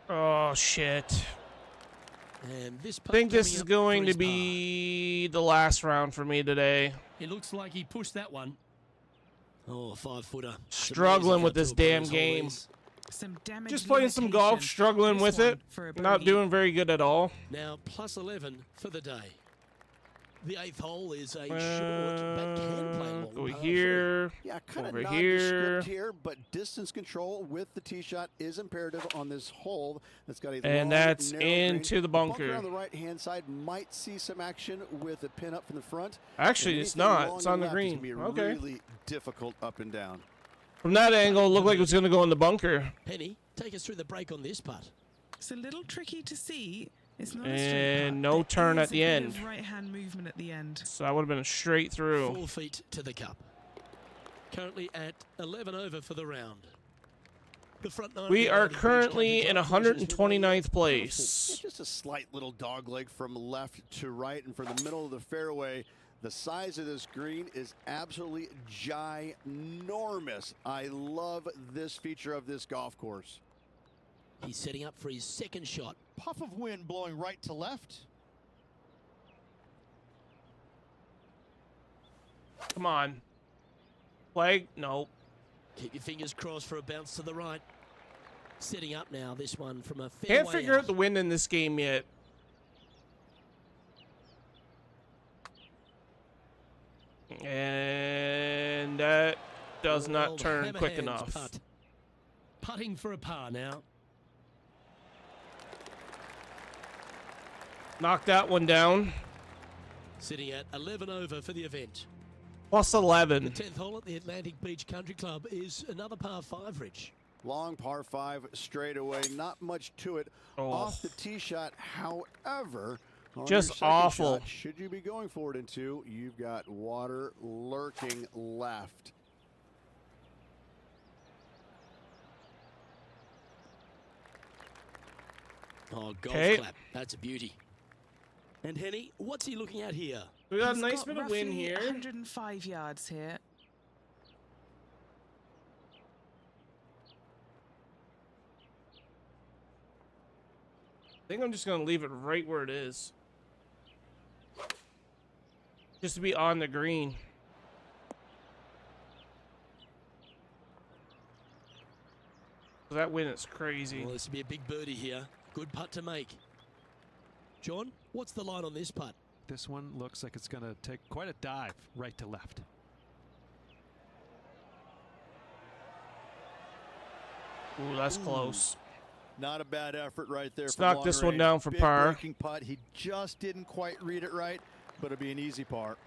Oh, shit. And this I think this putt is coming up going for to his be the last round for me today. par. It looks like he pushed that one. Oh, a 5-footer. Struggling with this damn game. Some damage. Just playing some golf, struggling with it. Not doing very good at all. Now +11 for the day. The 8th hole is a short but can play long. Go par here. Yeah, kind of Over nondescript here, but distance control with the tee shot is imperative on this hole. That's got a And long, that's narrow into green. the bunker. On the right-hand side might see some action with a pin up from the front. Actually, And it's anything not. long It's and on the left is green. gonna be Okay. really difficult up and down. From that angle, it looked like it was going to go in the bunker. Penny, take us through the break on this putt. It's a little tricky to see. It's not a straight And putt. no There turn is at the a bit end. of right-hand movement at the end. So that would have been a straight through. 4 feet to the cup. Currently at 11 over for the round. The front nine We of the are Atlantic Beach currently Country in Club finishes with a 129th It's place. just a slight little dog leg from left to right, and from the middle of the fairway, The size of this green is absolutely ginormous. I love this feature of this golf course. He's setting up for his second shot. Puff of wind blowing right to left. Come on. Flag? Nope. Keep your fingers crossed for a bounce to the right. Setting up now, this one from a fairway Can't figure out the wind in this game yet. And that does not turn quick hammerhands enough. putt. Putting for a par now. Knock that one down. Sitting at 11 over for the event. Plus The 11. 10th hole at the Atlantic Beach Country Club is another par 5, Rich. Long par 5 straightaway. Not much to it Oh. off the tee shot. However, on Just your second awful. shot, should you be going for it in 2, you've got water lurking left. Oh, golf Okay. clap. That's a beauty. And Henny, what's he looking at here? We got a He's nice got bit of wind roughly here. 105 yards here. I think I'm just going to leave it right where it is. Just to be on the green. That wind is crazy. Well, this will be a big birdie here. Good putt to make. John, what's the line on this putt? This one looks like it's going to take quite a dive right to left. Ooh, that's close. Not a bad effort right there. Let's from knock long this one range. down for Big par. breaking putt. He just didn't quite read it right, but it'll be an easy par.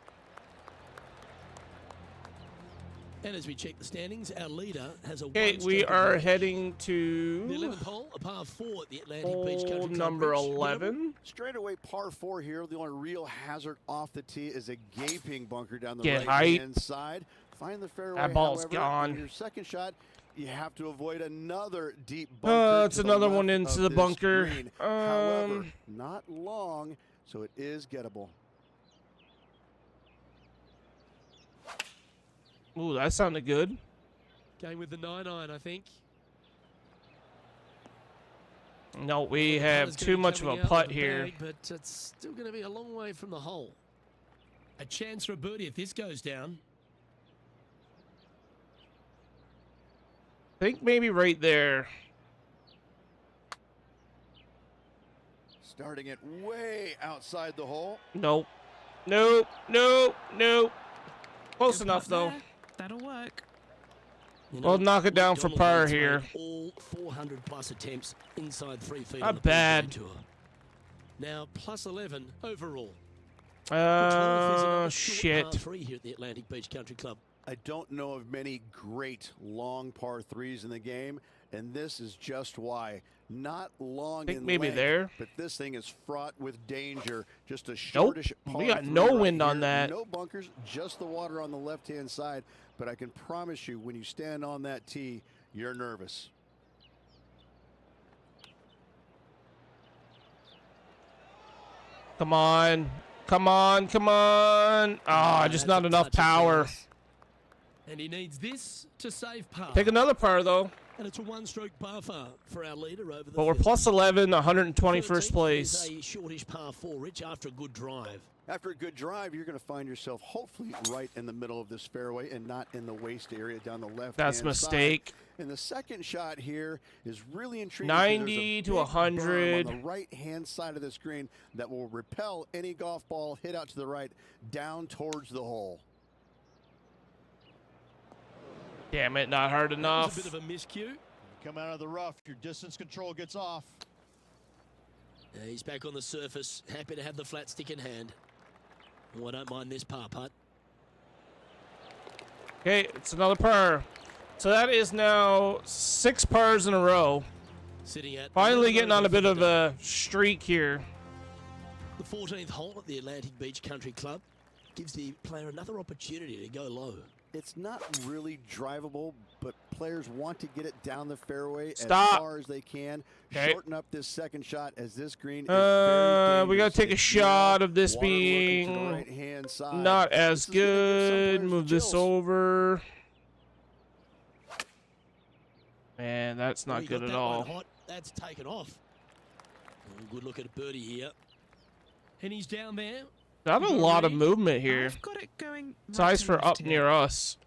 And as we check the standings, our leader has a Okay, one we stroke are advantage. heading The to 11th hole, a par 4 at the Atlantic Beach hole Country Club. number Rich, 11. Straightaway par 4 here. The only real hazard off the tee is a gaping bunker down the Get right-hand side. Find the fairway. That ball's however, gone. on your second shot, you have to avoid another deep bunker. It's to the another left one into of the this bunker. green. However, not long, so it is gettable. Ooh, that sounded good. Going with the 9-iron, I think. No, we The have putter's too gonna be much of coming a out putt with the here. bag, but it's still going to be a long way from the hole. A chance for a birdie if this goes down. I think maybe right there. Starting it way outside the hole. Nope. Nope. Nope. Nope. Close Good enough, putt though. there. That'll work. You We'll knock it down for McDonald par has made here. All 400 plus attempts inside 3 feet. Not on the PGA bad. Tour. Now plus 11 overall. The 12th is another short par Shit. 3 here at the Atlantic Beach Country Club. I don't know of many great long par 3s in the game, and this is just why. Not long Think in maybe length, there. but this thing is fraught with danger. Just a shortish par We got 3 no right wind on here. that. No bunkers, just the water on the left-hand side. But I can promise you, when you stand on that tee, you're nervous. Come on. Come on. Come on. Ah, just That's not a enough touch of power. class. And he needs this to save par. Take another par, though. And it's a one-stroke par for our leader over the But we're field. plus 11, 121st 13th place. is a shortish par 4, Rich, after a good drive. After a good drive, you're going to find yourself hopefully right in the middle of this fairway and not in the waist area down the left. That's a mistake. And the second shot here is really intriguing. 90 to 100. On the right-hand side of the screen that will repel any golf ball hit out to the right down towards the hole. Damn it, not hard That was enough. a bit of a miscue. Come out of the rough, your distance control gets off. He's back on the surface, happy to have the flat stick in hand. Oh, I don't mind this par putt. Okay, it's another par. So that is now 6 pars in a row. Sitting at Finally 11 getting on a over bit for of the day. a streak here. The 14th hole at the Atlantic Beach Country Club gives the player another opportunity to go low. It's not really drivable, but players want to get it down the fairway as far as they can. Okay. Shorten up this second shot as this green is We very gotta take a shot of this Water looking to the being right-hand side. not as This is gonna give some good. players Move the this chills. over. Man, that's Oh, not he good got at that one all. hot. That's taken off. Oh, good look at a birdie here. And he's down there. Not a lot of movement here. I've got it going. It's right nice to for left up here. near us.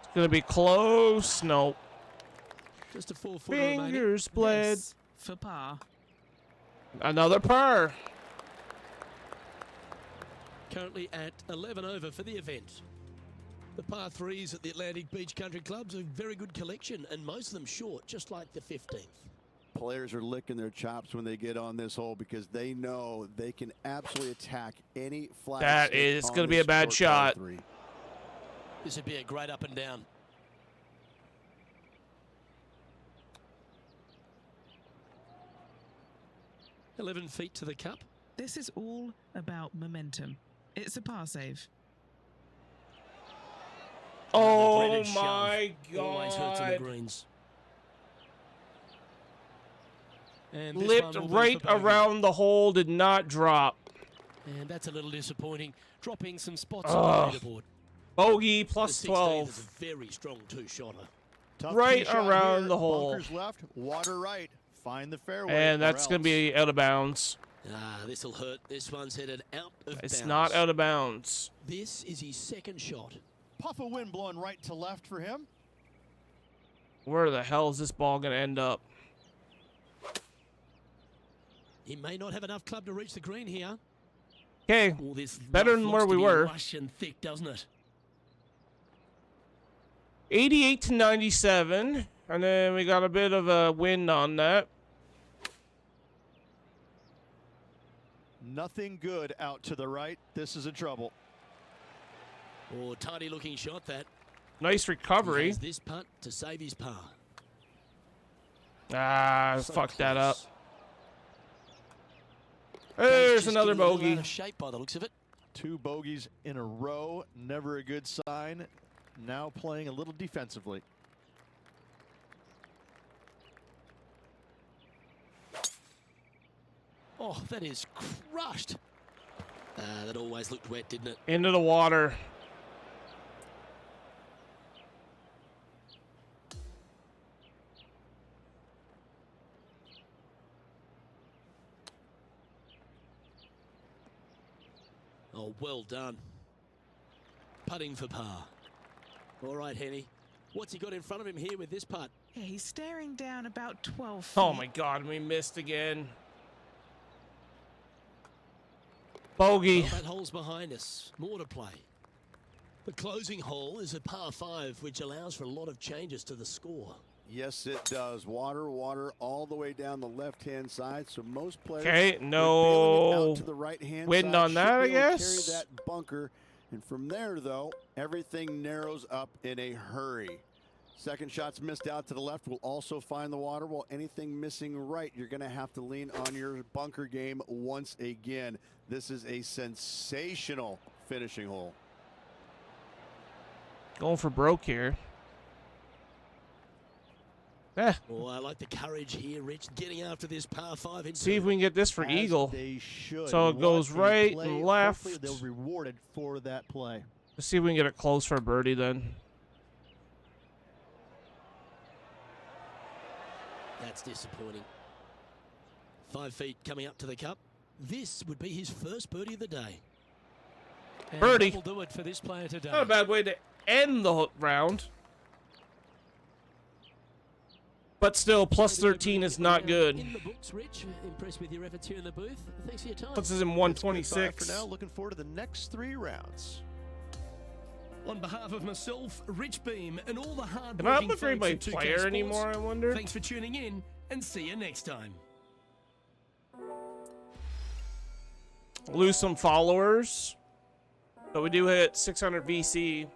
It's gonna be close. Nope. Just a 4-footer remaining. Fingers bled. This for par. Another par. Currently at 11 over for the event. The par 3s at the Atlantic Beach Country Club's a very good collection, and most of them short, just like the 15th. Players are licking their chops when they get on this hole because they know they can absolutely attack any flag. That is going to be a bad shot. This would be a great up and down. "11 feet to the cup." This is all about momentum. It's a par save. Oh Dreaded shove. my Always hurts on the god. greens. And this Lipped one will be right for bogey. around the hole, did not drop. And that's a little disappointing, dropping some spots Ugh. on the leaderboard. Bogey The plus 16 12. is a very strong two-shotter. Tough Right tee shot around here. the hole. Bunkers left, water right. Find the fairway. And or that's going to else. be out of bounds. Ah, this'll hurt. This one's headed out of It's bounds. not out of bounds. This is his second shot. Puff of wind blowing right to left for him. Where the hell is this ball going to end up? He may not have enough club to reach the green here. Okay, All this better rough than looks where to we be were. lush and thick, doesn't it? 88 to 97. And then we got a bit of a wind on that. Nothing good out to the right. This is in trouble. Oh, tiny looking shot that. Nice He recovery. has this putt to save his par. Ah, So fuck that up. close. There's Just another getting a little bogey. Out of shape by the looks of it. 2 bogeys in a row. Never a good sign. Now playing a little defensively. Oh, that is crushed. That always looked wet, didn't it? Into the water. Oh, well done. Putting for par. All right, Henny. What's he got in front of him here with this putt? Yeah, he's staring down about 12 feet. Oh my god, we missed again. Bogey. Well, that hole's behind us. More to play. The closing hole is a par 5, which allows for a lot of changes to the score. Yes, it does. Water, water, all the way down the left-hand side. So most players. Okay, are bailing it no out to the right-hand wind side. on Should that, I be able to guess. Carry that bunker, and from there, though, everything narrows up in a hurry. Second shot's missed out to the left. Will also find the water. While anything missing right, you're going to have to lean on your bunker game once again. This is a sensational finishing hole. Going for broke here. Eh, Oh, I like the courage here, Rich, getting after this par 5. In see if we can get this for As Eagle. They should. So it goes What a right play. and left. Hopefully they'll be rewarded for that play. Let's see if we can get it close for a birdie then. That's disappointing. 5 feet coming up to the cup. This would be his first birdie of the day. And Birdie. that will do it for this player today. Not a bad way to end the round. But still, plus 13 is not good. In the books, Rich. Impressed with your efforts here in the booth. Thanks for your time. Puts us in That's goodbye 126. for now. Looking forward to the next 3 rounds. On behalf of myself, Rich Beam, and all the hard Can I working upgrade my folks at 2K player Sports, anymore, I wonder? Thanks for tuning in, and see you next time. Lose some followers. But we do hit 600 VC.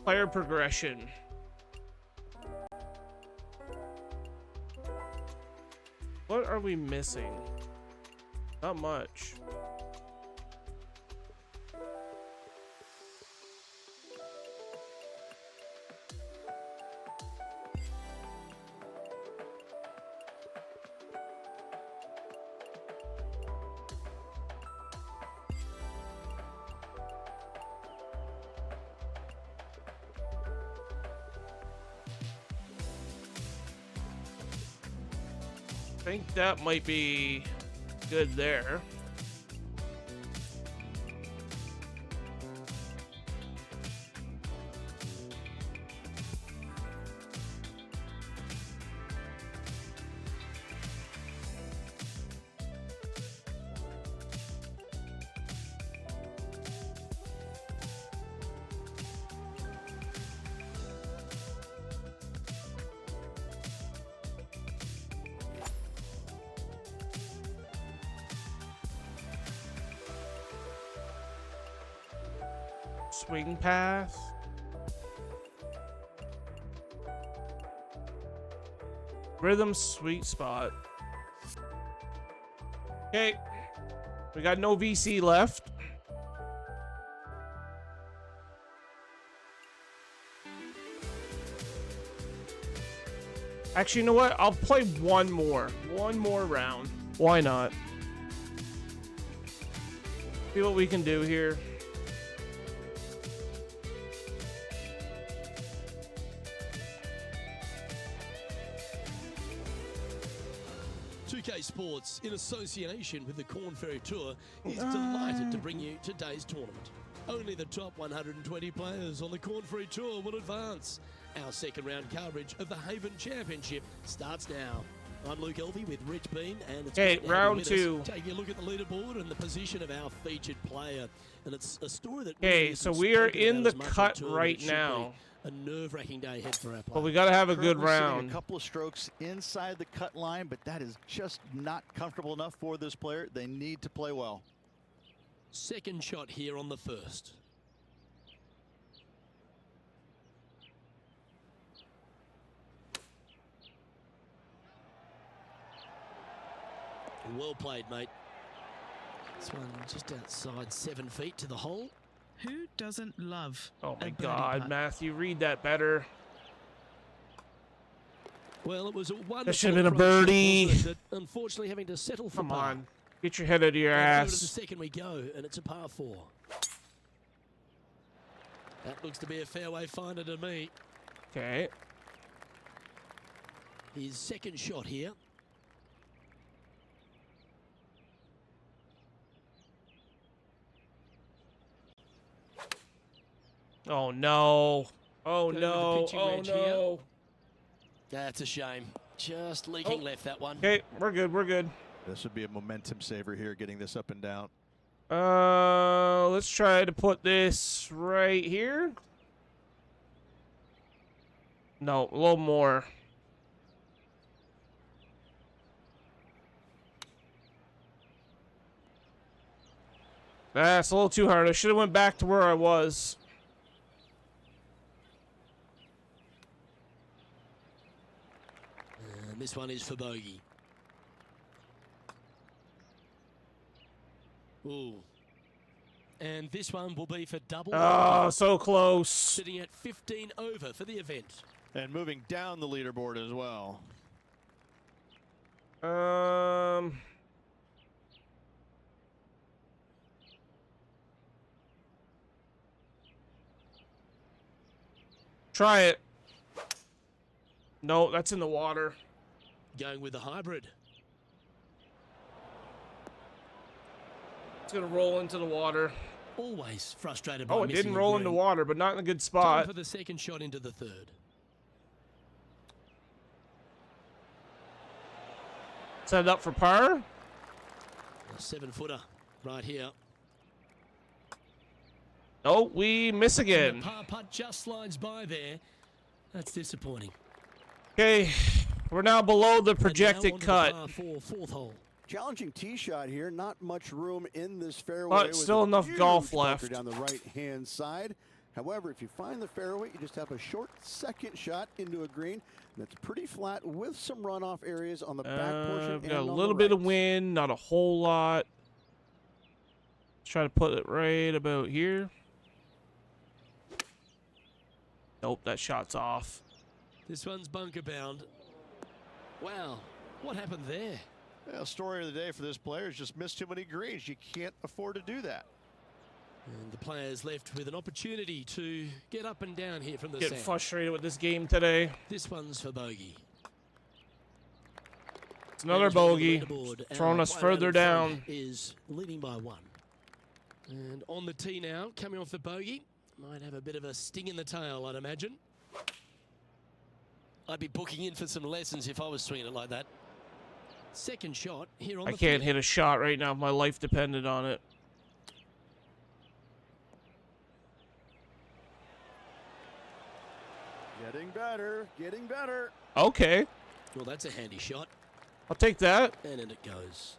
Player progression. What are we missing? Not much. I think that might be good there. Swing path. Rhythm sweet spot. Okay. We got no VC left. Actually, you know what? I'll play one more round. Why not? See what we can do here. 2K Sports, in association with the Corn Ferry Tour, is delighted to bring you today's tournament. Only the top 120 players on the Corn Ferry Tour will advance. Our second round coverage of the Haven Championship starts now. I'm Luke Elvey with Rich Bean, and it's great round two. Taking a look at the leaderboard and the position of our featured player, and it's a story that. Okay, so we are in the cut right now. A nerve-wracking day ahead for our player. But we got to have a good Currently sitting round. A couple of strokes inside the cut line, but that is just not comfortable enough for this player. They need to play well. Second shot here on the first. Well played, mate. This one just outside 7 feet to the hole. Who doesn't love Oh my a birdie God, putt? Matthew, read that better. Well, it was a wonderful. That should have been a approach, birdie. wasn't it? Unfortunately, having to settle for Come par. on, get your head out of your And third of the ass. second we go, and it's a par 4. That looks to be a fairway finder to me. Okay. His second shot here. Oh no. Oh Going with the no. pitching Oh wedge here. no. That's a shame. Just leaking left that one. Okay, we're good. We're good. This would be a momentum saver here, getting this up and down. Let's try to put this right here. No, a little more. That's a little too hard. I should have went back to where I was. And this one is for bogey. Ooh. And this one will be for double. Oh, so close. Sitting at 15 over for the event. And moving down the leaderboard as well. Try it. No, that's in the water. Going with the hybrid. It's gonna roll into the water. Always frustrated by Oh, it missing didn't a roll into green. water, but not in a good Time spot. for the second shot into the third. Set it up for par. A 7-footer right here. Oh, we miss And again. the par putt just slides by there. That's disappointing. Okay, we're now below the And now projected onto the cut. par 4, fourth hole. Challenging tee shot here. Not much room in this fairway. But It was still a enough huge golf bunker left. down the right-hand side. However, if you find the fairway, you just have a short second shot into a green that's pretty flat with some runoff areas on the back portion. We got a little bit of wind, not a whole lot. Let's try to put it right about here. Nope, that shot's off. This one's bunker bound. Wow, what happened there? Well, story of the day for this player is just missed too many greens. You can't afford to do that. And the players left with an opportunity to get up and down here from the Getting sand. frustrated with this game today. This one's for bogey. It's another bogey. Throwing us further down. Is leading by 1. And on the tee now, coming off the bogey. Might have a bit of a sting in the tail, I'd imagine. I'd be booking in for some lessons if I was swinging it like that. Second shot here on I the can't field. hit a shot right now if my life depended on it. Getting better, getting better. Okay, Well, that's a handy shot. I'll take that. And in it goes.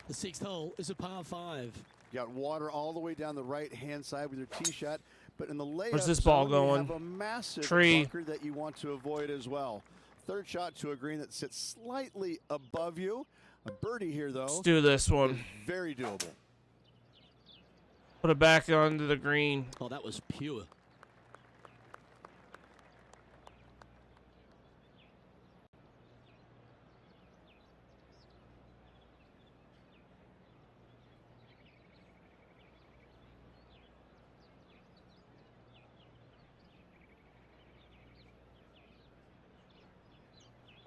The 6th hole is a par 5. You got water all the way down the right-hand side with your tee shot, but in the layup Where's this ball zone, going? you have a massive Tree. bunker that you want to avoid as well. Third shot to a green that sits slightly above you. A birdie here, though, Let's do this is one. very doable. Put it back onto the green. Oh, that was pure.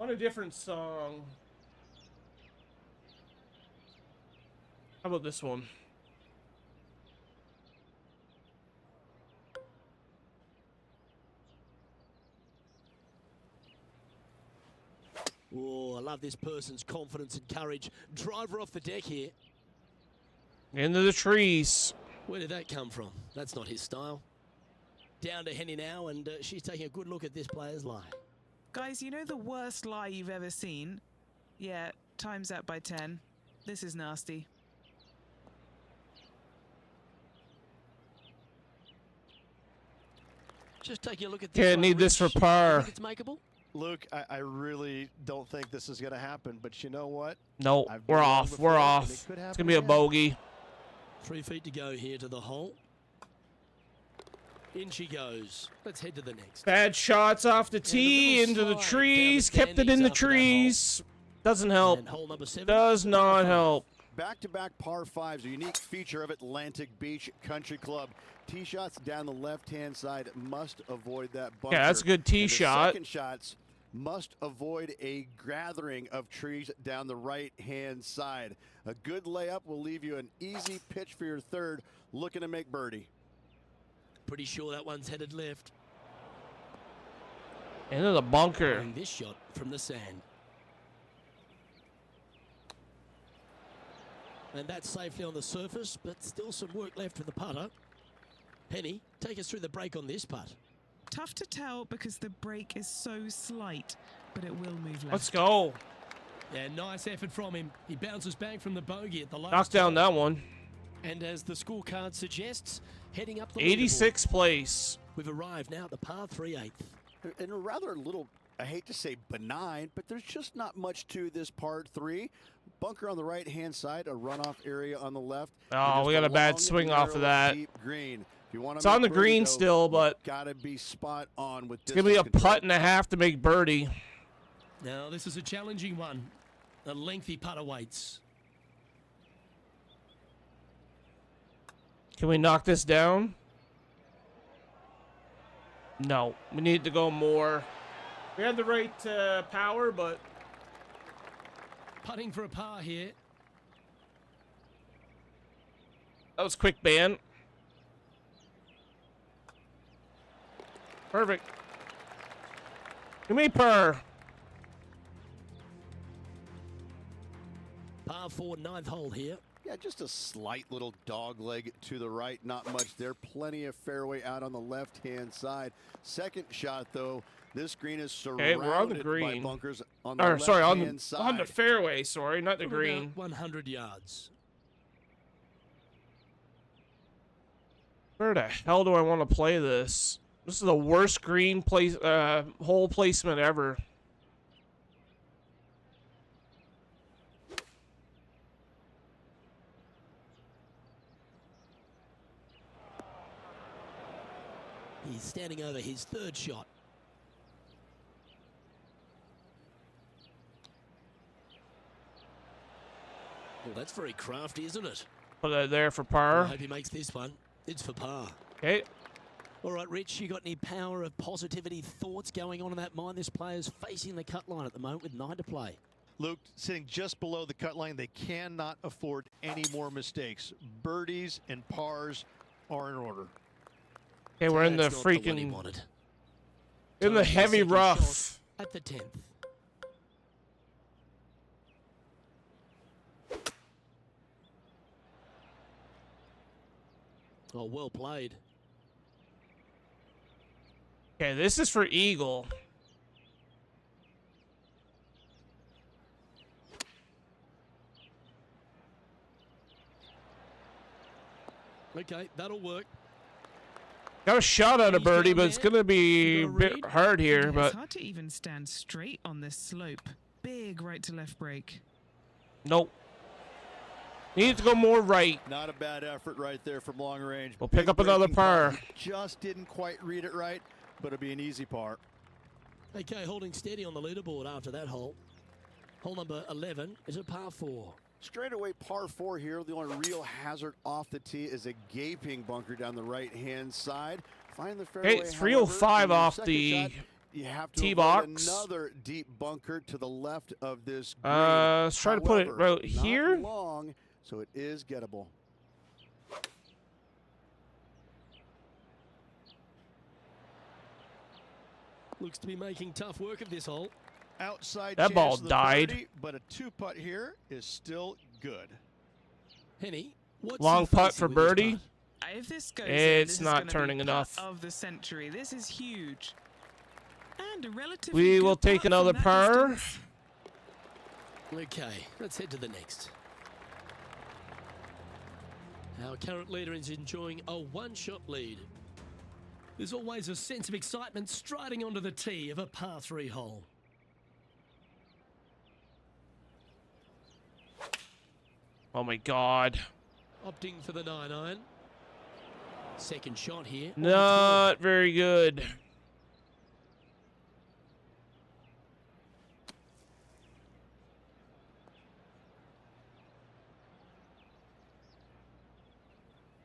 On a different song. How about this one? Oh, I love this person's confidence and courage. Driver off the deck here. Into the trees. Where did that come from? That's not his style. Down to Henny now, and she's taking a good look at this player's lie. Guys, you know the worst lie you've ever seen? Yeah, times that by 10. This is nasty. Just taking a look at this. Can't one, need this Rich. for par. Think it's makeable? Luke, I really don't think this is going to happen, but you know what? No, I've been we're wrong off. before, We're and off. it could It's happen going to be a again. bogey. 3 feet to go here to the hole. In she goes. Let's head to the next. Bad shots off the tee, little into the slide trees. down the Kept it in standings the after that hole. trees. Doesn't help. And hole number 7. Does not help. Back-to-back par 5s, a unique feature of Atlantic Beach Country Club. Tee shots down the left-hand side must avoid that bunker. Yeah, that's a good tee And the shot. second shots must avoid a gathering of trees down the right-hand side. A good layup will leave you an easy pitch for your third, looking to make birdie. Pretty sure that one's headed left. Into the bunker. And this shot from the sand. And that's safely on the surface, but still some work left for the putter. Penny, take us through the break on this putt. Tough to tell because the break is so slight, but it will move left. Let's go. Yeah, nice effort from him. He bounces back from the bogey at the last. Knock down hole. that one. And as the scorecard suggests, heading up the 86th place. leaderboard. We've arrived now at the par 3/8. And a rather little, I hate to say benign, but there's just not much to this par 3. Bunker on the right-hand side, a runoff area on the left. Oh, and just we got a bad long, swing off of narrow, that. Deep green. If you want It's to on make the green birdie, though, still, but gotta be spot on with it's going to be a distance control. putt and a half to make birdie. Now, this is a challenging one. A lengthy putt awaits. Can we knock this down? No, we need to go more. We had the right power, but Putting for a par here. that was quick ban. Perfect. Give me par. Par 4, 9th hole here. Yeah, just a slight little dog leg to the right. Not much there. Plenty of fairway out on the left-hand side. Second shot, though. This green is Okay, surrounded we're on the green. by bunkers on the Or sorry, on left-hand the side. fairway. Sorry, not the From green. about 100 yards. Where the hell do I want to play this? This is the worst green place, hole placement ever. He's standing over his third shot. Well, that's very crafty, isn't it? Put that there for I par. hope he makes this one. It's for par. Okay. All right, Rich, you got any power of positivity thoughts going on in that mind? This player's facing the cut line at the moment with 9 to play. Luke, sitting just below the cut line, they cannot afford any more mistakes. Birdies and pars are in order. Okay, we're in the That's not what he freaking wanted. in the Time for heavy second rough. shot at the 10th. Oh, well played. Okay, this is for eagle. Okay, that'll work. Got a shot at a He's birdie, down but it's there. gonna be You a got a bit read? hard here. Yeah, But it's hard to even stand straight on this slope. Big right to left break. nope. Need to go more right. Not a bad effort right there from long range. We'll pick Big up another breaking par. putt. He just didn't quite read it right, but it'll be an easy par. Okay, holding steady on the leaderboard after that hole. Hole number 11 is a par 4. Straightaway par 4 here. The only real hazard off the tee is a gaping bunker down the right-hand side. Find the fairway. Hey, it's 305 however, off for your the second shot, you have to tee avoid box. another deep bunker to the left of this green. Let's try to put it However, right here. Not long, so it is gettable. Looks to be making tough work of this hole. Outside That chance ball of the died. birdie, but a 2-putt here is still good. Henny, what's Long he putt facing for with this birdie. putt? If this goes in, It's this is not gonna be turning putt enough. of the century. This is huge. And a relatively We good will take putt from another that par. distance. Okay, let's head to the next. Our current leader is enjoying a one-shot lead. There's always a sense of excitement striding onto the tee of a par 3 hole. Oh my God. Opting for the 9-iron. Second shot here. Not very good.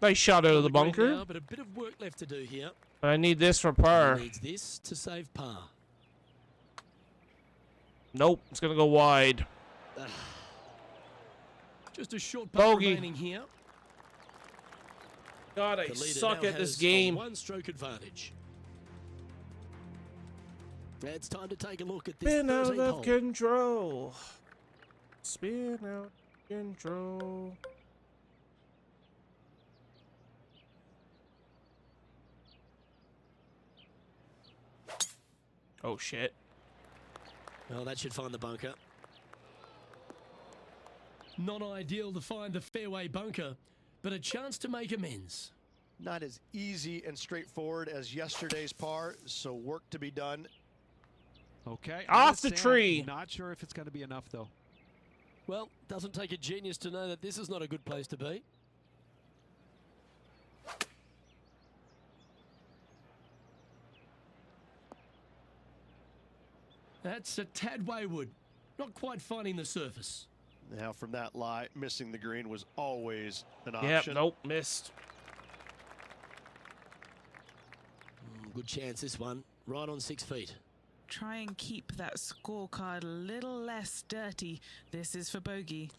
Nice shot out of the bunker. Now, but a bit of work left to do here. I need this for He par. needs this to save par. Nope, it's gonna go wide. Just a short putt Bogey. remaining here. God, I The leader suck now at this has a game. one-stroke advantage. It's time to take a look at this Spin out 13th of hole. control. Spin out of control. Oh shit. Well, that should find the bunker. Not ideal to find the fairway bunker, but a chance to make amends. Not as easy and straightforward as yesterday's par, so work to be done. Okay. Off the I'm tree. not sure if it's going to be enough, though. Well, doesn't take a genius to know that this is not a good place to be. That's a tad wayward. Not quite finding the surface. Now from that lie, missing the green was always an Yep, option. nope, missed. Good chance this one. Right on 6 feet. Try and keep that scorecard a little less dirty. This is for bogey.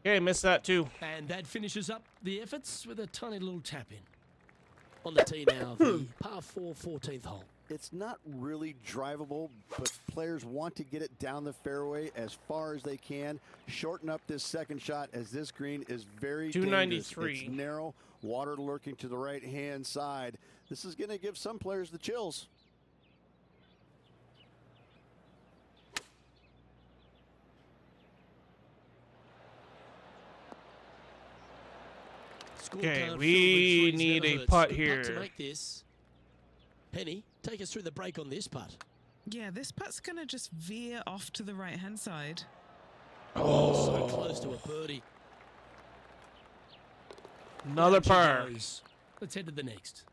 Okay, missed that too. And that finishes up the efforts with a tiny little tap in. On the tee now, the par 4 14th hole. It's not really drivable, but players want to get it down the fairway as far as they can. Shorten up this second shot as this green is very dangerous. 293. It's narrow, water lurking to the right-hand side. This is going to give some players the chills. Okay, scorecard. we Phil need a Hurts. putt Good here. to make this. Penny, take us through the break on this putt. Yeah, this putt's going to just veer off to the right-hand side. So close to a birdie. Another Down she par. goes. Let's head to the next.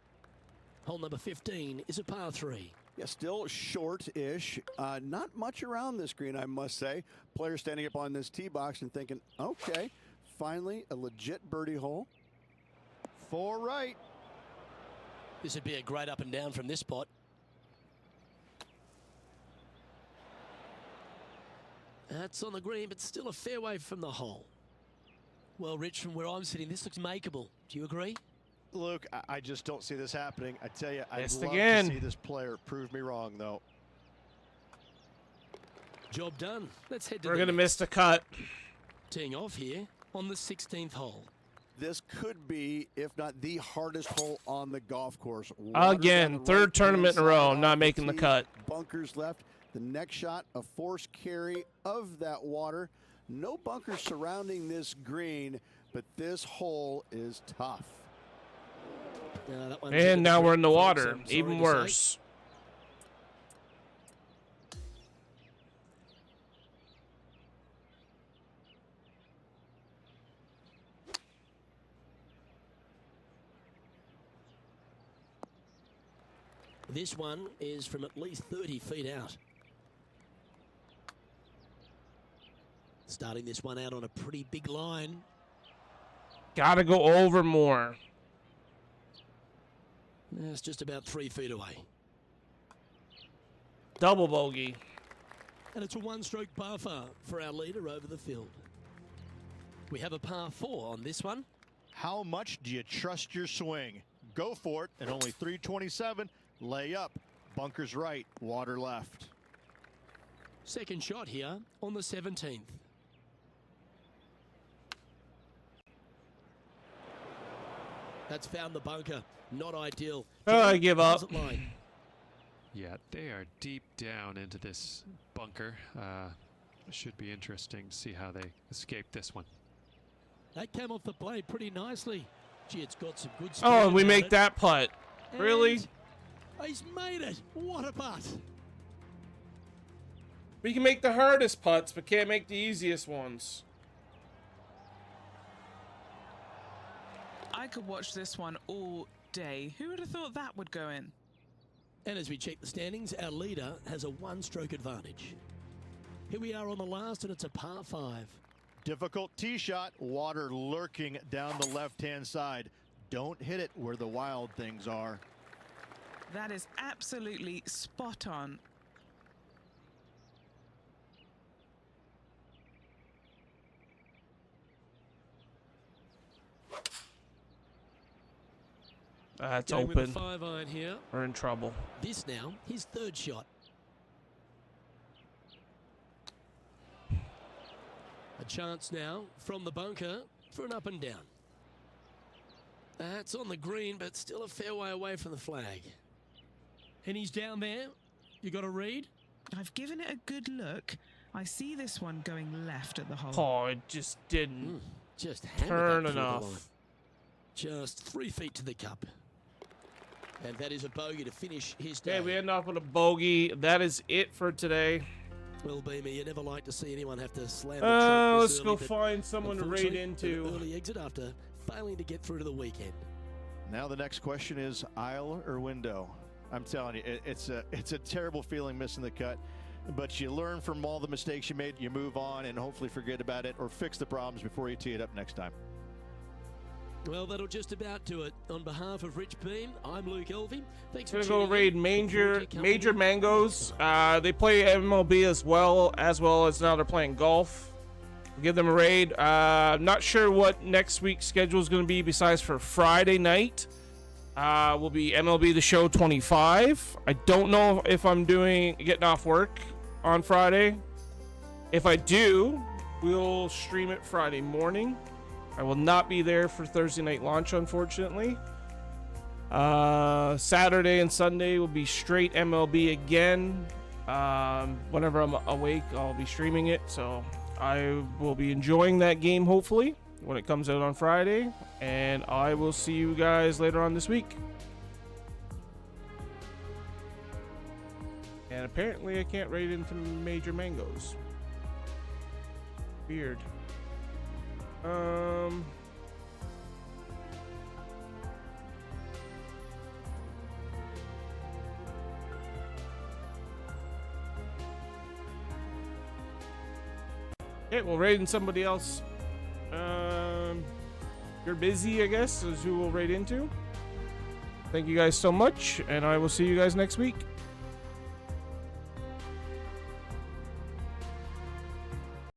Hole number 15 is a par 3. Yeah, still short-ish. Not much around this green, I must say. Player standing up on this tee box and thinking, okay, finally a legit birdie hole. 4 right. This would be a great up and down from this spot. That's on the green, but still a fair way from the hole. Well, Rich, from where I'm sitting, this looks makeable. Do you agree? Luke, I just don't see this happening. I tell you, I'd Missed love again. to see this player prove me wrong, though. Job done. Let's head to We're the going to next. miss the cut. Teeing off here on the 16th hole. This could be, if not the hardest hole on the golf course. Water Again, on the third right-hand tournament in a row, side not off making the tee, cut. Bunkers left. The next shot, a forced carry of that water. No bunkers surrounding this green, but this hole is tough. That one's And now we're in the folks, water. I'm sorry Even to say. worse. This one is from at least 30 feet out. Starting this one out on a pretty big line. Gotta go over more. It's just about 3 feet away. Double bogey. And it's a one-stroke par four for our leader over the field. We have a par 4 on this one. How much do you trust your swing? Go for it at only 327. Lay up. Bunkers right. Water left. Second shot here on the 17th. That's found the bunker. Not ideal. Oh, I give up. Opposite line. Yeah, they are deep down into this bunker. Should be interesting to see how they escape this one. That came off the blade pretty nicely. Gee, it's got some good speed Oh, and we about make it. that putt. Really? And he's made it. What a putt. We can make the hardest putts, but can't make the easiest ones. I could watch this one all day. Who would have thought that would go in? And as we check the standings, our leader has a one-stroke advantage. Here we are on the last, and it's a par 5. Difficult tee shot. Water lurking down the left-hand side. Don't hit it where the wild things are. That is absolutely spot on. That's Going with open. a 5-iron here. We're in trouble. This now, his third shot. A chance now from the bunker for an up and down. That's on the green, but still a fair way away from the flag. And he's down there. You got a read? I've given it a good look. I see this one going left at the hole. Oh, it just didn't. Just hammered Turn that through the enough. line. Just 3 feet to the cup. And that is a bogey to finish his day. Okay, we end off with a bogey. That is it for today. Well, Beamer, you never like to see anyone have to slam the truck this Let's early, go but find someone to raid unfortunately, into. an early exit after failing to get through to the weekend. Now the next question is aisle or window. I'm telling you, it's a terrible feeling missing the cut, but you learn from all the mistakes you made, you move on, and hopefully forget about it or fix the problems before you tee it up next time. Well, that'll just about do it. On behalf of Rich Beam, I'm Luke Elvey. Thanks for Gonna tuning go raid in. Major Look forward to your Major company. Mangoes. They play MLB as well as now they're playing golf. Give them a raid. Not sure what next week's schedule is going to be besides for Friday night. Will be MLB The Show 25. I don't know if I'm getting off work on Friday. If I do, we'll stream it Friday morning. I will not be there for Thursday night launch, unfortunately. Saturday and Sunday will be straight MLB again. Whenever I'm awake, I'll be streaming it. So I will be enjoying that game, hopefully. when it comes out on Friday, and I will see you guys later on this week. And apparently I can't raid into Major Mangoes. Weird. Okay, well, raiding somebody else. You're busy, I guess, is who we'll raid into. Thank you guys so much, and I will see you guys next week.